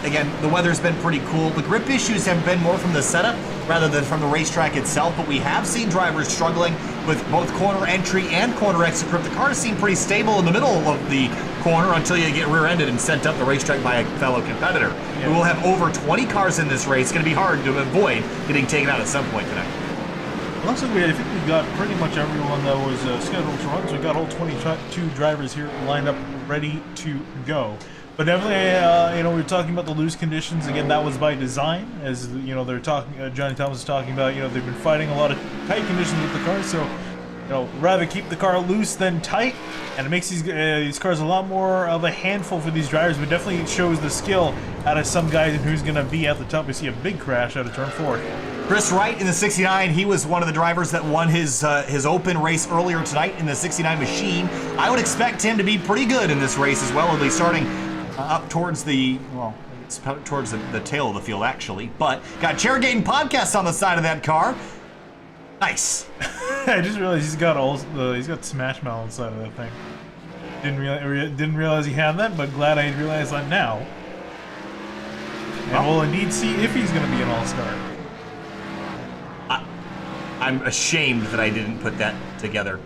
Again, the weather's been pretty cool. The grip issues have been more from the setup rather than from the racetrack itself, but we have seen drivers struggling with both corner entry and corner exit grip. The cars seem pretty stable in the middle of the corner until you get rear-ended and sent up the racetrack by a fellow competitor. Yeah. We will have over 20 cars in this race. It's going to be hard to avoid getting taken out at some point tonight. Looks like I think we got pretty much everyone that was scheduled to run, so we got all 22 drivers here lined up, ready to go. But definitely, we were talking about the loose conditions. Again, that was by design, as they're talking. Johnny Thomas is talking about. They've been fighting a lot of tight conditions with the cars, so rather keep the car loose than tight, and it makes these cars a lot more of a handful for these drivers. But definitely shows the skill out of some guys and who's going to be at the top. We see a big crash out of turn 4. Chris Wright in the 69, he was one of the drivers that won his open race earlier tonight in the 69 machine. I would expect him to be pretty good in this race as well. He'll be starting up towards the tail of the field, actually. But got Chairgating Podcast on the side of that car. Nice. I just realized he's got Smash Mouth on the side of that thing. Didn't realize he had that, but glad I realized that now. And we'll indeed see if he's going to be an all-star. I'm ashamed that I didn't put that together.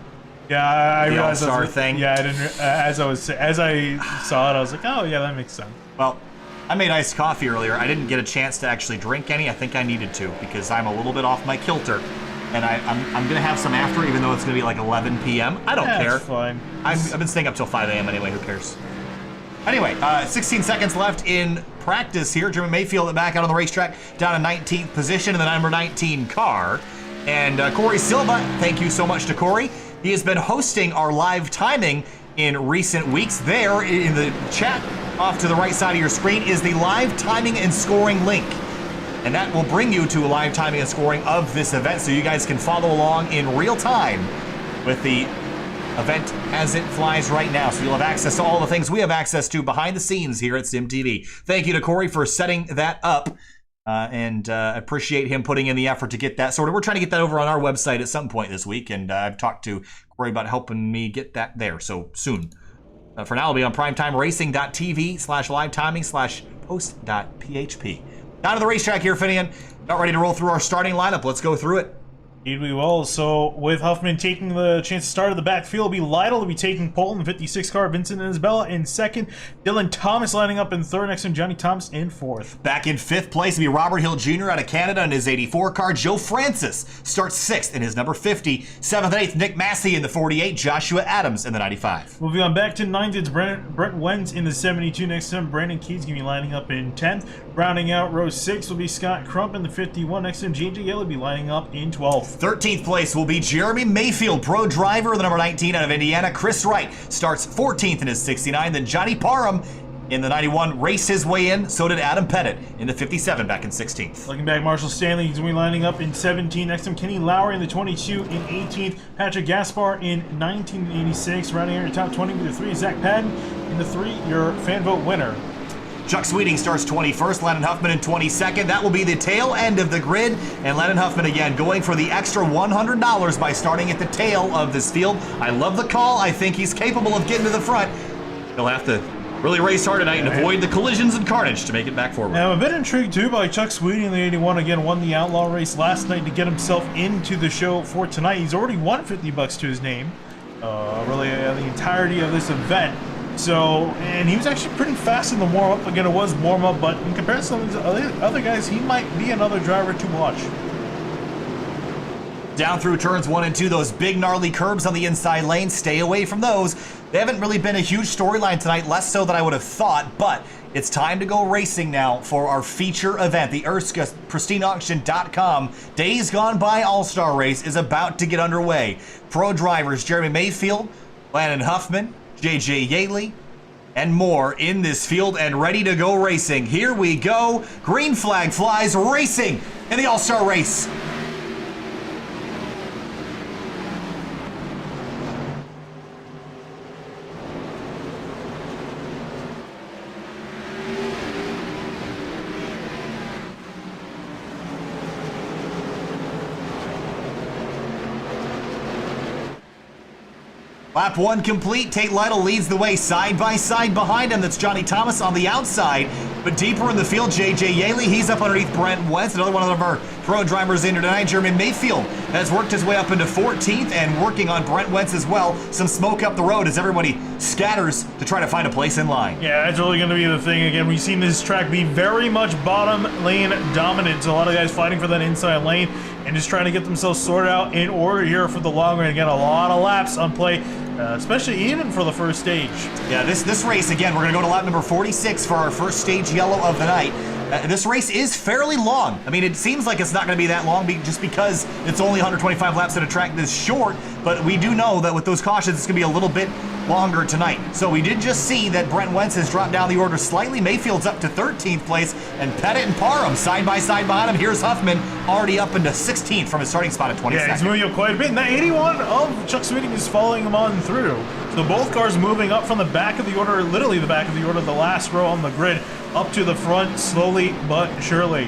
Yeah, I the realized all-star thing. Yeah, I didn't. As I saw it, I was like, oh yeah, that makes sense. Well, I made iced coffee earlier. I didn't get a chance to actually drink any. I think I needed to because I'm a little bit off my kilter, and I'm gonna have some after, even though it's gonna be like 11 p.m. I don't care. It's fine. I've been staying up till 5 a.m. anyway. Who cares? Anyway, 16 seconds left in practice here. Jeremy Mayfield back out on the racetrack, down in 19th position in the number 19 car. And Corey Silva, thank you so much to Corey. He has been hosting our live timing in recent weeks. There in the chat off to the right side of your screen is the live timing and scoring link. And that will bring you to a live timing and scoring of this event so you guys can follow along in real time with the event as it flies right now. So you'll have access to all the things we have access to behind the scenes here at SimTV. Thank you to Corey for setting that up. And appreciate him putting in the effort to get that sorted. We're trying to get that over on our website at some point this week, and I've talked to Corey about helping me get that there, so soon. For now, it'll be on primetimeracing.tv/live timing/post.php. Down to the racetrack here, Finian. About ready to roll through our starting lineup. Let's go through it. Indeed we will. So with Huffman taking the chance to start at the backfield, will be Lytle will be taking pole in the 56 car, Vincent Isabella in second, Dylan Thomas lining up in third, next to Johnny Thomas in fourth. Back in fifth place will be Robert Hill Jr. out of Canada in his 84 car. Joe Francis starts sixth in his number 50. Seventh and eighth, Nick Massey in the 48. Joshua Adams in the 95. Moving on back to ninth, it's Brent Wentz in the 72. Next to him, Brandon Keys going to be lining up in 10th. Rounding out row 6 will be Scott Crump in the 51. Next to him, JJ Yell will be lining up in 12th. 13th place will be Jeremy Mayfield, pro driver, the number 19 out of Indiana. Chris Wright starts 14th in his 69. Then Johnny Parham in the 91 raced his way in. So did Adam Pettit in the 57 back in 16th. Looking back, Marshall Stanley is going to be lining up in 17. Next to him, Kenny Lowry in the 22 in 18th. Patrick Gaspar in 1986. Rounding out your top 20 with the 3, Zach Padden in the 3, your fan vote winner. Chuck Sweeting starts 21st, Lennon Huffman in 22nd. That will be the tail end of the grid. And Lennon Huffman again going for the extra $100 by starting at the tail of this field. I love the call. I think he's capable of getting to the front. He'll have to really race hard tonight and avoid the collisions and carnage to make it back forward. Now, I'm a bit intrigued too by Chuck Sweeting in the 81. Again, won the Outlaw race last night to get himself into the show for tonight. He's already won $50 to his name. Really, the entirety of this event. So, and he was actually pretty fast in the warm-up. Again, it was warm-up, but in comparison to these other guys, he might be another driver to watch. Down through turns 1 and 2, those big gnarly curbs on the inside lane, stay away from those. They haven't really been a huge storyline tonight, less so than I would have thought, but it's time to go racing now for our feature event. The ERSCA PristineAuction.com Days Gone By All-Star Race is about to get underway. Pro drivers Jeremy Mayfield, Landon Huffman, JJ Yaley, and more in this field and ready to go racing. Here we go. Green flag flies, racing in the All-Star race. Lap 1 complete. Tate Lytle leads the way side by side behind him. That's Johnny Thomas on the outside. But deeper in the field, J.J. Yaley, he's up underneath Brent Wentz. Another one of our pro drivers in here tonight. Jeremy Mayfield has worked his way up into 14th and working on Brent Wentz as well. Some smoke up the road as everybody scatters to try to find a place in line. Yeah, that's really going to be the thing. Again, we've seen this track be very much bottom lane dominant. So a lot of guys fighting for that inside lane and just trying to get themselves sorted out in order here for the long run. Again, a lot of laps on play. Especially even for the first stage. Yeah, this race, again, we're going to go to lap number 46 for our first stage yellow of the night. This race is fairly long. I mean, it seems like it's not going to be that long just because it's only 125 laps at a track this short, but we do know that with those cautions, it's going to be a little bit longer tonight. So we did just see that Brent Wentz has dropped down the order slightly. Mayfield's up to 13th place, and Pettit and Parham side by side behind him. Here's Huffman already up into 16th from his starting spot at 22nd. Yeah, he's moving up quite a bit. And that 81 of Chuck Sweeting is following him on through. So both cars moving up from the back of the order, literally the back of the order, the last row on the grid, up to the front, slowly but surely.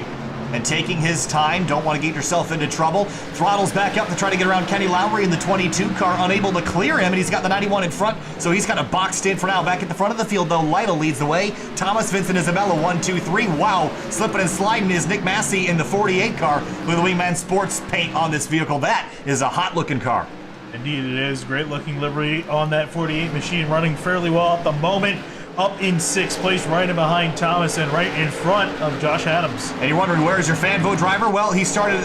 And taking his time, don't want to get yourself into trouble. Throttles back up to try to get around Kenny Lowry in the 22 car, unable to clear him, and he's got the 91 in front, so he's kind of boxed in for now. Back at the front of the field, though, Lytle leads the way. Thomas, Vincent, Isabella, 1, 2, 3. Wow, slipping and sliding is Nick Massey in the 48 car with the Wingman Sports paint on this vehicle. That is a hot-looking car. Indeed it is. Great-looking livery on that 48 machine, running fairly well at the moment. Up in 6th place, right in behind Thomas and right in front of Josh Adams. And you're wondering, where's your fan vote driver? Well, he started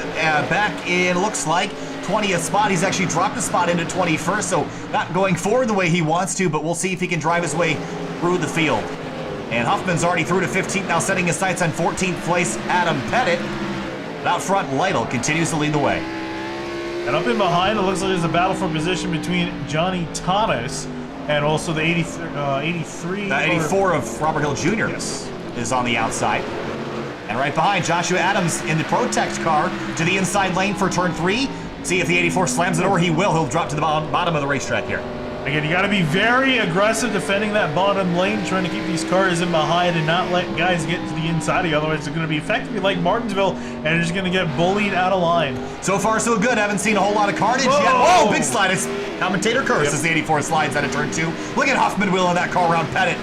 back in, looks like, 20th spot. He's actually dropped a spot into 21st, so not going forward the way he wants to, but we'll see if he can drive his way through the field. And Huffman's already through to 15th, now setting his sights on 14th place, Adam Pettit. But out front, Lytle continues to lead the way. And up in behind, it looks like there's a battle for position between Johnny Thomas and also the 83. 84 of Robert Hill Jr. Yes. Is on the outside. And right behind, Joshua Adams in the Protect car to the inside lane for turn 3. See if the 84 slams it over. He will. He'll drop to the bottom of the racetrack here. Again, you got to be very aggressive defending that bottom lane, trying to keep these cars in behind and not let guys get to the inside of you. Otherwise, it's going to be effectively like Martinsville, and you're just going to get bullied out of line. So far, so good. Haven't seen a whole lot of carnage yet. Oh, big slide. It's commentator curse as the 84 slides out of turn 2. Look at Huffman wheeling that car around Pettit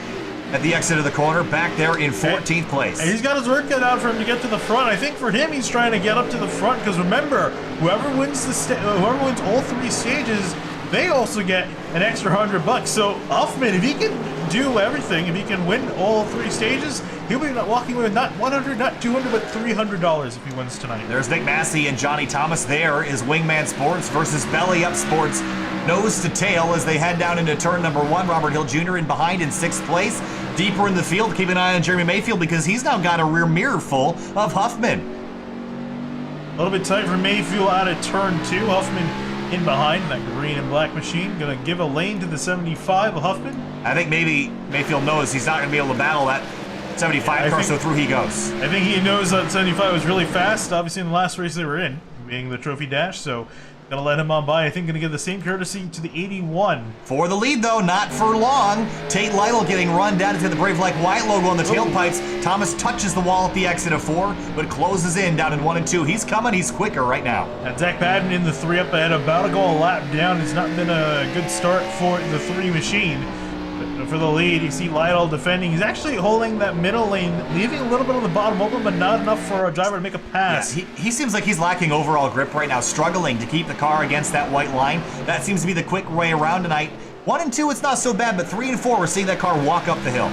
at the exit of the corner, back there in 14th place. And he's got his work cut out for him to get to the front. I think for him, he's trying to get up to the front because remember, whoever wins whoever wins all 3 stages, they also get an extra $100. So Huffman, if he can do everything, if he can win all 3 stages, he'll be walking away with not 100, not 200, but $300 if he wins tonight. There's Nick Massey and Johnny Thomas. There is Wingman Sports versus Belly Up Sports, nose to tail as they head down into turn number 1. Robert Hill Jr. in behind in 6th place. Deeper in the field, keep an eye on Jeremy Mayfield because he's now got a rear mirror full of Huffman. A little bit tight for Mayfield out of turn 2. Huffman in behind that green and black machine, gonna give a lane to the 75 of Huffman. I think maybe Mayfield knows he's not gonna be able to battle that 75 car, so through he goes. I think he knows that 75 was really fast, obviously in the last race they were in, being the Trophy Dash, so gonna let him on by. I think gonna give the same courtesy to the 81. For the lead though, not for long. Tate Lytle getting run down into the Brave Like White logo on the tailpipes. Thomas touches the wall at the exit of 4, but closes in down in 1 and 2. He's coming, he's quicker right now. And Zach Padden in the 3 up ahead, about to go a lap down. It's not been a good start for the 3 machine. But for the lead, you see Lytle defending. He's actually holding that middle lane, leaving a little bit on the bottom open, but not enough for a driver to make a pass. Yeah, he seems like he's lacking overall grip right now, struggling to keep the car against that white line. That seems to be the quick way around tonight. 1 and 2, it's not so bad, but 3 and 4, we're seeing that car walk up the hill.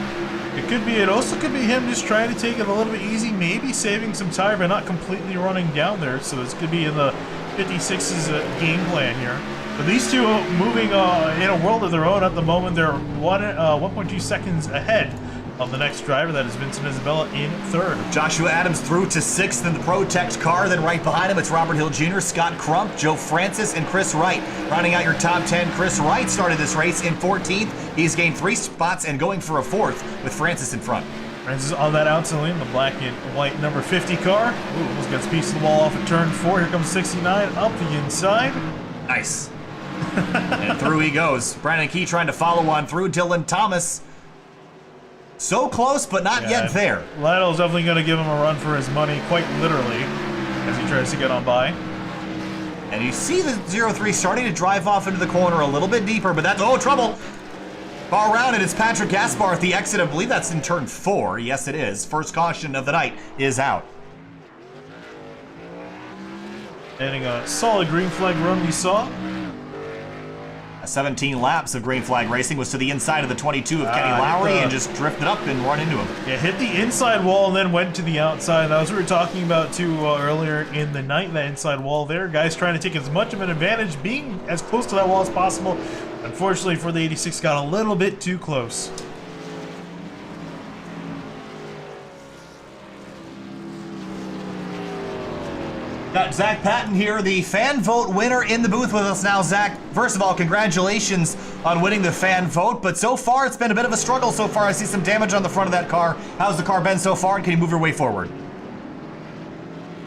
It could be. It also could be him just trying to take it a little bit easy, maybe saving some tire, but not completely running down there. So this could be in the 56's game plan here. But these two moving in a world of their own at the moment. They're 1.2 seconds ahead of the next driver. That is Vincent Isabella in 3rd. Joshua Adams through to 6th in the Protect car. Then right behind him, it's Robert Hill Jr., Scott Crump, Joe Francis, and Chris Wright. Rounding out your top 10, Chris Wright started this race in 14th. He's gained 3 spots and going for a 4th with Francis in front. Francis on that outside lane, the black and white number 50 car. Ooh, almost gets a piece of the wall off at turn 4. Here comes 69 up the inside. Nice. And through he goes. Brandon Key trying to follow on through. Dylan Thomas. So close, but not yet there. Lytle's definitely going to give him a run for his money, quite literally, as he tries to get on by. And you see the 03 starting to drive off into the corner a little bit deeper, but that's, oh, trouble! Far around, and it's Patrick Gaspar at the exit. I believe that's in turn 4. Yes, it is. First caution of the night is out. Ending a solid green flag run we saw. 17 laps of green flag racing was to the inside of the 22 of Kenny Lowry and just drifted up and run into him. Yeah, hit the inside wall and then went to the outside. That was what we were talking about too earlier in the night, that inside wall there. Guys trying to take as much of an advantage, being as close to that wall as possible. Unfortunately for the 86, got a little bit too close. Got Zach Patton here, the fan vote winner, in the booth with us now. Zach, first of all, congratulations on winning the fan vote, but so far it's been a bit of a struggle so far. I see some damage on the front of that car. How's the car been so far, and can you move your way forward?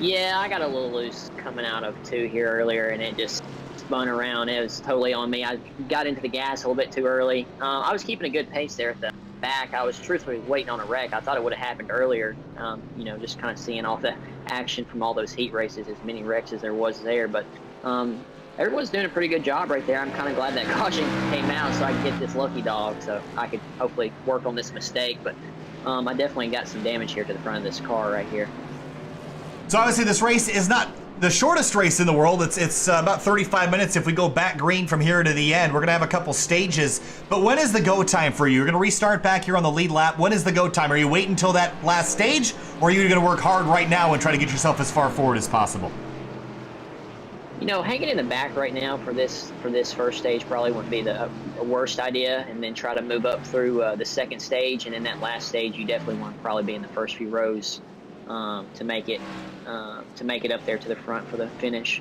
Yeah, I got a little loose coming out of 2 here earlier, and it just spun around. It was totally on me. I got into the gas a little bit too early. I was keeping a good pace there at the back. I was truthfully waiting on a wreck. I thought it would have happened earlier, you know, just kind of seeing all the action from all those heat races, as many wrecks as there was there. But everyone's doing a pretty good job right there. I'm kind of glad that caution came out so I could get this lucky dog, so I could hopefully work on this mistake. But I definitely got some damage here to the front of this car right here. So obviously this race is not the shortest race in the world. It's about 35 minutes if we go back green from here to the end. We're going to have a couple stages. But when is the go time for you? You're going to restart back here on the lead lap. When is the go time? Are you waiting until that last stage? Or are you going to work hard right now and try to get yourself as far forward as possible? You know, hanging in the back right now for this first stage probably wouldn't be the worst idea, and then try to move up through the second stage, and then that last stage you definitely want to probably be in the first few rows to make it up there to the front for the finish.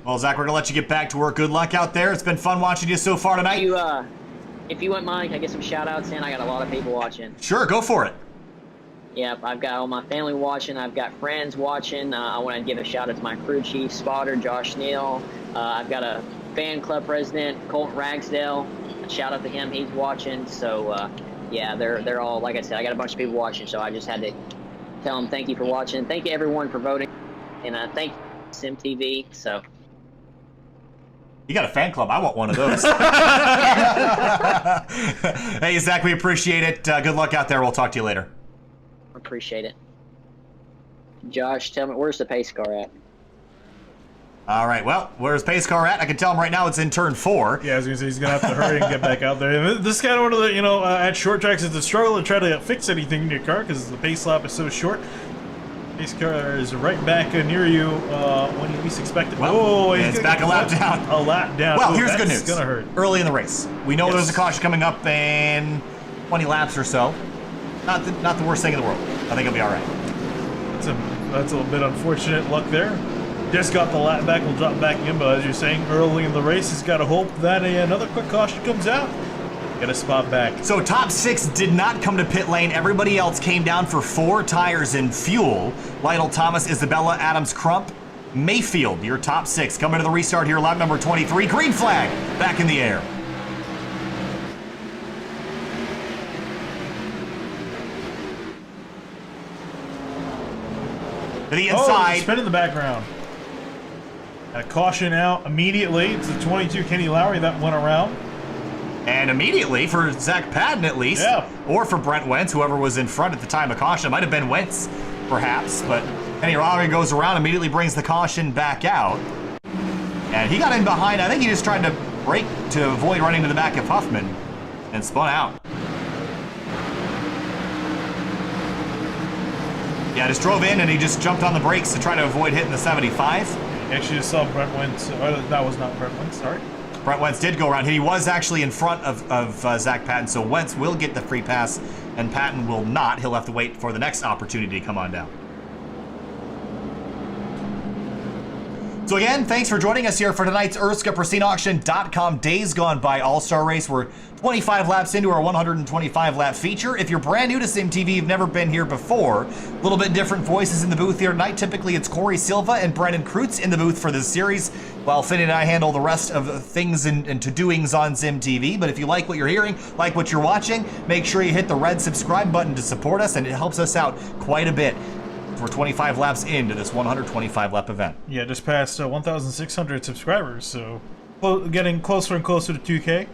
Well, Zach, we're gonna let you get back to work. Good luck out there. It's been fun watching you so far tonight. If you wouldn't mind, can I get some shout outs in? I got a lot of people watching. Sure, go for it. Yep, I've got all my family watching. I've got friends watching. I want to give a shout out to my crew chief, Spotter, Josh Neal. I've got a fan club president, Colton Ragsdale. A shout out to him, he's watching. So yeah, they're all, like I said, I got a bunch of people watching, so I just had to tell them thank you for watching. Thank you everyone for voting, and thank you SimTV. So you got a fan club. I want one of those. Hey, Zach, we appreciate it. Good luck out there. We'll talk to you later. Appreciate it. Josh, tell me, where's the pace car at? All right, well, where's pace car at? I can tell him right now it's in turn 4. Yeah, I was going to say he's going to have to hurry and get back out there. This is kind of one of the, you know, at short tracks, it's a struggle to try to fix anything in your car because the pace lap is so short. Pace car is right back near you when you least expect it. Well, it's back a lap down. A lap down. Well, Ooh, here's the good news. It's going to hurt. Early in the race. We know there's a caution coming up in 20 laps or so. Not the worst thing in the world. I think it'll be all right. That's a little bit unfortunate luck there. Just got the lap back, will drop back in, but as you're saying, early in the race, he's got to hope that another quick caution comes out. Get a spot back. So top 6 did not come to pit lane. Everybody else came down for 4 tires and fuel. Lytle Thomas, Isabella, Adams, Crump, Mayfield, your top 6. Coming to the restart here, lap number 23. Green flag back in the air. To the inside. Spin in the background. A caution out immediately. It's the 22 Kenny Lowry that went around. And immediately, for Zach Patton at least, or for Brent Wentz, whoever was in front at the time of caution. It might have been Wentz, perhaps, but Kenny Lowry goes around, immediately brings the caution back out. And he got in behind. I think he just tried to brake to avoid running to the back of Huffman and spun out. Yeah, just drove in and he just jumped on the brakes to try to avoid hitting the 75. Actually, just saw Brent Wentz. That was not Brent Wentz, sorry. Brent Wentz did go around. He was actually in front of Zach Patton, so Wentz will get the free pass and Patton will not. He'll have to wait for the next opportunity to come on down. So again, thanks for joining us here for tonight's ERSCA PristineAuction.com Days Gone By All-Star Race. We're 25 laps into our 125 lap feature. If you're brand new to SimTV, you've never been here before, a little bit different voices in the booth here tonight. Typically it's Corey Silva and Brendan Kreutz in the booth for this series, while Finn and I handle the rest of things and to-doings on SimTV. But if you like what you're hearing, like what you're watching, make sure you hit the red subscribe button to support us, and it helps us out quite a bit. We're 25 laps into this 125-lap event. Yeah, just past 1,600 subscribers, so getting closer and closer to 2K.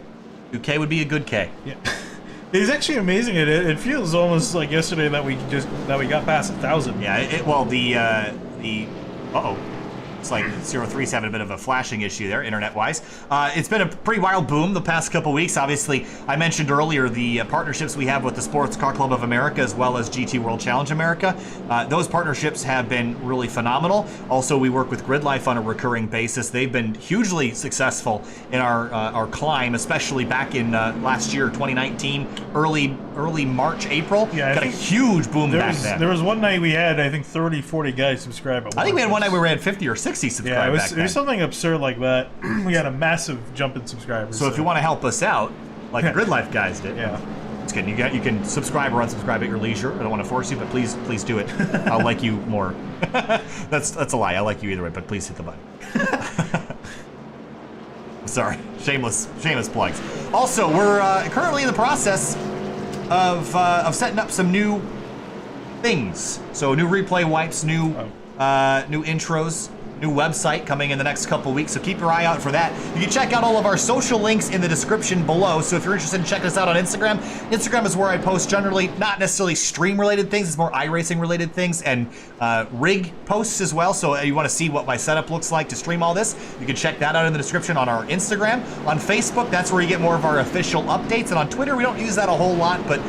2K would be a good K. Yeah. It's actually amazing. It feels almost like yesterday that we got past 1,000. Yeah. Uh-oh. It's like 03's having a bit of a flashing issue there, internet-wise. It's been a pretty wild boom the past couple weeks. Obviously, I mentioned earlier the partnerships we have with the Sports Car Club of America as well as GT World Challenge America. Those partnerships have been really phenomenal. Also, we work with Grid Life on a recurring basis. They've been hugely successful in our climb, especially back in last year, 2019, early March, April. Yeah, got a huge boom back then. There was one night we had, I think, 30, 40 guys subscribe. I think we had one night where we had 50 or 60 subscribers. Yeah, it was something absurd like that. We had a massive jump in subscribers. So if you want to help us out, like the Grid Life guys did, yeah, it's good. You can subscribe or unsubscribe at your leisure. I don't want to force you, but please do it. I'll like you more. That's a lie. I like you either way, but please hit the button. Sorry, shameless plugs. Also, we're currently in the process of setting up some new things. So new replay wipes, new intros, new website coming in the next couple weeks, so keep your eye out for that. You can check out all of our social links in the description below, so if you're interested in checking us out on Instagram is where I post generally not necessarily stream related things, it's more iRacing related things and rig posts as well, so you want to see what my setup looks like to stream all this, you can check that out in the description on our Instagram. On Facebook, that's where you get more of our official updates, and on Twitter, we don't use that a whole lot, but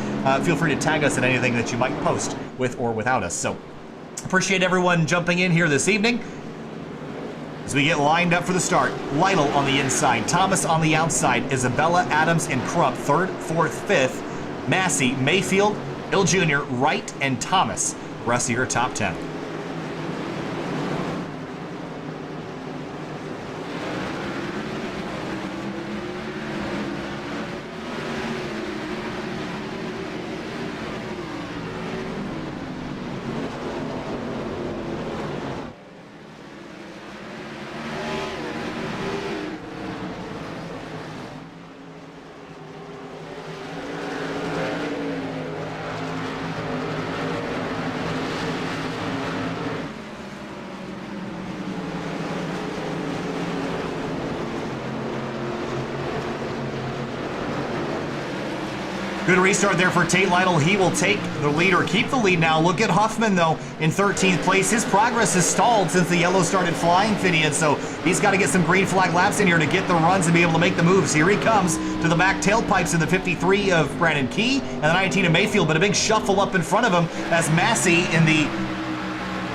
feel free to tag us in anything that you might post with or without us. So appreciate everyone jumping in here this evening. As we get lined up for the start, Lytle on the inside, Thomas on the outside, Isabella, Adams, and Crump, 3rd, 4th, 5th, Massey, Mayfield, Hill Jr., Wright, and Thomas. Rest of your top 10. Good restart there for Tate Lytle. He will take the lead or keep the lead now. Look at Huffman, though, in 13th place. His progress has stalled since the yellow started flying, Finian, so he's got to get some green flag laps in here to get the runs and be able to make the moves. Here he comes to the back tailpipes in the 53 of Brandon Key and the 19 of Mayfield, but a big shuffle up in front of him as Massey in the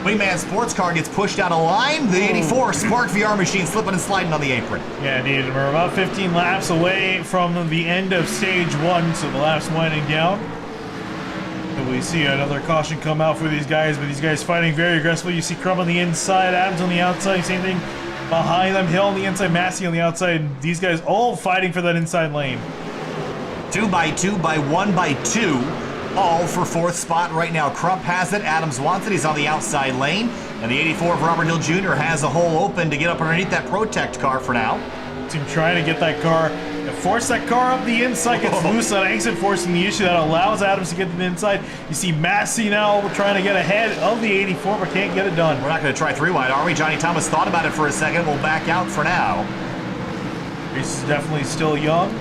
Wingman sports car gets pushed out of line. The 84 Spark VR machine slipping and sliding on the apron. Yeah, indeed. We're about 15 laps away from the end of stage 1, so the laps winding down. And we see another caution come out for these guys, but these guys fighting very aggressively. You see Crumb on the inside, Adams on the outside, same thing behind them, Hill on the inside, Massey on the outside. These guys all fighting for that inside lane. 2 by 2 by 1 by 2. All for 4th spot right now. Crump has it. Adams wants it. He's on the outside lane. And the 84 of Robert Hill Jr. has a hole open to get up underneath that Protect car for now. Team trying to get that car, force that car up the inside, gets loose on exit, forcing the issue that allows Adams to get to the inside. You see Massey now trying to get ahead of the 84, but can't get it done. We're not going to try 3-wide, are we? Johnny Thomas thought about it for a second. We'll back out for now. He's definitely still young.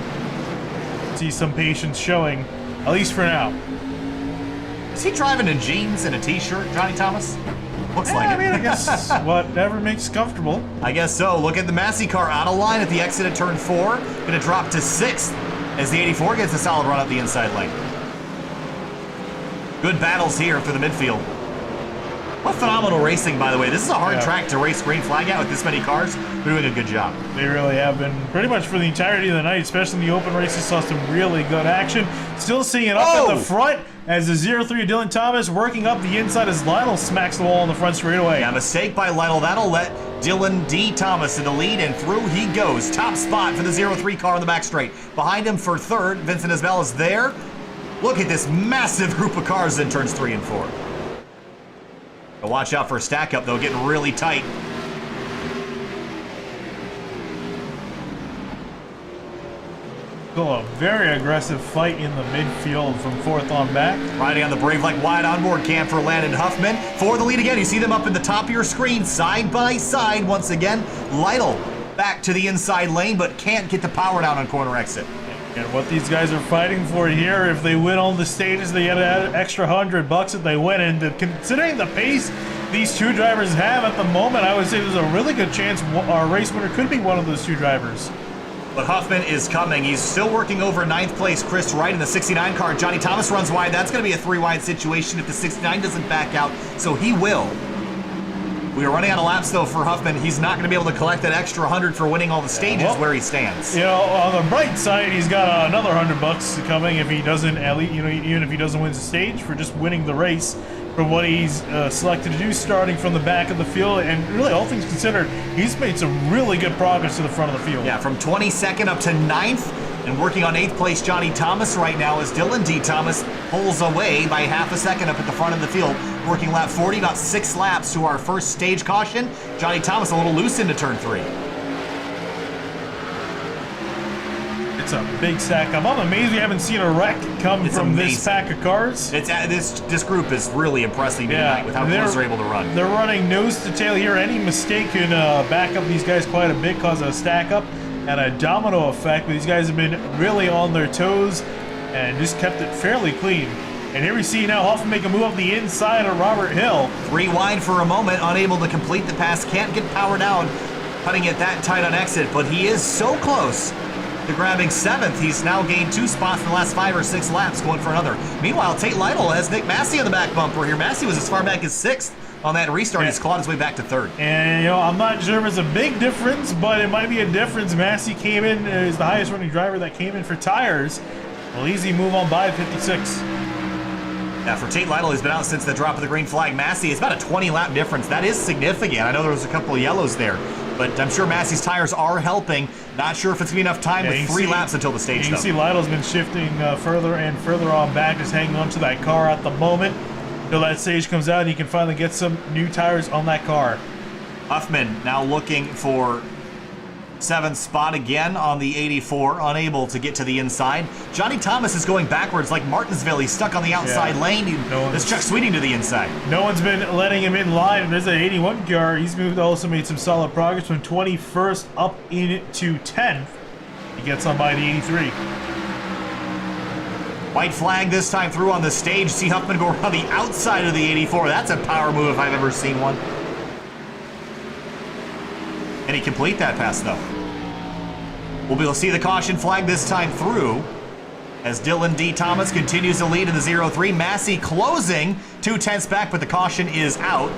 See some patience showing, at least for now. Is he driving in jeans and a t-shirt, Johnny Thomas? Looks like it. I mean, I guess whatever makes comfortable. I guess so. Look at the Massey car out of line at the exit at turn 4. Going to drop to 6th as the 84 gets a solid run up the inside lane. Good battles here through the midfield. What phenomenal racing, by the way. This is a hard track to race green flag out with this many cars. They're doing a good job. They really have been pretty much for the entirety of the night, especially in the open races. Saw some really good action. Still seeing it up at the front as the 03 Dylan Thomas working up the inside as Lytle smacks the wall on the front straightaway. Yeah, mistake by Lytle. That'll let Dylan D. Thomas in the lead, and through he goes. Top spot for the 03 car on the back straight. Behind him for 3rd, Vincent Isbell is there. Look at this massive group of cars in turns 3 and 4. But watch out for a stack up, though, getting really tight. Still a very aggressive fight in the midfield from 4th on back. Riding on the Brave like wide onboard cam for Landon Huffman. For the lead again, you see them up in the top of your screen, side by side once again. Lytle back to the inside lane, but can't get the power down on corner exit. And what these guys are fighting for here, if they win on the stages, they get an extra $100 if they win. And considering the pace these two drivers have at the moment, I would say there's a really good chance our race winner could be one of those two drivers. But Huffman is coming. He's still working over 9th place Chris Wright in the 69 car. Johnny Thomas runs wide. That's going to be a 3-wide situation if the 69 doesn't back out, so he will. We are running out of laps, though, for Huffman. He's not going to be able to collect that extra 100 for winning all the stages where he stands. You know, on the bright side, he's got another $100 coming if he doesn't, at least, you know, even if he doesn't win the stage for just winning the race. From what he's selected to do, starting from the back of the field, and really, all things considered, he's made some really good progress to the front of the field. Yeah, from 22nd up to 9th, and working on 8th place Johnny Thomas right now as Dylan D. Thomas pulls away by half a second up at the front of the field, working lap 40, about 6 laps to our first stage caution. Johnny Thomas a little loose into turn 3. It's a big stack up. I'm amazed we haven't seen a wreck come from this pack of cars. It's this group is really impressing me tonight with how close they're able to run. They're running nose to tail here. Any mistake can back up these guys quite a bit, cause a stack up and a domino effect. But these guys have been really on their toes and just kept it fairly clean. And here we see now Hoffman make a move up the inside of Robert Hill. 3 wide for a moment, unable to complete the pass, can't get power down, cutting it that tight on exit, but he is so close to grabbing 7th. He's now gained 2 spots in the last 5 or 6 laps, going for another. Meanwhile, Tate Lytle has Nick Massey on the back bumper here. Massey was as far back as 6th on that restart. He's clawed his way back to 3rd. And, you know, I'm not sure if it's a big difference, but it might be a difference. Massey came in as the highest running driver that came in for tires. Well, easy move on by 56. Now, for Tate Lytle, who's been out since the drop of the green flag, Massey, it's about a 20-lap difference. That is significant. I know there was a couple of yellows there, but I'm sure Massey's tires are helping. Not sure if it's going to be enough time with 3 laps until the stage, You can see Lytle's been shifting further and further on back, just hanging on to that car at the moment until that stage comes out and he can finally get some new tires on that car. Huffman now looking for 7th spot again on the 84, unable to get to the inside. Johnny Thomas is going backwards like Martinsville. He's stuck on the outside lane. That's Chuck Sweeting to the inside. No one's been letting him in line. There's an 81 car. He's also made some solid progress from 21st up into 10th. He gets on by the 83. White flag this time through on the stage. See Huffman go around the outside of the 84. That's a power move if I've ever seen one. And he complete that pass, though. We'll be able to see the caution flag this time through as Dylan D. Thomas continues to lead in the 0-3. Massey closing 2/10 back, but the caution is out.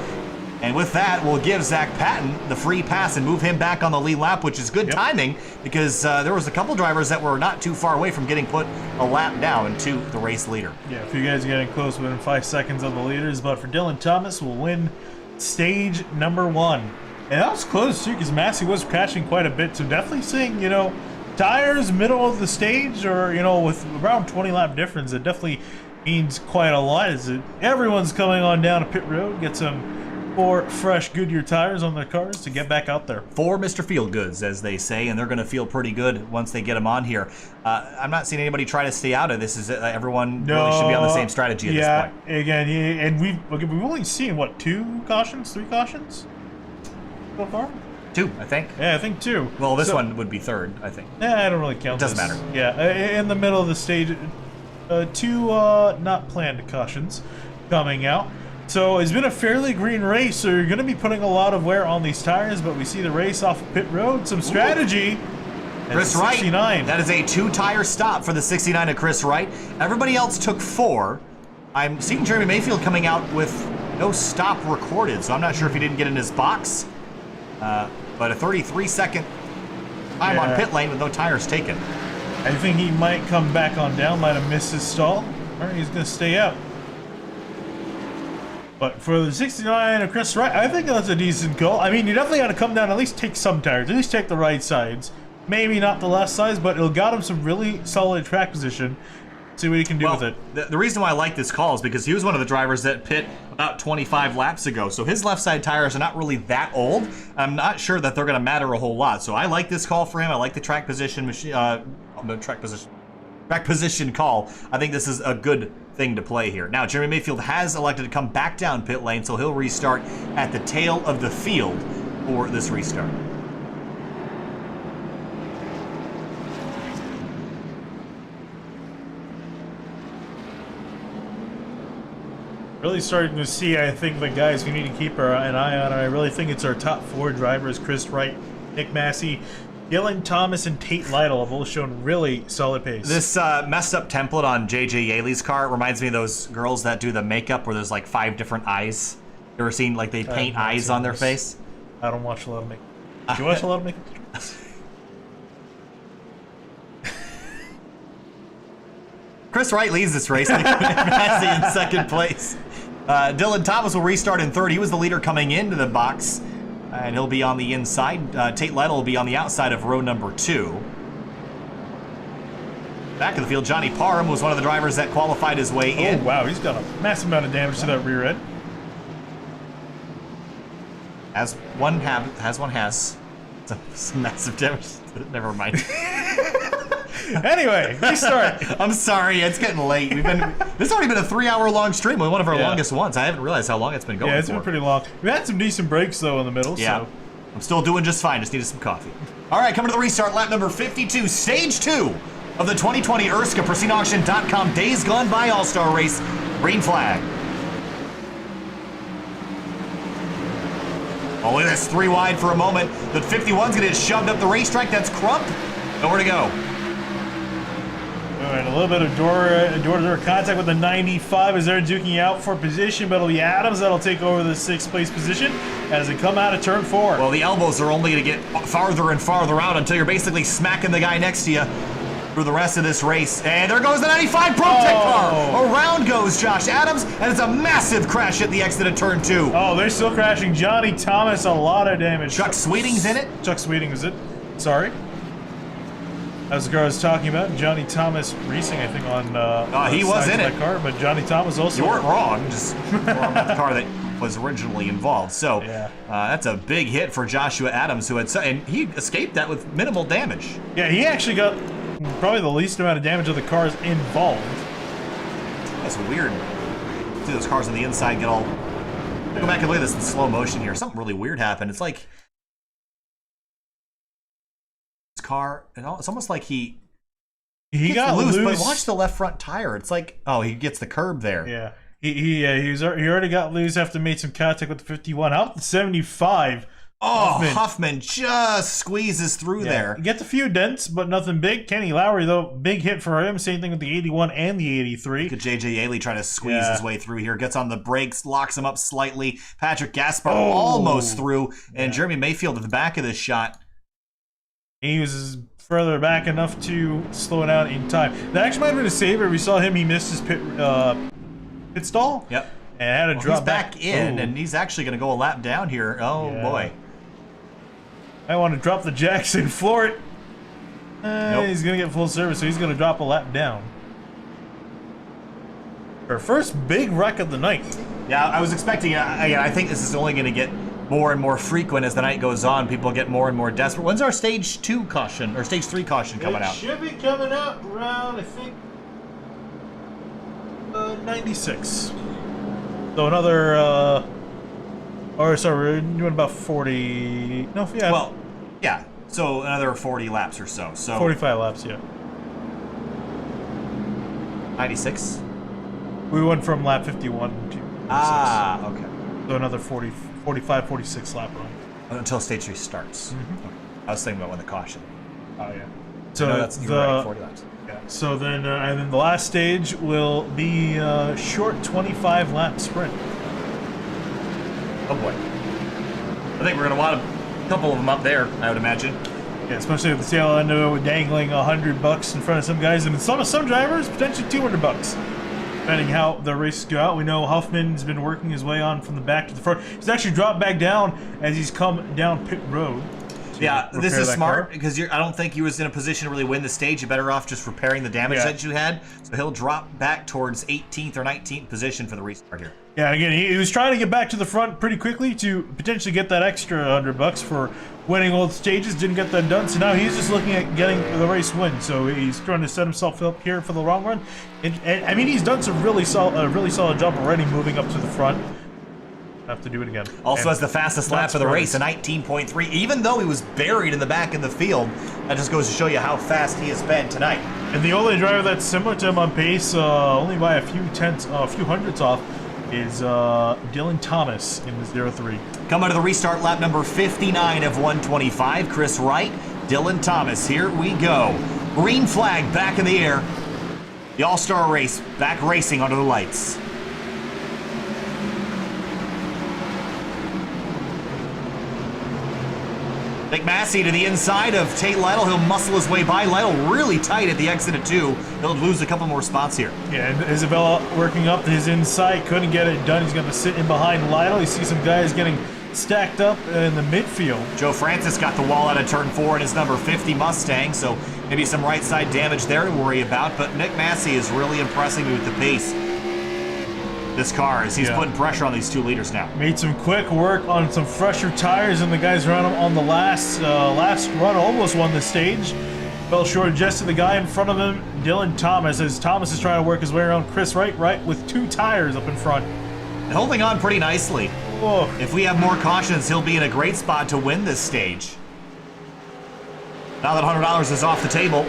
And with that, we'll give Zach Patton the free pass and move him back on the lead lap, which is good timing because there was a couple drivers that were not too far away from getting put a lap down to the race leader. Yeah, a few guys are getting close within 5 seconds of the leaders, but for Dylan Thomas, will win stage number 1. And that was close, too, because Massey was crashing quite a bit. So definitely seeing, you know, tires middle of the stage or, you know, with around 20-lap difference, it definitely means quite a lot. As everyone's coming on down to pit road, get some 4 fresh Goodyear tires on their cars to get back out there. 4 Mr. Feelgoods, as they say, and they're going to feel pretty good once they get them on here. I'm not seeing anybody try to stay out of this. Is everyone really should be on the same strategy at this point? Again, and we've only seen, what, 2 cautions, 3 cautions? So far? 2, I think. Yeah, I think 2. Well, this one would be 3rd, I think. Yeah, I don't really count. It doesn't matter. Yeah, in the middle of the stage, 2 not planned cautions coming out. So it's been a fairly green race, so you're going to be putting a lot of wear on these tires, but we see the race off of pit road. Some strategy. Chris Wright. That is a 2-tire stop for the 69 of Chris Wright. Everybody else took 4. I'm seeing Jeremy Mayfield coming out with no stop recorded, so I'm not sure if he didn't get in his box. But a 33-second time on pit lane with no tires taken. I think he might come back on down, might have missed his stall. Or he's going to stay out. But for the 69 of Chris Wright, I think that's a decent call. I mean, you definitely got to come down, at least take some tires, at least take the right sides. Maybe not the left sides, but it'll got him some really solid track position. See what he can do with it. The reason why I like this call is because he was one of the drivers that pit about 25 laps ago. So his left side tires are not really that old. I'm not sure that they're going to matter a whole lot. So I like this call for him. I like the track position no track position call. I think this is a good thing to play here. Now, Jeremy Mayfield has elected to come back down pit lane, so he'll restart at the tail of the field for this restart. Really starting to see, I think, the guys we need to keep an eye on. I really think it's our top 4 drivers, Chris Wright, Nick Massey, Dylan Thomas, and Tate Lytle have both shown really solid pace. This messed up template on JJ Yaley's car reminds me of those girls that do the makeup where there's like 5 different eyes. You ever seen, like, they paint eyes on their face? I don't watch a lot of makeup. Do you watch a lot of makeup? Chris Wright leads this race. Massey in second place. Dylan Thomas will restart in third. He was the leader coming into the box, and he'll be on the inside. Tate Lytle will be on the outside of row number 2. Back of the field, Johnny Parham was one of the drivers that qualified his way in. Oh, wow, he's got a massive amount of damage to that rear end. Has. It's a massive damage. Never mind. Anyway, restart. I'm sorry, it's getting late. This has already been a 3-hour-long stream, one of our longest ones. I haven't realized how long it's been going. Yeah, it's been pretty long. We had some decent breaks though in the middle. Yeah, so. I'm still doing just fine. Just needed some coffee. All right, coming to the restart, lap number 52, stage 2 of the 2020 ERSCA PristineAuction.com Days Gone By All-Star Race. Green flag. Oh, look at this, 3 wide for a moment. The 51's gonna get shoved up the racetrack. That's Crump. Nowhere to go. All right, a little bit of door-to-door contact with the 95 as they're duking out for position, but it'll be Adams that'll take over the 6th place position as they come out of turn 4. Well, the elbows are only going to get farther and farther out until you're basically smacking the guy next to you for the rest of this race. And there goes the 95 ProTech car. Around goes Josh Adams, and it's a massive crash at the exit of turn 2. Oh, they're still crashing. Johnny Thomas, a lot of damage. Chuck Sweeting's in it. Chuck Sweeting is it. Sorry. As the guy was talking about, Johnny Thomas racing, I think, on he was in that it. car, but Johnny Thomas also. You weren't wrong, just about the car that was originally involved. So yeah. That's a big hit for Joshua Adams, and he escaped that with minimal damage. Yeah, he actually got probably the least amount of damage of the cars involved. That's weird. See those cars on the inside get all. Go back and look at this in slow motion here. Something really weird happened. It's like this car. It's almost like he got loose. But watch the left front tire. It's like, oh, he gets the curb there. Yeah. He already got loose after made some contact with the 51. Out the 75. Oh, Huffman just squeezes through there. He gets a few dents, but nothing big. Kenny Lowry, though, big hit for him. Same thing with the 81 and the 83. Look at JJ Yaley trying to squeeze his way through here. Gets on the brakes, locks him up slightly. Patrick Gaspar almost through. And Jeremy Mayfield at the back of this shot. He was further back enough to slow it out in time. That actually might have been a saver. We saw him. He missed his pit stall. Yep. And had to drop he's back in, and he's actually going to go a lap down here. Oh, boy. I want to drop the Jackson, floor it. Nope. He's going to get full service, so he's going to drop a lap down. Our first big wreck of the night. Yeah, I was expecting it. I think this is only going to get more and more frequent as the night goes on. People get more and more desperate. When's our stage 2 caution, or stage 3 caution coming out? It should be coming out around, I think, 96. So another, or sorry, we're doing about 40, no, yeah. Well, yeah, so another 40 laps or so. 45 laps, yeah. 96? We went from lap 51 to 46. Ah, okay. So another 45, 46 lap run. Until stage 3 starts. Mm-hmm. Okay. I was thinking about when the caution. Oh, yeah. So that's right, 40 laps. Yeah. So then, and then the last stage will be a short 25 lap sprint. Oh boy. I think we're going to want a couple of them up there, I would imagine. Yeah, especially at the tail end of it, dangling $100 in front of some guys, and some drivers, potentially $200. Depending how the races go out. We know Huffman's been working his way on from the back to the front. He's actually dropped back down as he's come down pit road. Yeah, this repair is that smart car. because I don't think he was in a position to really win the stage. You're better off just repairing the damage that you had. So he'll drop back towards 18th or 19th position for the restart here. Yeah, again, he was trying to get back to the front pretty quickly to potentially get that extra $100 for winning all the stages. Didn't get that done, so now he's just looking at getting the race win. So he's trying to set himself up here for the long run. And I mean, he's done some really solid job already moving up to the front. Have to do it again. Also has the fastest lap of the race, a 19.3. Even though he was buried in the back in the field, that just goes to show you how fast he has been tonight. And the only driver that's similar to him on pace, only by a few hundredths off, is Dylan Thomas in the 03. Coming to the restart lap number 59 of 125. Chris Wright, Dylan Thomas. Here we go. Green flag back in the air. The All-Star race back racing under the lights. Nick Massey to the inside of Tate Lytle. He'll muscle his way by. Lytle really tight at the exit of 2. He'll lose a couple more spots here. Yeah, and Isabella working up to his inside. Couldn't get it done. He's going to sit in behind Lytle. You see some guys getting stacked up in the midfield. Joe Francis got the wall out of turn 4 in his number 50 Mustang, so maybe some right side damage there to worry about. But Nick Massey is really impressing me with the pace. This car as he's putting pressure on these 2 leaders now. Made some quick work on some fresher tires, and the guys around him on the last run almost won the stage. Fell short just to the guy in front of him, Dylan Thomas, as Thomas is trying to work his way around Chris Wright with 2 tires up in front. Holding on pretty nicely. Whoa. If we have more cautions, he'll be in a great spot to win this stage. Now that $100 is off the table,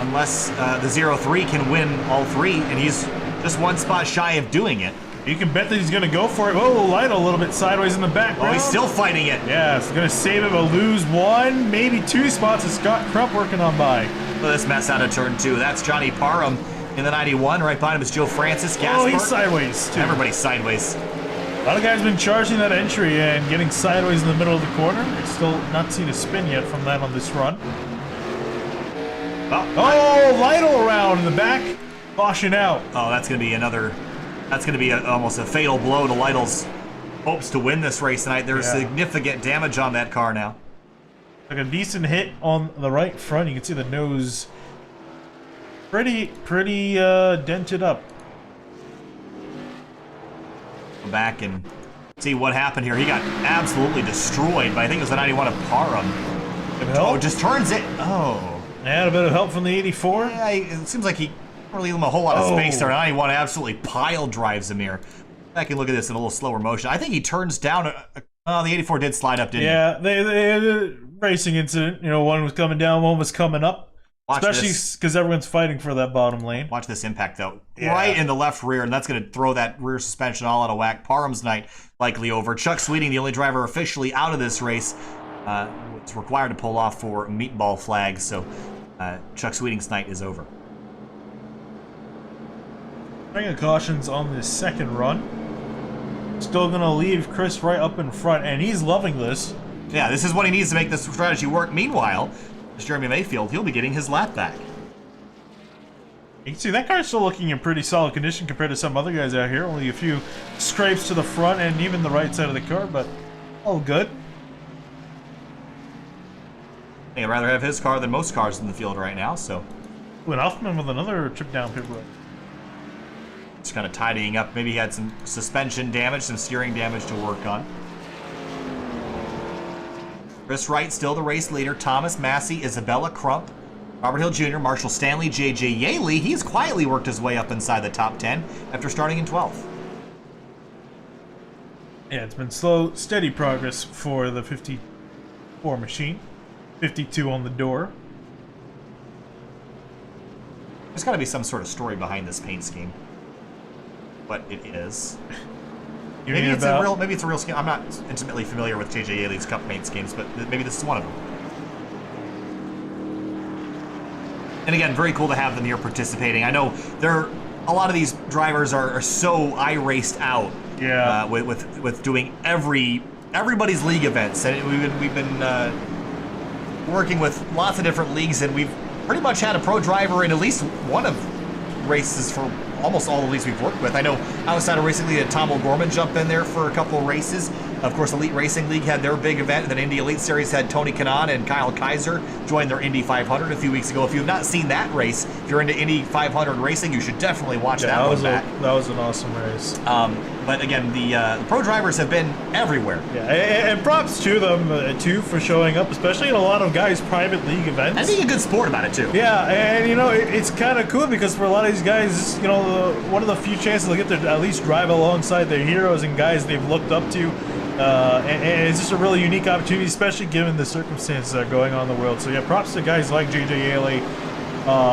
unless the 03 can win all 3, and he's just 1 spot shy of doing it. You can bet that he's going to go for it. Oh, Lytle a little bit sideways in the background. Oh, he's still fighting it. Yeah, it's going to save him. He'll lose 1, maybe 2 spots. Is Scott Crump working on by. Look at this mess out of turn 2. That's Johnny Parham in the 91. Right behind him is Joe Francis. Oh, he's sideways, too. Everybody's sideways. A lot of guys have been charging that entry and getting sideways in the middle of the corner. I've still not seen a spin yet from that on this run. Oh, Lytle around in the back. Caution out. Oh, that's going to be another... That's going to be almost a fatal blow to Lytle's hopes to win this race tonight. There's significant damage on that car now. Like a decent hit on the right front. You can see the nose pretty dented up. Go back and see what happened here. He got absolutely destroyed, but I think it was the 91 of Parham. Oh, just turns it. Oh. And a bit of help from the 84. Yeah, it seems like he really leave him a whole lot of space there. 91 absolutely pile drives him here. Back and look at this in a little slower motion. I think he turns down. Oh, the 84 did slide up, didn't he? Yeah, they had a racing incident. You know, one was coming down, one was coming up. Watch especially because everyone's fighting for that bottom lane. Watch this impact, though. Yeah. Right in the left rear, and that's going to throw that rear suspension all out of whack. Parham's night likely over. Chuck Sweeting, the only driver officially out of this race, was required to pull off for meatball flags, so Chuck Sweeting's night is over. Ring of cautions on this second run. Still going to leave Chris Wright up in front, and he's loving this. Yeah, this is what he needs to make this strategy work. Meanwhile, Jeremy Mayfield, he'll be getting his lap back. You can see that car's still looking in pretty solid condition compared to some other guys out here. Only a few scrapes to the front and even the right side of the car, but all good. I'd rather have his car than most cars in the field right now, so. Ooh, and Hoffman with another trip down pit road. Just kind of tidying up. Maybe he had some suspension damage, some steering damage to work on. Chris Wright still the race leader. Thomas Massey, Isabella Crump, Robert Hill Jr., Marshall Stanley, J.J. Yaley. He's quietly worked his way up inside the top 10 after starting in 12th. Yeah, it's been slow, steady progress for the 54 machine. 52 on the door. There's got to be some sort of story behind this paint scheme. What it is. Maybe it's a real scheme. I'm not intimately familiar with J.J. Yaley's cup paint schemes, but maybe this is one of them. And again, very cool to have them here participating. I know a lot of these drivers are so iRaced out. Yeah. With doing everybody's league events, and we've been working with lots of different leagues, and we've pretty much had a pro driver in at least one of races for almost all the leagues we've worked with. I know outside of Racing League had Tom O'Gorman jump in there for a couple of races. Of course, Elite Racing League had their big event, and then Indy Elite Series had Tony Kanaan and Kyle Kaiser join their Indy 500 a few weeks ago. If you've not seen that race, if you're into Indy 500 racing, you should definitely watch that one back. That was an awesome race. But again, the pro drivers have been everywhere. Yeah, and props to them, too, for showing up, especially in a lot of guys' private league events. And being a good sport about it, too. Yeah, and, you know, it's kind of cool because for a lot of these guys, you know, one of the few chances they'll get to at least drive alongside their heroes and guys they've looked up to. And it's just a really unique opportunity, especially given the circumstances that are going on in the world. So, yeah, props to guys like JJ Yaley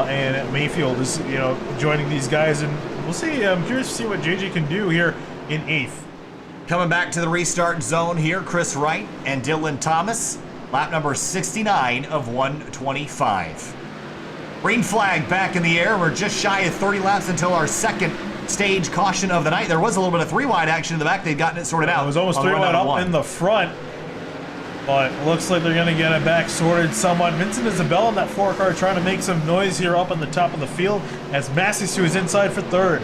and Mayfield is, you know, joining these guys. And we'll see. I'm curious to see what JJ can do here in 8th. Coming back to the restart zone here, Chris Wright and Dylan Thomas. Lap number 69 of 125. Green flag back in the air. We're just shy of 30 laps until our second stage caution of the night. There was a little bit of 3-wide action in the back. They've gotten it sorted out. It was almost 3-wide up in the front, but looks like they're going to get it back sorted somewhat. Vincent Isabella in that 4 car trying to make some noise here up on the top of the field as Massey's to his inside for 3rd.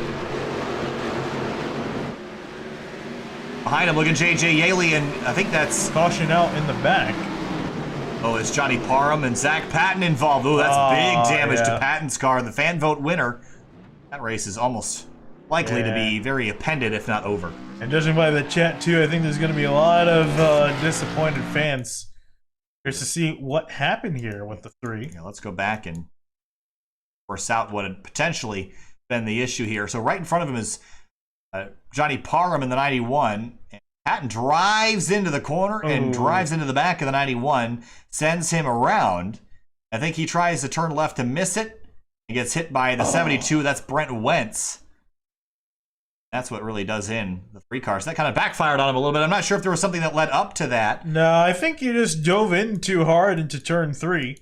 Behind him, look at JJ Yaley, and I think that's caution out in the back. Oh, it's Johnny Parham and Zach Patton involved. Oh, that's big damage to Patton's car, the fan vote winner. That race is almost likely to be very appended, if not over. And judging by the chat, too, I think there's going to be a lot of disappointed fans. Here's to see what happened here with the 3. Yeah, let's go back and force out what had potentially been the issue here. So right in front of him is Johnny Parham in the 91. And Patton drives into the corner and drives into the back of the 91, sends him around. I think he tries to turn left to miss it. He gets hit by the 72. That's Brent Wentz. That's what really does in the 3 cars. That kind of backfired on him a little bit. I'm not sure if there was something that led up to that. No, I think he just dove in too hard into turn 3.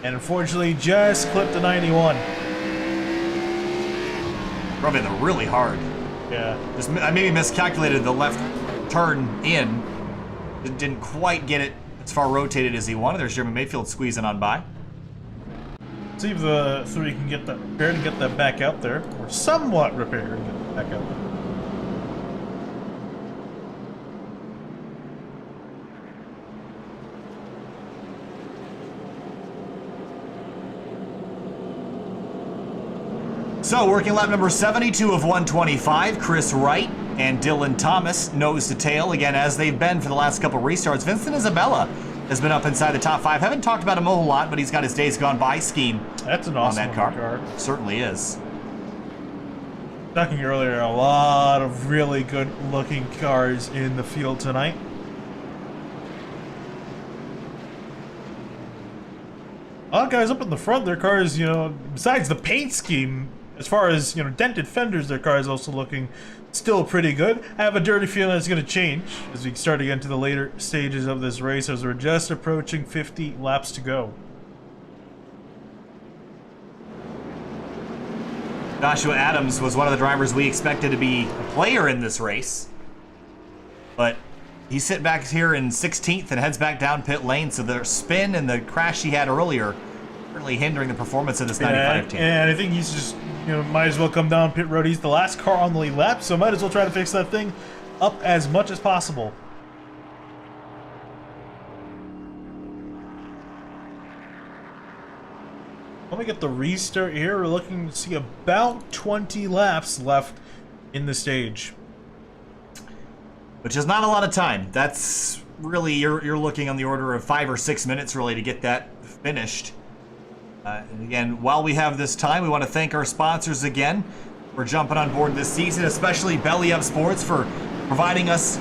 And unfortunately just clipped the 91. Drove in really hard. Yeah. I maybe miscalculated the left turn in. Didn't quite get it as far rotated as he wanted. There's Jeremy Mayfield squeezing on by. See if the 3 can get that repaired and get that back out there. Or somewhat repaired and get that back out there. So, working lap number 72 of 125, Chris Wright and Dylan Thomas, nose to tail, again, as they've been for the last couple of restarts. Vincent Isabella has been up inside the top 5. Haven't talked about him a whole lot, but he's got his days gone by scheme. That's an awesome on that car. Certainly is. Talking earlier, a lot of really good looking cars in the field tonight. A lot of guys up in the front, their cars, you know, besides the paint scheme, as far as, you know, dented fenders, their car is also looking still pretty good. I have a dirty feeling it's going to change as we start to get into the later stages of this race as we're just approaching 50 laps to go. Joshua Adams was one of the drivers we expected to be a player in this race. But he's sitting back here in 16th and heads back down pit lane, so the spin and the crash he had earlier really hindering the performance of this 95 team. And I think he's just, you know, might as well come down pit road. He's the last car on the lead lap, so might as well try to fix that thing up as much as possible. Let me get the restart here. We're looking to see about 20 laps left in the stage. Which is not a lot of time. That's really, you're looking on the order of 5 or 6 minutes really to get that finished. And again, while we have this time, we want to thank our sponsors again for jumping on board this season, especially Belly Up Sports for providing us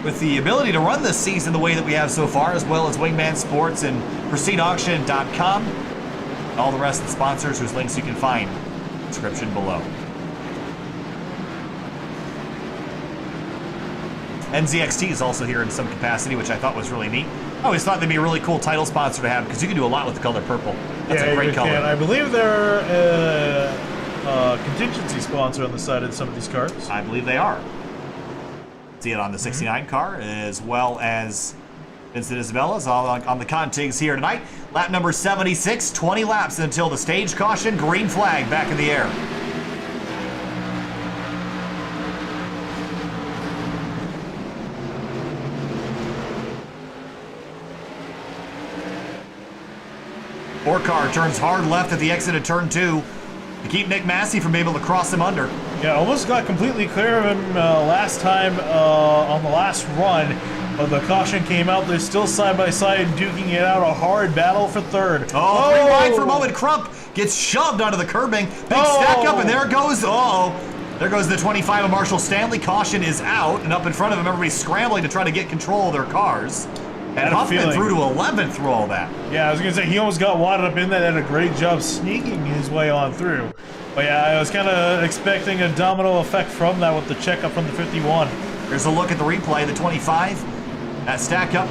with the ability to run this season the way that we have so far, as well as Wingman Sports and PristineAuction.com, and all the rest of the sponsors whose links you can find in the description below. NZXT is also here in some capacity, which I thought was really neat. I always thought they'd be a really cool title sponsor to have because you can do a lot with the color purple. That's a great color. I believe they're a contingency sponsor on the side of some of these cars. I believe they are. See it on the 69 car, as well as Vincent Isabella's all on the contigs here tonight. Lap number 76, 20 laps until the stage caution, green flag back in the air. 4-car turns hard left at the exit of turn 2 to keep Nick Massey from being able to cross him under. Yeah, almost got completely clear of him last time on the last run, but the caution came out. They're still side by side, duking it out. A hard battle for third. Oh, rewind for a moment. Crump gets shoved onto the curbing. Big stack up, and there goes. There goes the 25 of Marshall Stanley. Caution is out, and up in front of him, everybody's scrambling to try to get control of their cars. And Huffman through to 11th through all that. Yeah, I was going to say, he almost got wadded up in that, had a great job sneaking his way on through. But yeah, I was kind of expecting a domino effect from that with the checkup from the 51. Here's a look at the replay, the 25. That stack up.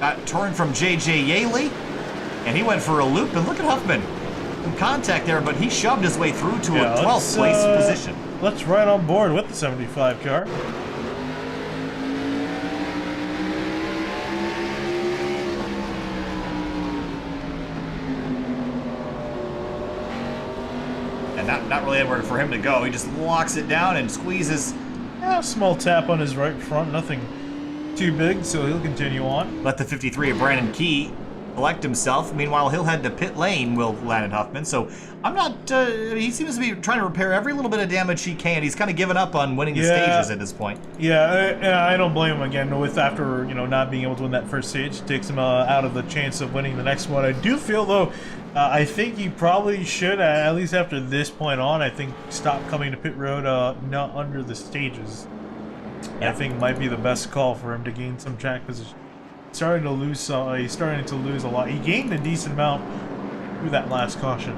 Got turned from J.J. Yaley, and he went for a loop. And look at Huffman. In contact there, but he shoved his way through to a 12th place position. Let's ride on board with the 75 car. Not really anywhere for him to go. He just locks it down and squeezes. A small tap on his right front, nothing too big, so he'll continue on. Let the 53 of Brandon Key collect himself. Meanwhile, he'll head to pit lane, will Landon Huffman. So I'm not, he seems to be trying to repair every little bit of damage he can. He's kind of given up on winning the stages at this point. Yeah, I don't blame him again. With after, not being able to win that first stage, it takes him out of the chance of winning the next one. I do feel, though, I think he probably should, at least after this point on, I think stop coming to pit road not under the stages. Yeah. I think might be the best call for him to gain some track position. He's starting to lose a lot. He gained a decent amount through that last caution.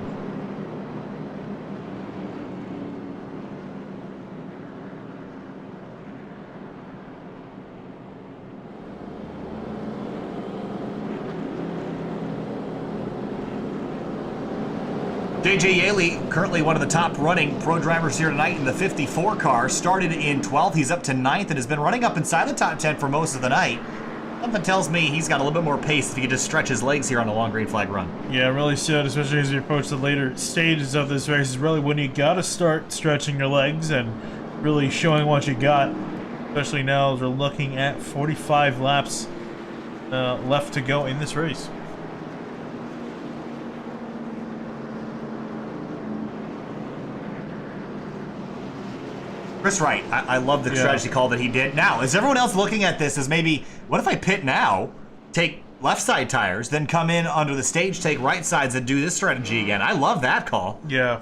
J.J. Yaley, currently one of the top running pro drivers here tonight in the 54 car, started in 12th. He's up to 9th and has been running up inside the top 10 for most of the night. Something tells me he's got a little bit more pace if he could just stretch his legs here on a long green flag run. Yeah, really should, especially as you approach the later stages of this race. Is really when you got to start stretching your legs and really showing what you got. Especially now as we're looking at 45 laps left to go in this race. Chris Wright, I love the strategy call that he did. Now, is everyone else looking at this as maybe, what if I pit now, take left side tires, then come in under the stage, take right sides, and do this strategy again? I love that call. Yeah.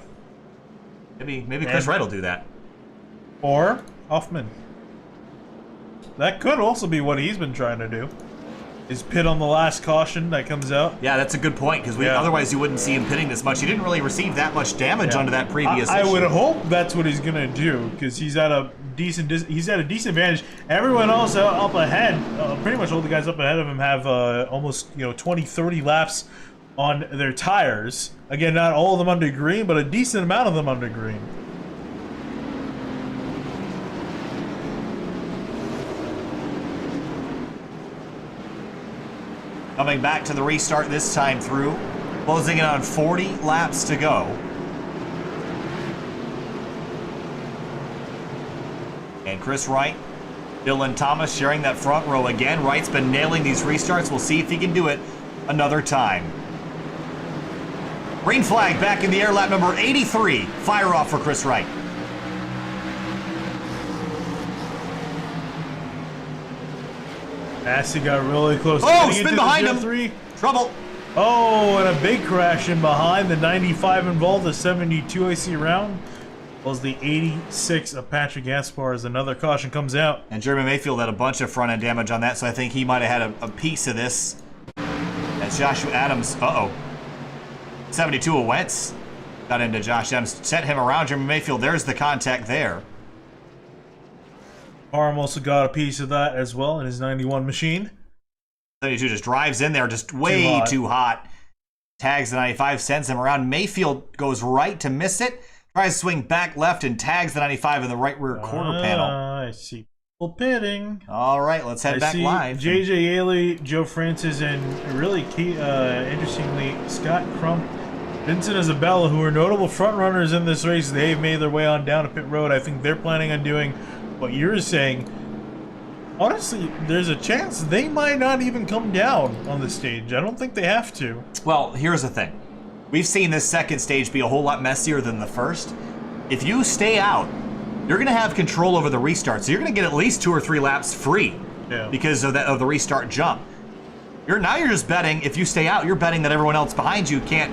Maybe Chris Wright will do that. Or Huffman. That could also be what he's been trying to do. Is pit on the last caution that comes out. Yeah, that's a good point, because otherwise you wouldn't see him pitting this much. He didn't really receive that much damage onto that previous I would hope that's what he's gonna do, because he's at a decent advantage. Everyone else up ahead, pretty much all the guys up ahead of him have almost 20-30 laps on their tires. Again, not all of them under green, but a decent amount of them under green. Coming back to the restart this time through, closing in on 40 laps to go. And Chris Wright, Dylan Thomas sharing that front row again. Wright's been nailing these restarts. We'll see if he can do it another time. Green flag back in the air, lap number 83. Fire off for Chris Wright. Massey got really close. Oh, spin behind him. Trouble. Oh, and a big crash in behind. The 95 involved, the 72 I see around. Was the 86 of Patrick Gaspar as another caution comes out. And Jeremy Mayfield had a bunch of front end damage on that, so I think he might have had a piece of this. As Joshua Adams, 72 of Wentz got into Josh Adams, sent him around. Jeremy Mayfield, there's the contact there. Parham also got a piece of that as well in his 91 machine. 72 just drives in there, just way too hot. Tags the 95, sends him around. Mayfield goes right to miss it. Tries to swing back left and tags the 95 in the right rear quarter panel. I see people pitting. All right, let's head back live. J.J. Yaley, Joe Francis, and really interestingly, Scott Crump, Vincent Isabella, who are notable front runners in this race. They've made their way on down to pit road. I think they're planning on doing what you're saying, Honestly, there's a chance they might not even come down on the stage. I don't think they have to. Well, here's the thing. We've seen this second stage be a whole lot messier than the first. If you stay out, you're going to have control over the restart. So you're going to get at least 2 or 3 laps free because of the restart jump. Now you're just betting, if you stay out, you're betting that everyone else behind you can't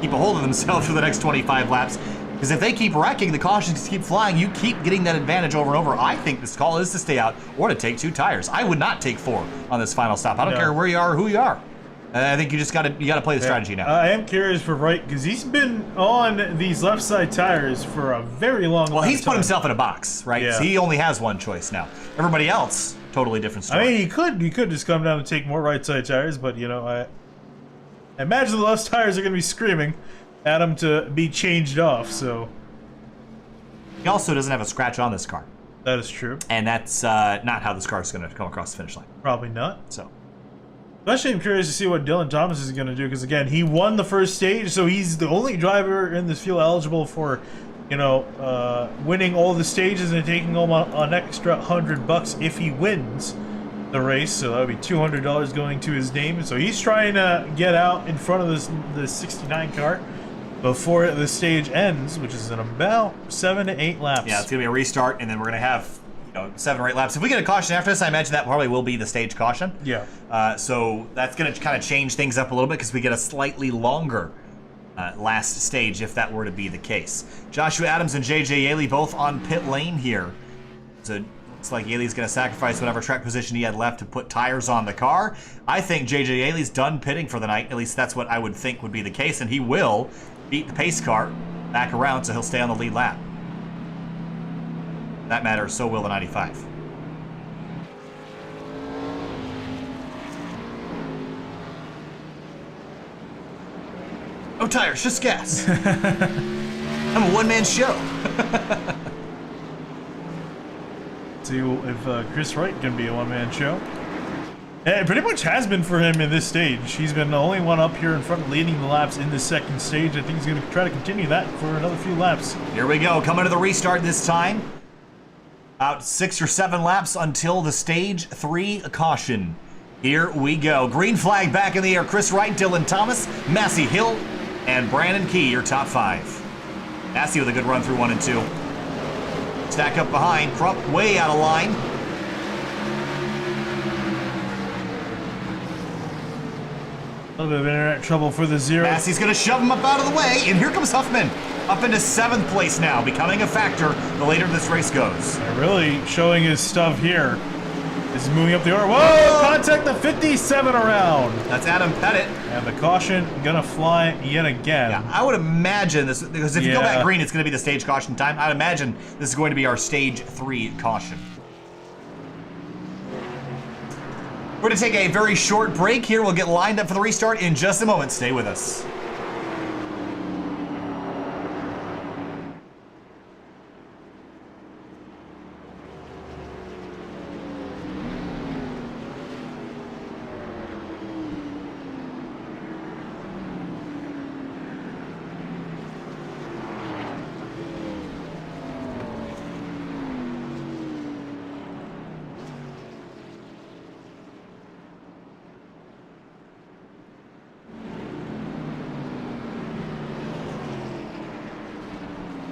keep a hold of themselves for the next 25 laps. Because if they keep wrecking, the cautions keep flying, you keep getting that advantage over and over. I think this call is to stay out or to take 2 tires. I would not take 4 on this final stop. I don't care where you are or who you are. I think you just got to play the strategy now. I am curious for Wright because he's been on these left side tires for a very long time. Well, he's put himself in a box, right? Yeah. So he only has one choice now. Everybody else, totally different story. I mean, he could just come down and take more right side tires, but you know, I imagine the left tires are going to be screaming at him to be changed off. So he also doesn't have a scratch on this car. That is true. And that's not how this car is going to come across the finish line. Probably not. So. Especially I'm curious to see what Dylan Thomas is going to do because, again, he won the first stage, so he's the only driver in this field eligible for, you know, winning all the stages and taking home an extra $100 if he wins the race. So that would be $200 going to his name. So he's trying to get out in front of the 69 car before the stage ends, which is in about 7 to 8 laps. Yeah, it's going to be a restart, and then we're going to have 7 or 8 laps. If we get a caution after this, I imagine that probably will be the stage caution. Yeah. So that's going to kind of change things up a little bit because we get a slightly longer last stage if that were to be the case. Joshua Adams and JJ Yaley both on pit lane here. So looks like Yaley's going to sacrifice whatever track position he had left to put tires on the car. I think JJ Yaley's done pitting for the night. At least that's what I would think would be the case, and he will beat the pace car back around, so he'll stay on the lead lap. That matters, so will the 95. No tires, just gas. I'm a one-man show. See if Chris Wright can be a one-man show. It pretty much has been for him in this stage. He's been the only one up here in front leading the laps in the second stage. I think he's going to try to continue that for another few laps. Here we go, coming to the restart this time. About 6 or 7 laps until the stage 3 caution. Here we go. Green flag back in the air. Chris Wright, Dylan Thomas, Massey Hill, and Brandon Key, your top 5. Massey with a good run through 1 and 2. Stack up behind. Crump way out of line. A little bit of internet trouble for the 0. Massey's going to shove him up out of the way, and here comes Huffman. Up into 7th place now, becoming a factor the later this race goes. Really showing his stuff here. Is moving up the order. Whoa! Contact the 57 around. That's Adam Pettit. And the caution gonna fly yet again. Yeah, I would imagine this, because if you go back green, it's going to be the stage caution time. I'd imagine this is going to be our stage 3 caution. We're going to take a very short break here. We'll get lined up for the restart in just a moment. Stay with us.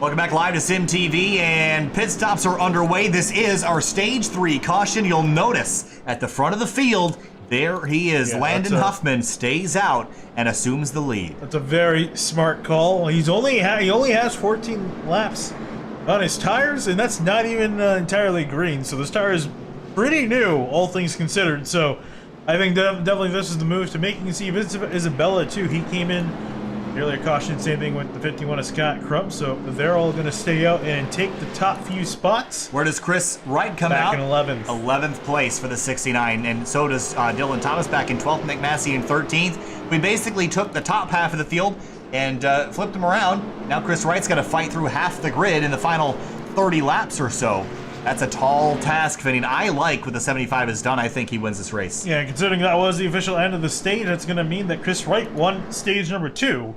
Welcome back live to Sim TV, and pit stops are underway. This is our stage 3 caution. You'll notice at the front of the field, there he is. Yeah, Landon Huffman stays out and assumes the lead. That's a very smart call. He only has 14 laps on his tires, and that's not even entirely green. So this tire is pretty new, all things considered. So I think definitely this is the move to making see Isabella too. He came in. Earlier caution, same thing with the 51 of Scott Crump, so they're all going to stay out and take the top few spots. Where does Chris Wright come out? Back in 11th. 11th place for the 69, and so does Dylan Thomas back in 12th, Nick Massey in 13th. We basically took the top half of the field and flipped them around. Now Chris Wright's got to fight through half the grid in the final 30 laps or so. That's a tall task, Vinny. I like what the 75 has done. I think he wins this race. Yeah, considering that was the official end of the stage, that's going to mean that Chris Wright won stage number 2.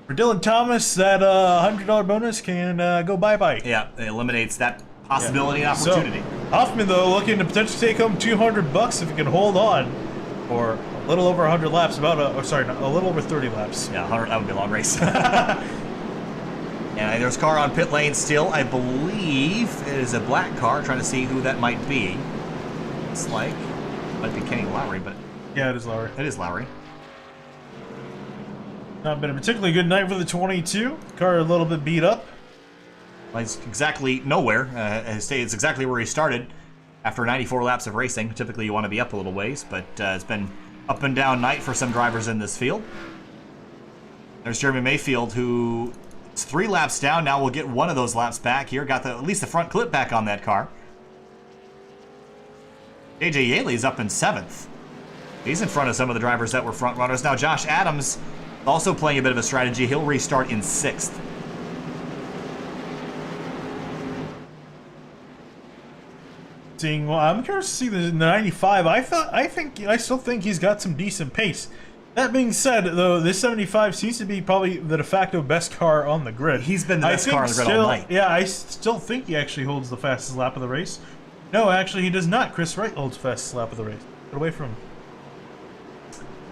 For Dylan Thomas, that $100 bonus can go bye-bye. Yeah, it eliminates that possibility and opportunity. So, Huffman, though, looking to potentially take home $200 if he can hold on for a little over 100 laps. A little over 30 laps. Yeah, 100, that would be a long race. And there's a car on pit lane still. I believe it is a black car. Trying to see who that might be. It's like might be Kenny Lowry, but yeah, it is Lowry. It is Lowry. Not been a particularly good night for the 22. Car a little bit beat up. Well, he's exactly nowhere. It's exactly where he started after 94 laps of racing. Typically, you want to be up a little ways, but it's been up and down night for some drivers in this field. There's Jeremy Mayfield, who is 3 laps down. Now we'll get one of those laps back here. Got at least the front clip back on that car. AJ Yaley's up in 7th. He's in front of some of the drivers that were front runners. Now Josh Adams also playing a bit of a strategy. He'll restart in 6th. Well, I'm curious to see the 95. I still think he's got some decent pace. That being said, though, this 75 seems to be probably the de facto best car on the grid. He's been the best car on the grid all night. Yeah, I still think he actually holds the fastest lap of the race. No, actually, he does not. Chris Wright holds the fastest lap of the race. Get away from him.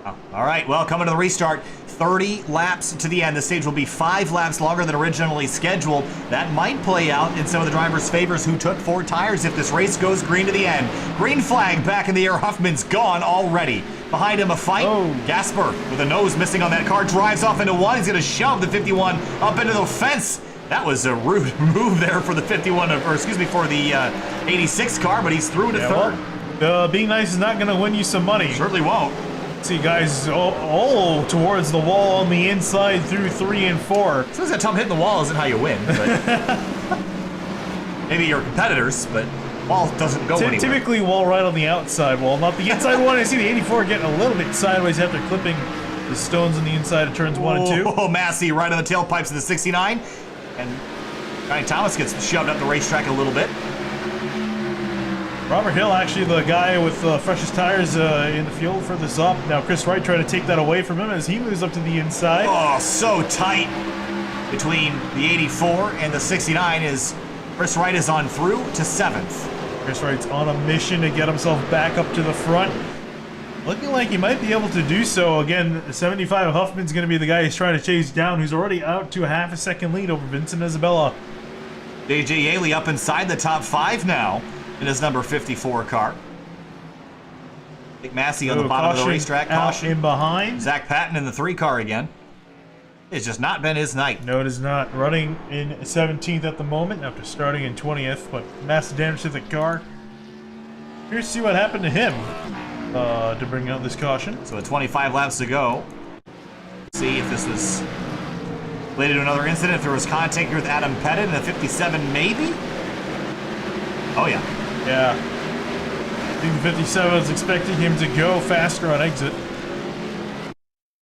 Oh, all right, well, coming to the restart, 30 laps to the end. The stage will be 5 laps longer than originally scheduled. That might play out in some of the drivers' favors who took 4 tires if this race goes green to the end. Green flag back in the air. Huffman's gone already. Behind him, a fight. Oh. Gasper, with a nose missing on that car, drives off into 1. He's going to shove the 51 up into the fence. That was a rude move there for the 51, or excuse me, for the 86 car, but he's through to 3rd. Well, being nice is not going to win you some money. Certainly won't. See, guys, all towards the wall on the inside through 3 and 4. Says that Tom hitting the wall isn't how you win, but maybe your competitors, but wall doesn't go anywhere. Typically, wall right on the outside wall, not the inside one. I see the 84 getting a little bit sideways after clipping the stones on the inside of turns 1 and 2. Oh, Massey right on the tailpipes of the 69, and Johnny Thomas gets shoved up the racetrack a little bit. Robert Hill, actually the guy with the freshest tires in the field for this up. Now Chris Wright trying to take that away from him as he moves up to the inside. Oh, so tight between the 84 and the 69 is Chris Wright is on through to 7th. Chris Wright's on a mission to get himself back up to the front. Looking like he might be able to do so. Again, 75 Huffman's going to be the guy he's trying to chase down, who's already out to a half a second lead over Vincent Isabella. AJ Yaley up inside the top 5 now in his number 54 car. Nick Massey on the bottom of the racetrack. Caution in behind. Zach Patton in the 3 car again. It's just not been his night. No, it is not. Running in 17th at the moment after starting in 20th, but massive damage to the car. Here's to see what happened to him to bring out this caution. So 25 laps to go. See if this was related to another incident, if there was contact here with Adam Pettit in the 57 maybe? Oh yeah. Yeah. I think the 57 was expecting him to go faster on exit.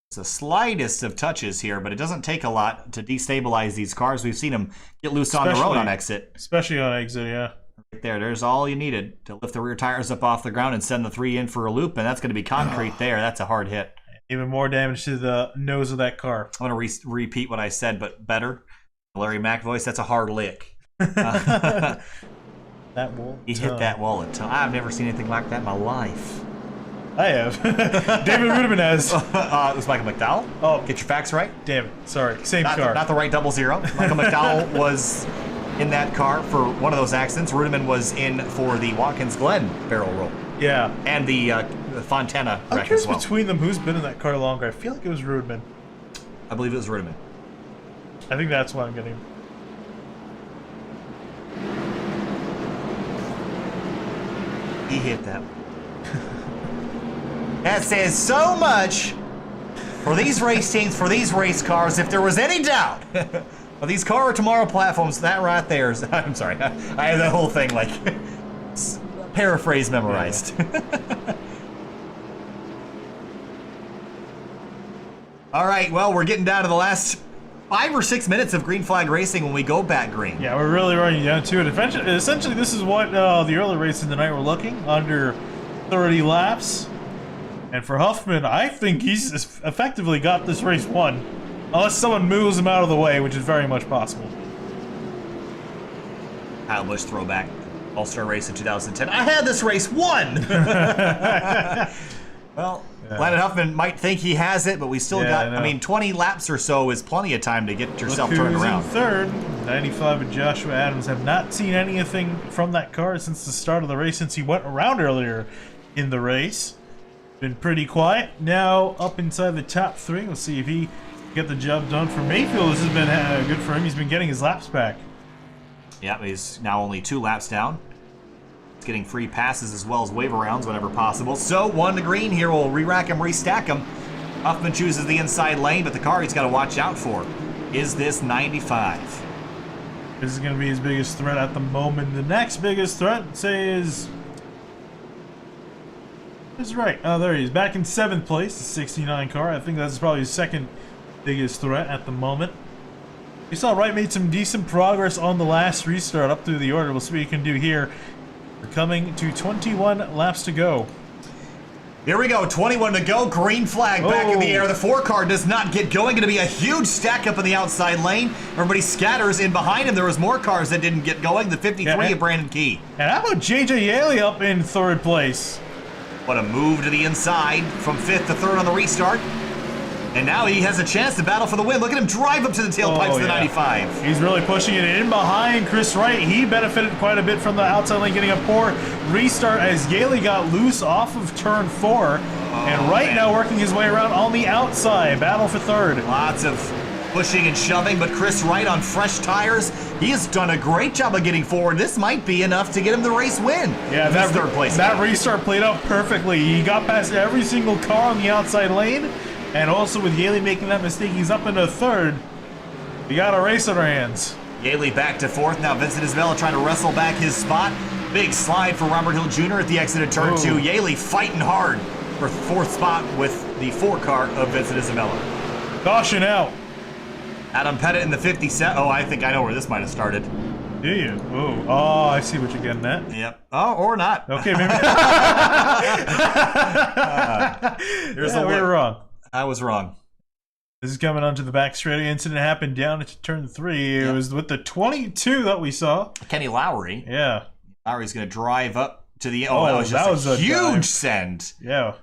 It's the slightest of touches here, but it doesn't take a lot to destabilize these cars. We've seen them get loose on the road on exit. Especially on exit, yeah. Right there's all you needed to lift the rear tires up off the ground and send the 3 in for a loop, and that's going to be concrete there. That's a hard hit. Even more damage to the nose of that car. I'm going to repeat what I said, but better. Larry Mack voice, that's a hard lick. That wall. He hit that wall a ton. I've never seen anything like that in my life. I have. David Ruderman has. It was Michael McDowell. Oh. Get your facts right. Damn it. Sorry. Same car. Not the right 00. Michael McDowell was in that car for one of those accidents. Ruderman was in for the Watkins Glen barrel roll. Yeah. And the Fontana wreck as well. Between them, who's been in that car longer? I feel like it was Ruderman. I believe it was Ruderman. I think that's what I'm getting. He hit that. That says so much for these race teams, for these race cars. If there was any doubt of these Car of Tomorrow platforms, that right there is. I'm sorry, I have that whole thing like paraphrase memorized. Yeah. All right, well, we're getting down to the last 5 or 6 minutes of green flag racing when we go back green. Yeah, we're really running down to it. Essentially, this is what the early races tonight were looking, under 30 laps. And for Huffman, I think he's effectively got this race won. Unless someone moves him out of the way, which is very much possible. Kyle Busch throwback. All-Star race in 2010. I had this race won! Well, Landon Huffman might think he has it, but we still got, I mean, 20 laps or so is plenty of time to get yourself turned around. In third, 95 and Joshua Adams have not seen anything from that car since the start of the race, since he went around earlier in the race. Been pretty quiet. Now up inside the top 3. We'll see if he can get the job done for Mayfield. This has been good for him. He's been getting his laps back. Yeah, he's now only 2 laps down. Getting free passes as well as wave rounds whenever possible. So 1 to green here. We'll re-rack him, restack him. Huffman chooses the inside lane, but the car he's got to watch out for is this 95. This is going to be his biggest threat at the moment. The next biggest threat, say, is right. Oh, there he is. Back in 7th place, the 69 car. I think that's probably his second biggest threat at the moment. We saw Wright made some decent progress on the last restart up through the order. We'll see what he can do here. We're coming to 21 laps to go. Here we go, 21 to go. Green flag back in the air. The 4 car does not get going. Going to be a huge stack up in the outside lane. Everybody scatters in behind him. There was more cars that didn't get going. The 53 of Brandon Key. And how about JJ Yaley up in 3rd place? What a move to the inside from 5th to 3rd on the restart. And now he has a chance to battle for the win. Look at him drive up to the tailpipes of the 95. He's really pushing it in behind Chris Wright. He benefited quite a bit from the outside lane getting a poor restart as Yaley got loose off of turn 4. And Wright now working his way around on the outside. Battle for 3rd. Lots of pushing and shoving, but Chris Wright on fresh tires. He has done a great job of getting forward. This might be enough to get him the race win. Yeah, that 3rd place. That restart played out perfectly. He got past every single car on the outside lane. And also with Yaley making that mistake, he's up into 3rd. We got a race on our hands. Yaley back to 4th. Now Vincent Isabella trying to wrestle back his spot. Big slide for Robert Hill Jr. at the exit of turn 2. Yaley fighting hard for 4th spot with the 4 car of Vincent Isabella. Caution out. Adam Pettit in the 57. Oh, I think I know where this might have started. Do you? Oh, I see what you're getting at. Yep. Oh, or not. Okay, maybe. We were wrong. I was wrong. This is coming onto the back straight. Incident happened down into turn 3. It was with the 22 that we saw. Kenny Lowry. Yeah. Lowry's going to drive up to the... Oh, that was just a huge send. Yeah.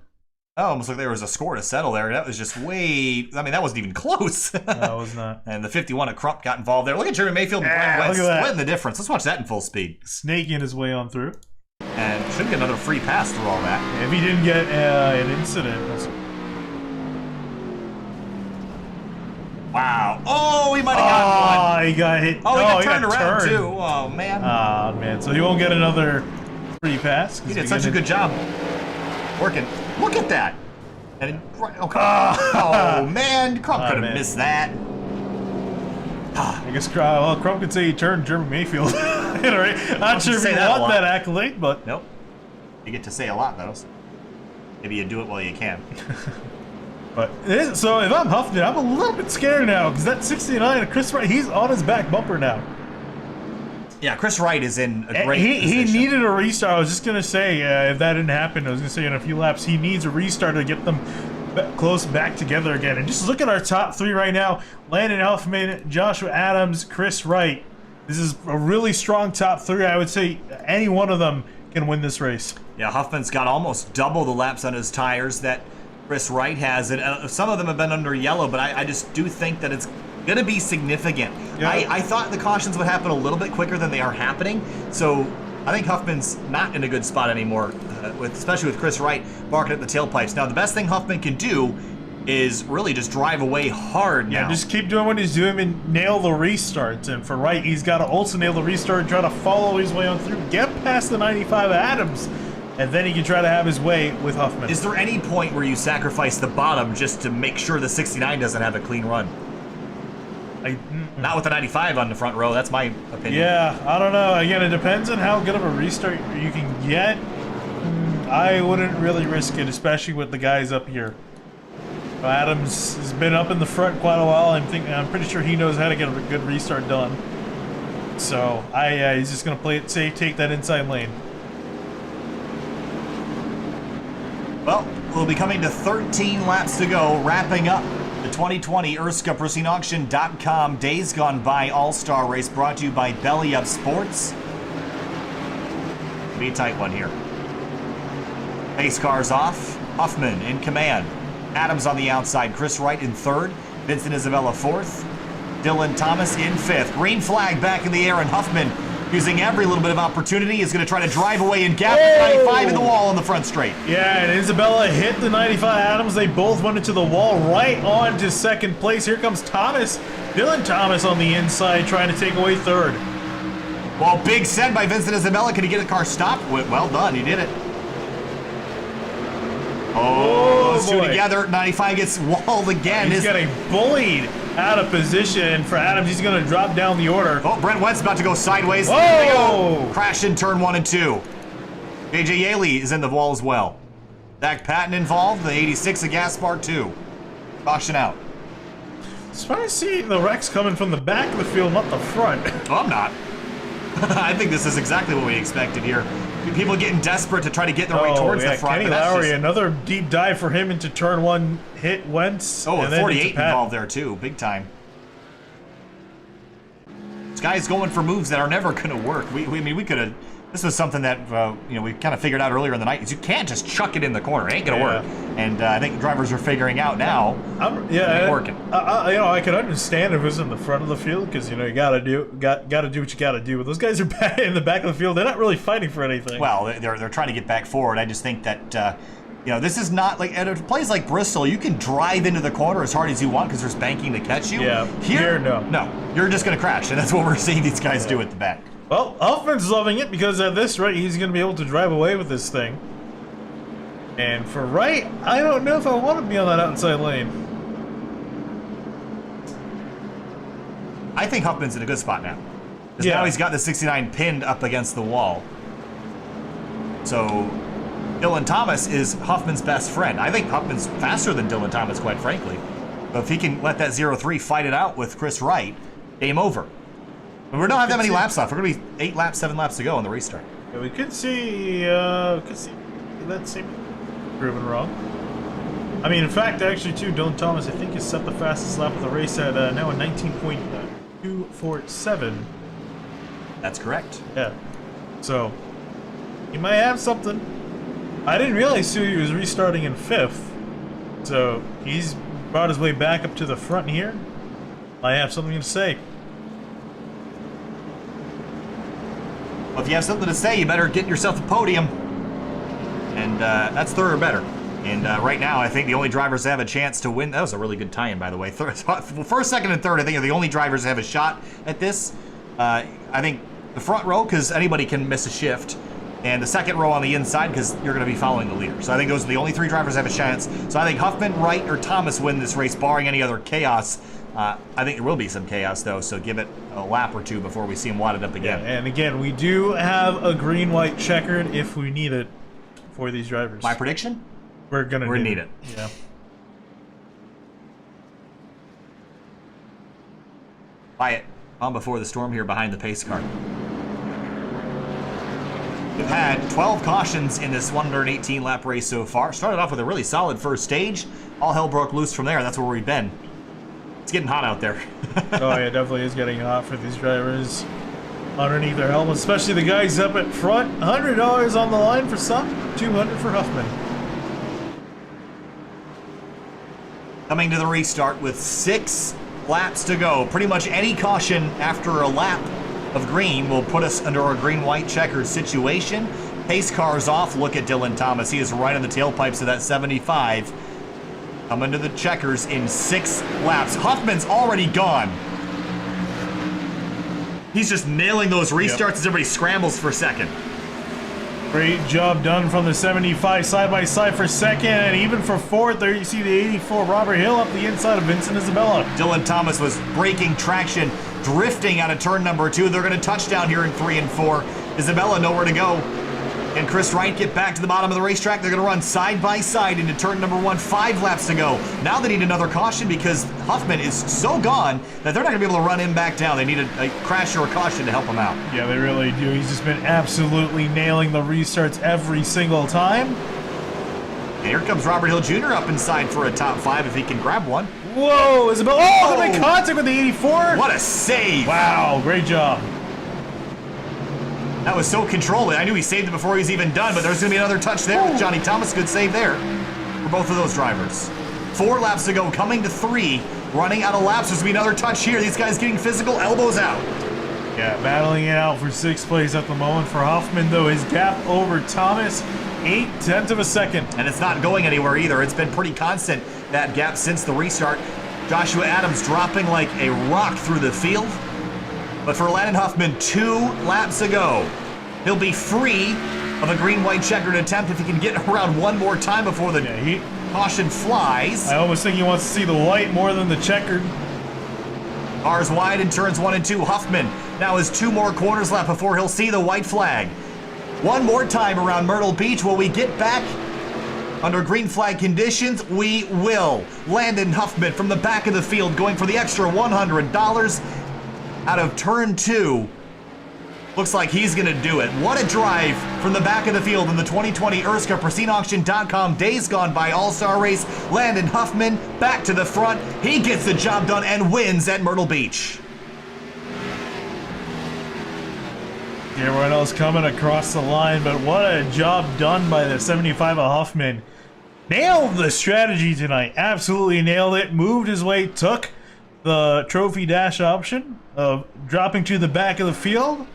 Oh, almost like there was a score to settle there. That was just way... I mean, that wasn't even close. No, it was not. And the 51 at Crump got involved there. Look at Jeremy Mayfield and Brian Wentz splitting the difference. Let's watch that in full speed. Snaking his way on through. And should get another free pass through all that. If he didn't get an incident... Wow. Oh, he might have got one. He got hit. Oh, he got turned around, too. Oh, man. Oh, man. So he won't get another free pass. He did such a good job working. Look at that. And oh, man. Crump could have missed that. I guess Crump could say he turned Jeremy Mayfield. Not sure if he want that accolade, but... Nope. You get to say a lot, though. Maybe you do it while you can. But so if I'm Huffman, I'm a little bit scared now because that 69, Chris Wright, he's on his back bumper now. Yeah, Chris Wright is in a great position. He needed a restart. I was just gonna say if that didn't happen, I was gonna say in a few laps he needs a restart to get them close back together again. And just look at our top 3 right now: Landon Huffman, Joshua Adams, Chris Wright. This is a really strong top 3. I would say any one of them can win this race. Yeah, Huffman's got almost double the laps on his tires that Chris Wright has, and some of them have been under yellow, but I just do think that it's going to be significant. Yeah. I thought the cautions would happen a little bit quicker than they are happening, so I think Huffman's not in a good spot anymore, especially with Chris Wright barking at the tailpipes. Now, the best thing Huffman can do is really just drive away hard now. Yeah, just keep doing what he's doing and nail the restarts. And for Wright, he's got to also nail the restart and try to follow his way on through, get past the 95 Adams. And then he can try to have his way with Huffman. Is there any point where you sacrifice the bottom just to make sure the 69 doesn't have a clean run? Not with the 95 on the front row, that's my opinion. Yeah, I don't know. Again, it depends on how good of a restart you can get. I wouldn't really risk it, especially with the guys up here. Adams has been up in the front quite a while. I'm pretty sure he knows how to get a good restart done. So, he's just going to play it safe, take that inside lane. Well, we'll be coming to 13 laps to go, wrapping up the 2020 ERSCA PristineAuction.com Days Gone By All-Star Race, brought to you by Belly Up Sports. be a tight one here. Pace cars off. Huffman in command. Adams on the outside. Chris Wright in third. Vincent Isabella fourth. Dylan Thomas in fifth. Green flag back in the air, and Huffman, using every little bit of opportunity, is going to try to drive away and gap 95 in the wall on the front straight. Yeah, and Isabella hit the 95 Adams. They both went into the wall right on to second place. Here comes Thomas. Dylan Thomas on the inside trying to take away third. Well, big set by Vincent Isabella. Can he get the car stopped? Well done. He did it. Oh, those two together. 95 gets walled again. He's getting bullied out of position. For Adams, he's going to drop down the order. Oh, Brent Wett's about to go sideways. Whoa! There they go. Crash in turn 1 and 2. JJ Yaley is in the wall as well. Zach Patton involved. The 86 of Gaspar too. Caution out. It's funny to see the wrecks coming from the back of the field, not the front. Oh, I'm not. I think this is exactly what we expected here. People getting desperate to try to get their way towards the front. Kenny Lowry, another deep dive for him into turn 1, hit Wentz. Oh, and 48 involved there too, big time. This guy's going for moves that are never going to work. We could have. This was something that we kind of figured out earlier in the night. Is you can't just chuck it in the corner. It ain't gonna work. And I think drivers are figuring out now. It's working. I can understand if it was in the front of the field because you gotta do what you gotta do. But those guys are back in the back of the field. They're not really fighting for anything. Well, they're trying to get back forward. I just think that this is not like at a place like Bristol. You can drive into the corner as hard as you want because there's banking to catch you. Yeah. Here, no. You're just gonna crash, and that's what we're seeing these guys do at the back. Well, Huffman's loving it because at this rate, he's going to be able to drive away with this thing. And for Wright, I don't know if I want to be on that outside lane. I think Huffman's in a good spot now. Because now he's got the 69 pinned up against the wall. So Dylan Thomas is Huffman's best friend. I think Huffman's faster than Dylan Thomas, quite frankly. But if he can let that 0-3 fight it out with Chris Wright, game over. We don't have that many laps left. We're going to be 8 laps, 7 laps to go on the restart. Yeah, we could see that seem proven wrong. I mean, in fact, actually, too, Dylan Thomas, I think, has set the fastest lap of the race at now a 19.247. That's correct. Yeah. So, he might have something. I didn't realize, too, he was restarting in 5th. So, he's brought his way back up to the front here. I have something to say. Well, if you have something to say, you better get yourself a podium. And that's third or better. And right now, I think the only drivers that have a chance to win... That was a really good tie-in, by the way. First, second, and third, I think, are the only drivers that have a shot at this. I think the front row, because anybody can miss a shift. And the second row on the inside, because you're going to be following the leader. So I think those are the only 3 drivers that have a chance. So I think Huffman, Wright, or Thomas win this race, barring any other chaos. I think there will be some chaos, though, so give it a lap or 2 before we see him wadded up again. Yeah, and again, we do have a green-white checkered if we need it for these drivers. My prediction? We're going to need it. Yeah. Buy it. On before the storm here behind the pace car. We've had 12 cautions in this 118-lap race so far. Started off with a really solid first stage. All hell broke loose from there. That's where we've been. It's getting hot out there. Oh, yeah, definitely is getting hot for these drivers underneath their helmets, especially the guys up at front. $100 on the line for some, $200 for Huffman. Coming to the restart with 6 laps to go. Pretty much any caution after a lap of green will put us under a green-white checkered situation. Pace cars off. Look at Dylan Thomas. He is right on the tailpipes of that 75. Coming to the checkers in 6 laps. Huffman's already gone. He's just nailing those restarts as everybody scrambles for second. Great job done from the 75 side-by-side for second, and even for fourth. There you see the 84 Robert Hill up the inside of Vincent Isabella. Dylan Thomas was breaking traction, drifting out of turn number 2. They're going to touchdown here in 3 and 4. Isabella nowhere to go. And Chris Wright get back to the bottom of the racetrack. They're going to run side by side into turn number 1. 5 laps to go. Now they need another caution because Huffman is so gone that they're not going to be able to run him back down. They need a crash or a caution to help him out. Yeah, they really do. He's just been absolutely nailing the restarts every single time. And here comes Robert Hill Jr. up inside for a top 5 if he can grab one. Whoa, Isabella. Oh, they make contact with the 84. What a save. Wow, great job. That was so controlled. I knew he saved it before he was even done, but there's going to be another touch there with Johnny Thomas. Good save there for both of those drivers. 4 laps to go, coming to 3. Running out of laps. There's going to be another touch here. These guys getting physical, elbows out. Yeah, battling it out for 6th place at the moment. For Huffman, though, his gap over Thomas, 0.8 of a second. And it's not going anywhere either. It's been pretty constant, that gap, since the restart. Joshua Adams dropping like a rock through the field. But for Landon Huffman, 2 laps to go. He'll be free of a green-white checkered attempt if he can get around one more time before the caution flies. I almost think he wants to see the white more than the checkered. Cars wide in turns 1 and 2. Huffman now has 2 more corners left before he'll see the white flag. One more time around Myrtle Beach. Will we get back under green flag conditions? We will. Landon Huffman from the back of the field going for the extra $100 out of turn 2. Looks like he's going to do it. What a drive from the back of the field in the 2020 ERSCA PristineAuction.com Days Gone By All-Star Race. Landon Huffman back to the front. He gets the job done and wins at Myrtle Beach. Everyone else coming across the line, but what a job done by the 75 of Huffman. Nailed the strategy tonight. Absolutely nailed it. Moved his way, took the trophy dash option of dropping to the back of the field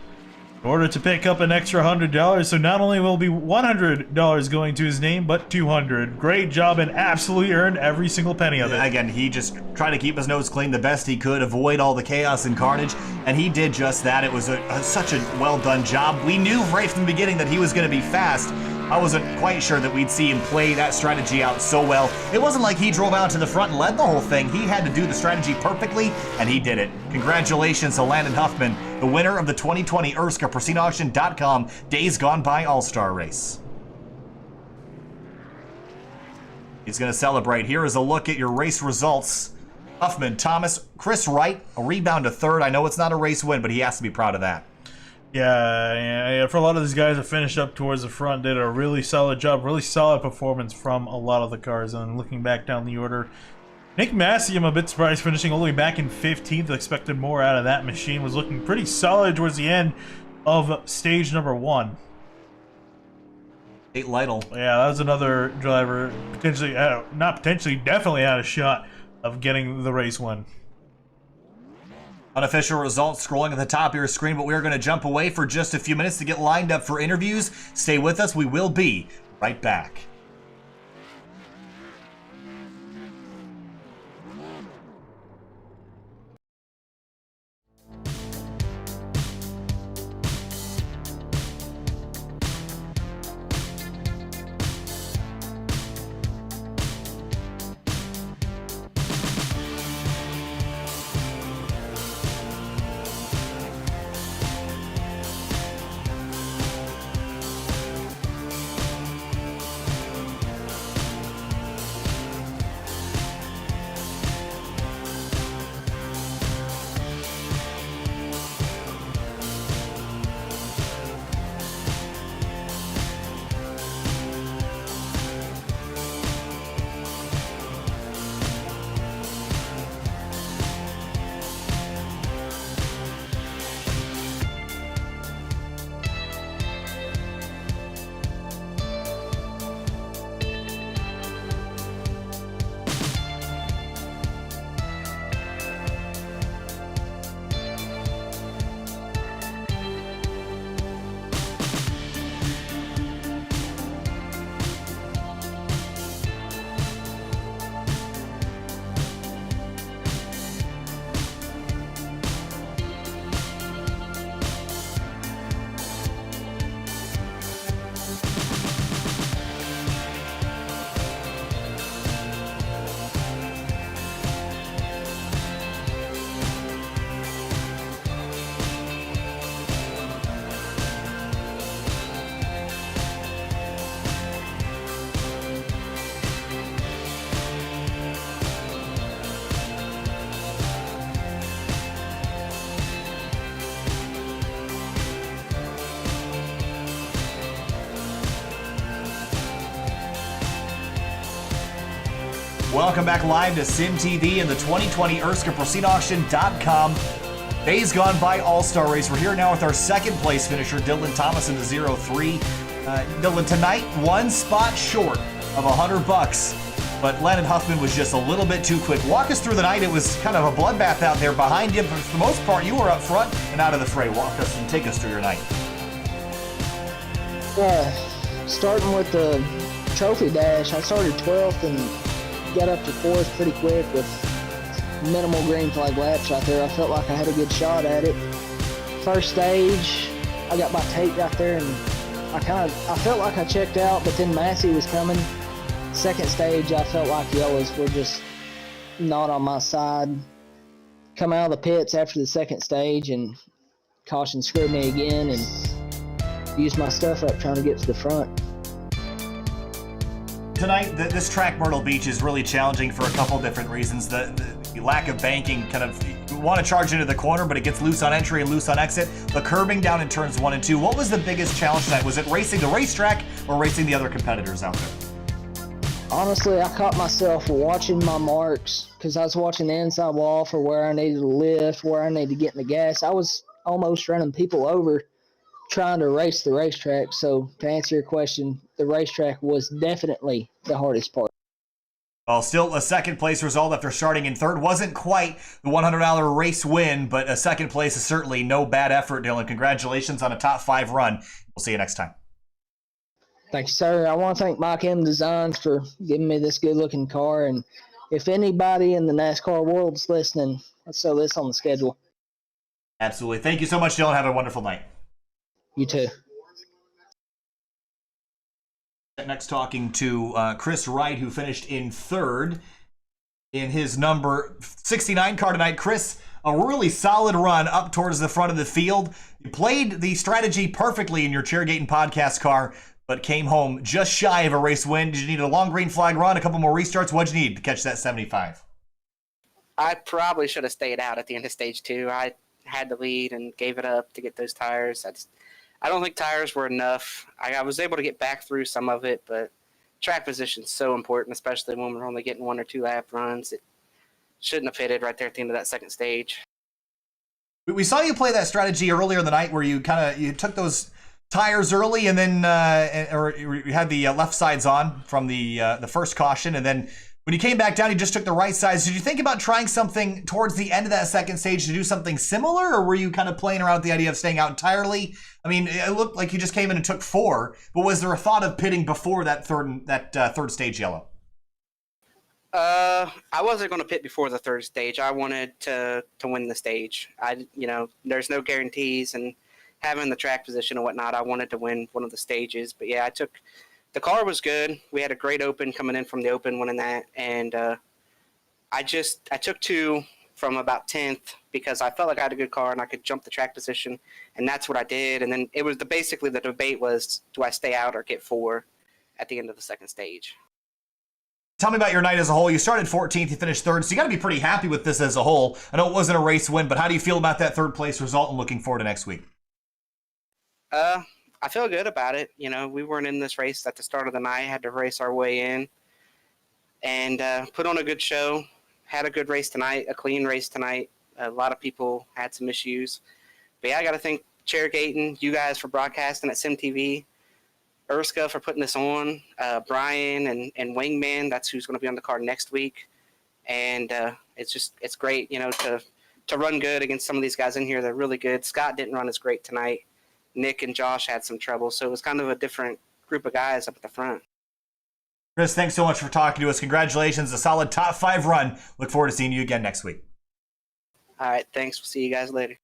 in order to pick up an extra $100. So not only will be $100 going to his name, but $200. Great job, and absolutely earned every single penny of it. Again, he just tried to keep his nose clean the best he could, avoid all the chaos and carnage, and he did just that. It was such a well-done job. We knew right from the beginning that he was going to be fast. I wasn't quite sure that we'd see him play that strategy out so well. It wasn't like he drove out to the front and led the whole thing. He had to do the strategy perfectly, and he did it. Congratulations to Landon Huffman, the winner of the 2020 ERSCA PristineAuction.com Days Gone By All-Star Race. He's going to celebrate. Here is a look at your race results. Huffman, Thomas, Chris Wright, a rebound to 3rd. I know it's not a race win, but he has to be proud of that. Yeah, for a lot of these guys that finished up towards the front, did a really solid job, really solid performance from a lot of the cars. And looking back down the order, Nick Massey, I'm a bit surprised, finishing all the way back in 15th. Expected more out of that machine. Was looking pretty solid towards the end of stage number 1. Nate Lytle. Yeah, that was another driver potentially, not potentially, definitely had a shot of getting the race win. Unofficial results scrolling at the top of your screen, but we are going to jump away for just a few minutes to get lined up for interviews. Stay with us. We will be right back. Welcome back live to Sim TV and the 2020 ERSCA PristineAuction.com Days gone by All-Star Race. We're here now with our second place finisher, Dylan Thomas in the 0-3. Dylan, tonight, one spot short of $100, but Landon Huffman was just a little bit too quick. Walk us through the night. It was kind of a bloodbath out there behind you, but for the most part, you were up front and out of the fray. Walk us and take us through your night. Starting with the trophy dash, I started 12th and got up to 4th pretty quick with minimal green flag laps out there. I felt like I had a good shot at it. First stage, I got my tape right there and I felt like I checked out, but then Massey was coming. Second stage, I felt like yellows were just not on my side. Come out of the pits after the second stage and caution screwed me again and used my stuff up trying to get to the front. Tonight, this track, Myrtle Beach, is really challenging for a couple different reasons. The lack of banking, kind of, you want to charge into the corner, but it gets loose on entry and loose on exit. The curbing down in turns 1 and 2. What was the biggest challenge tonight? Was it racing the racetrack or racing the other competitors out there? Honestly, I caught myself watching my marks because I was watching the inside wall for where I needed to lift, where I needed to get in the gas. I was almost running people over trying to race the racetrack. So to answer your question, the racetrack was definitely the hardest part. Well, still a second place result after starting in third. Wasn't quite the $100 race win, but a second place is certainly no bad effort, Dylan. Congratulations on a top 5 run. We'll see you next time. Thank you, sir. I want to thank Mike M Designs for giving me this good-looking car. And if anybody in the NASCAR world's listening, let's throw this on the schedule. Absolutely. Thank you so much, Dylan. Have a wonderful night. You too. Next, talking to Chris Wright, who finished in third in his number 69 car tonight. Chris, a really solid run up towards the front of the field. You played the strategy perfectly in your Chairgate and podcast car, but came home just shy of a race win. Did you need a long green flag run, a couple more restarts? What'd you need to catch that 75? I probably should have stayed out at the end of stage 2. I had the lead and gave it up to get those tires. I don't think tires were enough. I was able to get back through some of it, but track position is so important, especially when we're only getting 1 or 2 lap runs. It shouldn't have pitted right there at the end of that second stage. We saw you play that strategy earlier in the night where you took those tires early and then or you had the left sides on from the first caution, and then when you came back down, you just took the right sides. Did you think about trying something towards the end of that second stage to do something similar, or were you kind of playing around with the idea of staying out entirely? I mean, it looked like you just came in and took 4, but was there a thought of pitting before that third stage yellow? I wasn't going to pit before the third stage. I wanted to win the stage. There's no guarantees, and having the track position and whatnot, I wanted to win one of the stages. But yeah, the car was good. We had a great open coming in from the open, winning that. And I took 2 from about 10th because I felt like I had a good car and I could jump the track position. And that's what I did. And then it was basically the debate was, do I stay out or get 4 at the end of the second stage? Tell me about your night as a whole. You started 14th, you finished 3rd, so you got to be pretty happy with this as a whole. I know it wasn't a race win, but how do you feel about that 3rd place result and looking forward to next week? I feel good about it. We weren't in this race at the start of the night, had to race our way in and put on a good show. Had a good race tonight, a clean race tonight. A lot of people had some issues. But yeah, I got to thank Chairgate and you guys for broadcasting at SimTV, ERSCA for putting this on, Brian and Wingman, that's who's going to be on the card next week. And it's great, to run good against some of these guys in here. They're really good. Scott didn't run as great tonight. Nick and Josh had some trouble, so it was kind of a different group of guys up at the front. Chris, thanks so much for talking to us. Congratulations, a solid top 5 run. Look forward to seeing you again next week. All right, thanks. We'll see you guys later.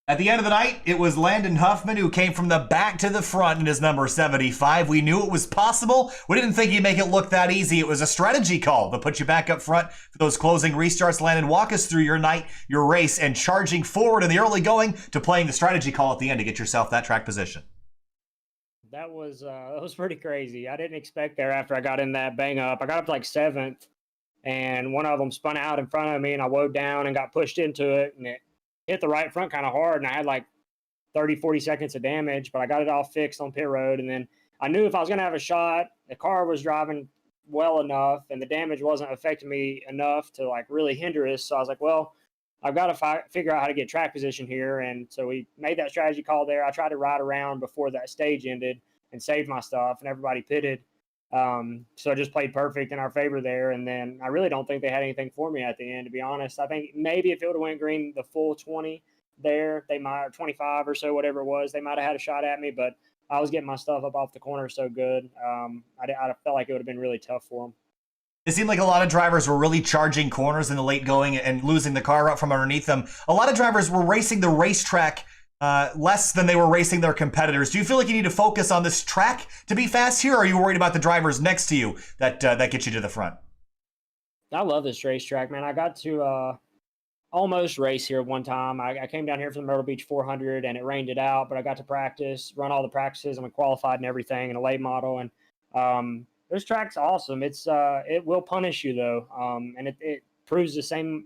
At the end of the night, it was Landon Huffman who came from the back to the front in his number 75. We knew it was possible. We didn't think he'd make it look that easy. It was a strategy call to put you back up front for those closing restarts. Landon, walk us through your night, your race, and charging forward in the early going to playing the strategy call at the end to get yourself that track position. That was pretty crazy. I didn't expect there after I got in that bang up. I got up to like 7th, and one of them spun out in front of me, and I woed down and got pushed into it, and it hit the right front kind of hard, and I had like 30, 40 seconds of damage, but I got it all fixed on pit road. And then I knew if I was going to have a shot, the car was driving well enough and the damage wasn't affecting me enough to like really hinder us. So I was like, well, I've got to figure out how to get track position here. And so we made that strategy call there. I tried to ride around before that stage ended and save my stuff, and everybody pitted. So it just played perfect in our favor there. And then I really don't think they had anything for me at the end, to be honest. I think maybe if it would have went green the full 20 there, they might, or 25 or so, whatever it was, they might have had a shot at me, but I was getting my stuff up off the corner so good. I felt like it would have been really tough for them. It seemed like a lot of drivers were really charging corners in the late going and losing the car out from underneath them. A lot of drivers were racing the racetrack less than they were racing their competitors. Do you feel like you need to focus on this track to be fast here, or are you worried about the drivers next to you that get you to the front? I love this racetrack, man. I got to almost race here one time. I came down here for the Myrtle Beach 400, and it rained it out, but I got to practice, run all the practices. I'm qualified and everything in a late model, and this track's awesome. It will punish you though, and it proves the same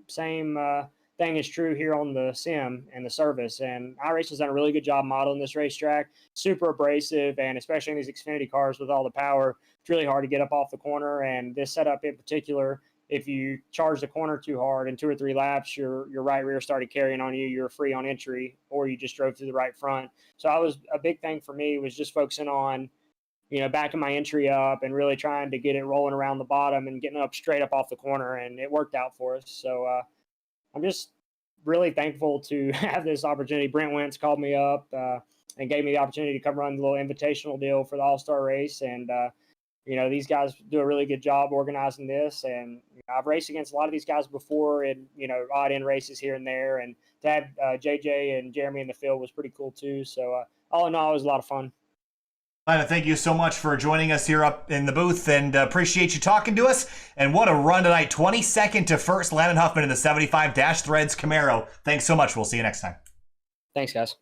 thing is true here on the sim and the service. And iRacing's done a really good job modeling this racetrack. Super abrasive, and especially in these Xfinity cars with all the power, it's really hard to get up off the corner. And this setup in particular, if you charge the corner too hard in 2 or 3 laps, your right rear started carrying on you, you're free on entry, or you just drove through the right front. So a big thing for me was just focusing on, backing my entry up and really trying to get it rolling around the bottom and getting up straight up off the corner, and it worked out for us. So I'm just really thankful to have this opportunity. Brent Wentz called me up and gave me the opportunity to come run the little invitational deal for the All-Star race. And, these guys do a really good job organizing this. And I've raced against a lot of these guys before in, odd end races here and there. And to have JJ and Jeremy in the field was pretty cool too. So all in all, it was a lot of fun. Lana, thank you so much for joining us here up in the booth, and appreciate you talking to us. And what a run tonight. 22nd to first, Landon Huffman in the 75 Dash Threads Camaro. Thanks so much. We'll see you next time. Thanks, guys.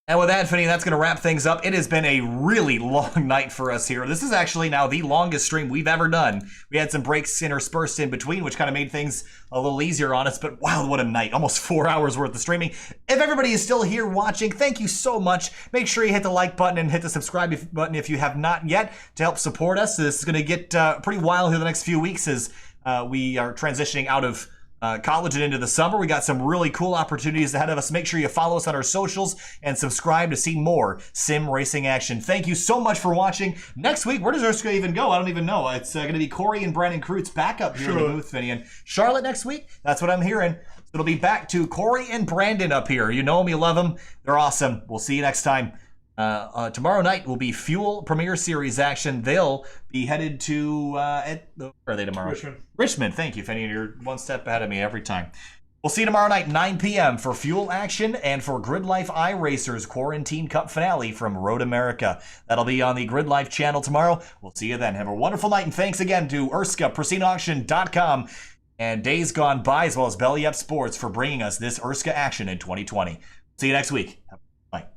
And with that, Finney, that's going to wrap things up. It has been a really long night for us here. This is actually now the longest stream we've ever done. We had some breaks interspersed in between, which kind of made things a little easier on us. But wow, what a night. Almost 4 hours worth of streaming. If everybody is still here watching, thank you so much. Make sure you hit the like button and hit the subscribe button if you have not yet to help support us. This is going to get pretty wild here the next few weeks as we are transitioning out of college and into the summer. We got some really cool opportunities ahead of us. Make sure you follow us on our socials and subscribe to see more sim racing action. Thank you so much for watching. Next week, where does ERSCA even go? I don't even know. It's going to be Corey and Brandon Kreutz back up here in the booth, Vinny. And Charlotte next week? That's what I'm hearing. It'll be back to Corey and Brandon up here. You know them, you love them. They're awesome. We'll see you next time. Tomorrow night will be Fuel Premier Series action. They'll be headed to where are they tomorrow? Richmond. Thank you, Finney. You're one step ahead of me every time. We'll see you tomorrow night, 9 p.m. for Fuel action and for Grid Life iRacers Quarantine Cup finale from Road America. That'll be on the Grid Life channel tomorrow. We'll see you then. Have a wonderful night, and thanks again to ERSCA, PristineAuction.com, and Days Gone By, as well as Belly Up Sports for bringing us this ERSCA action in 2020. See you next week. Bye.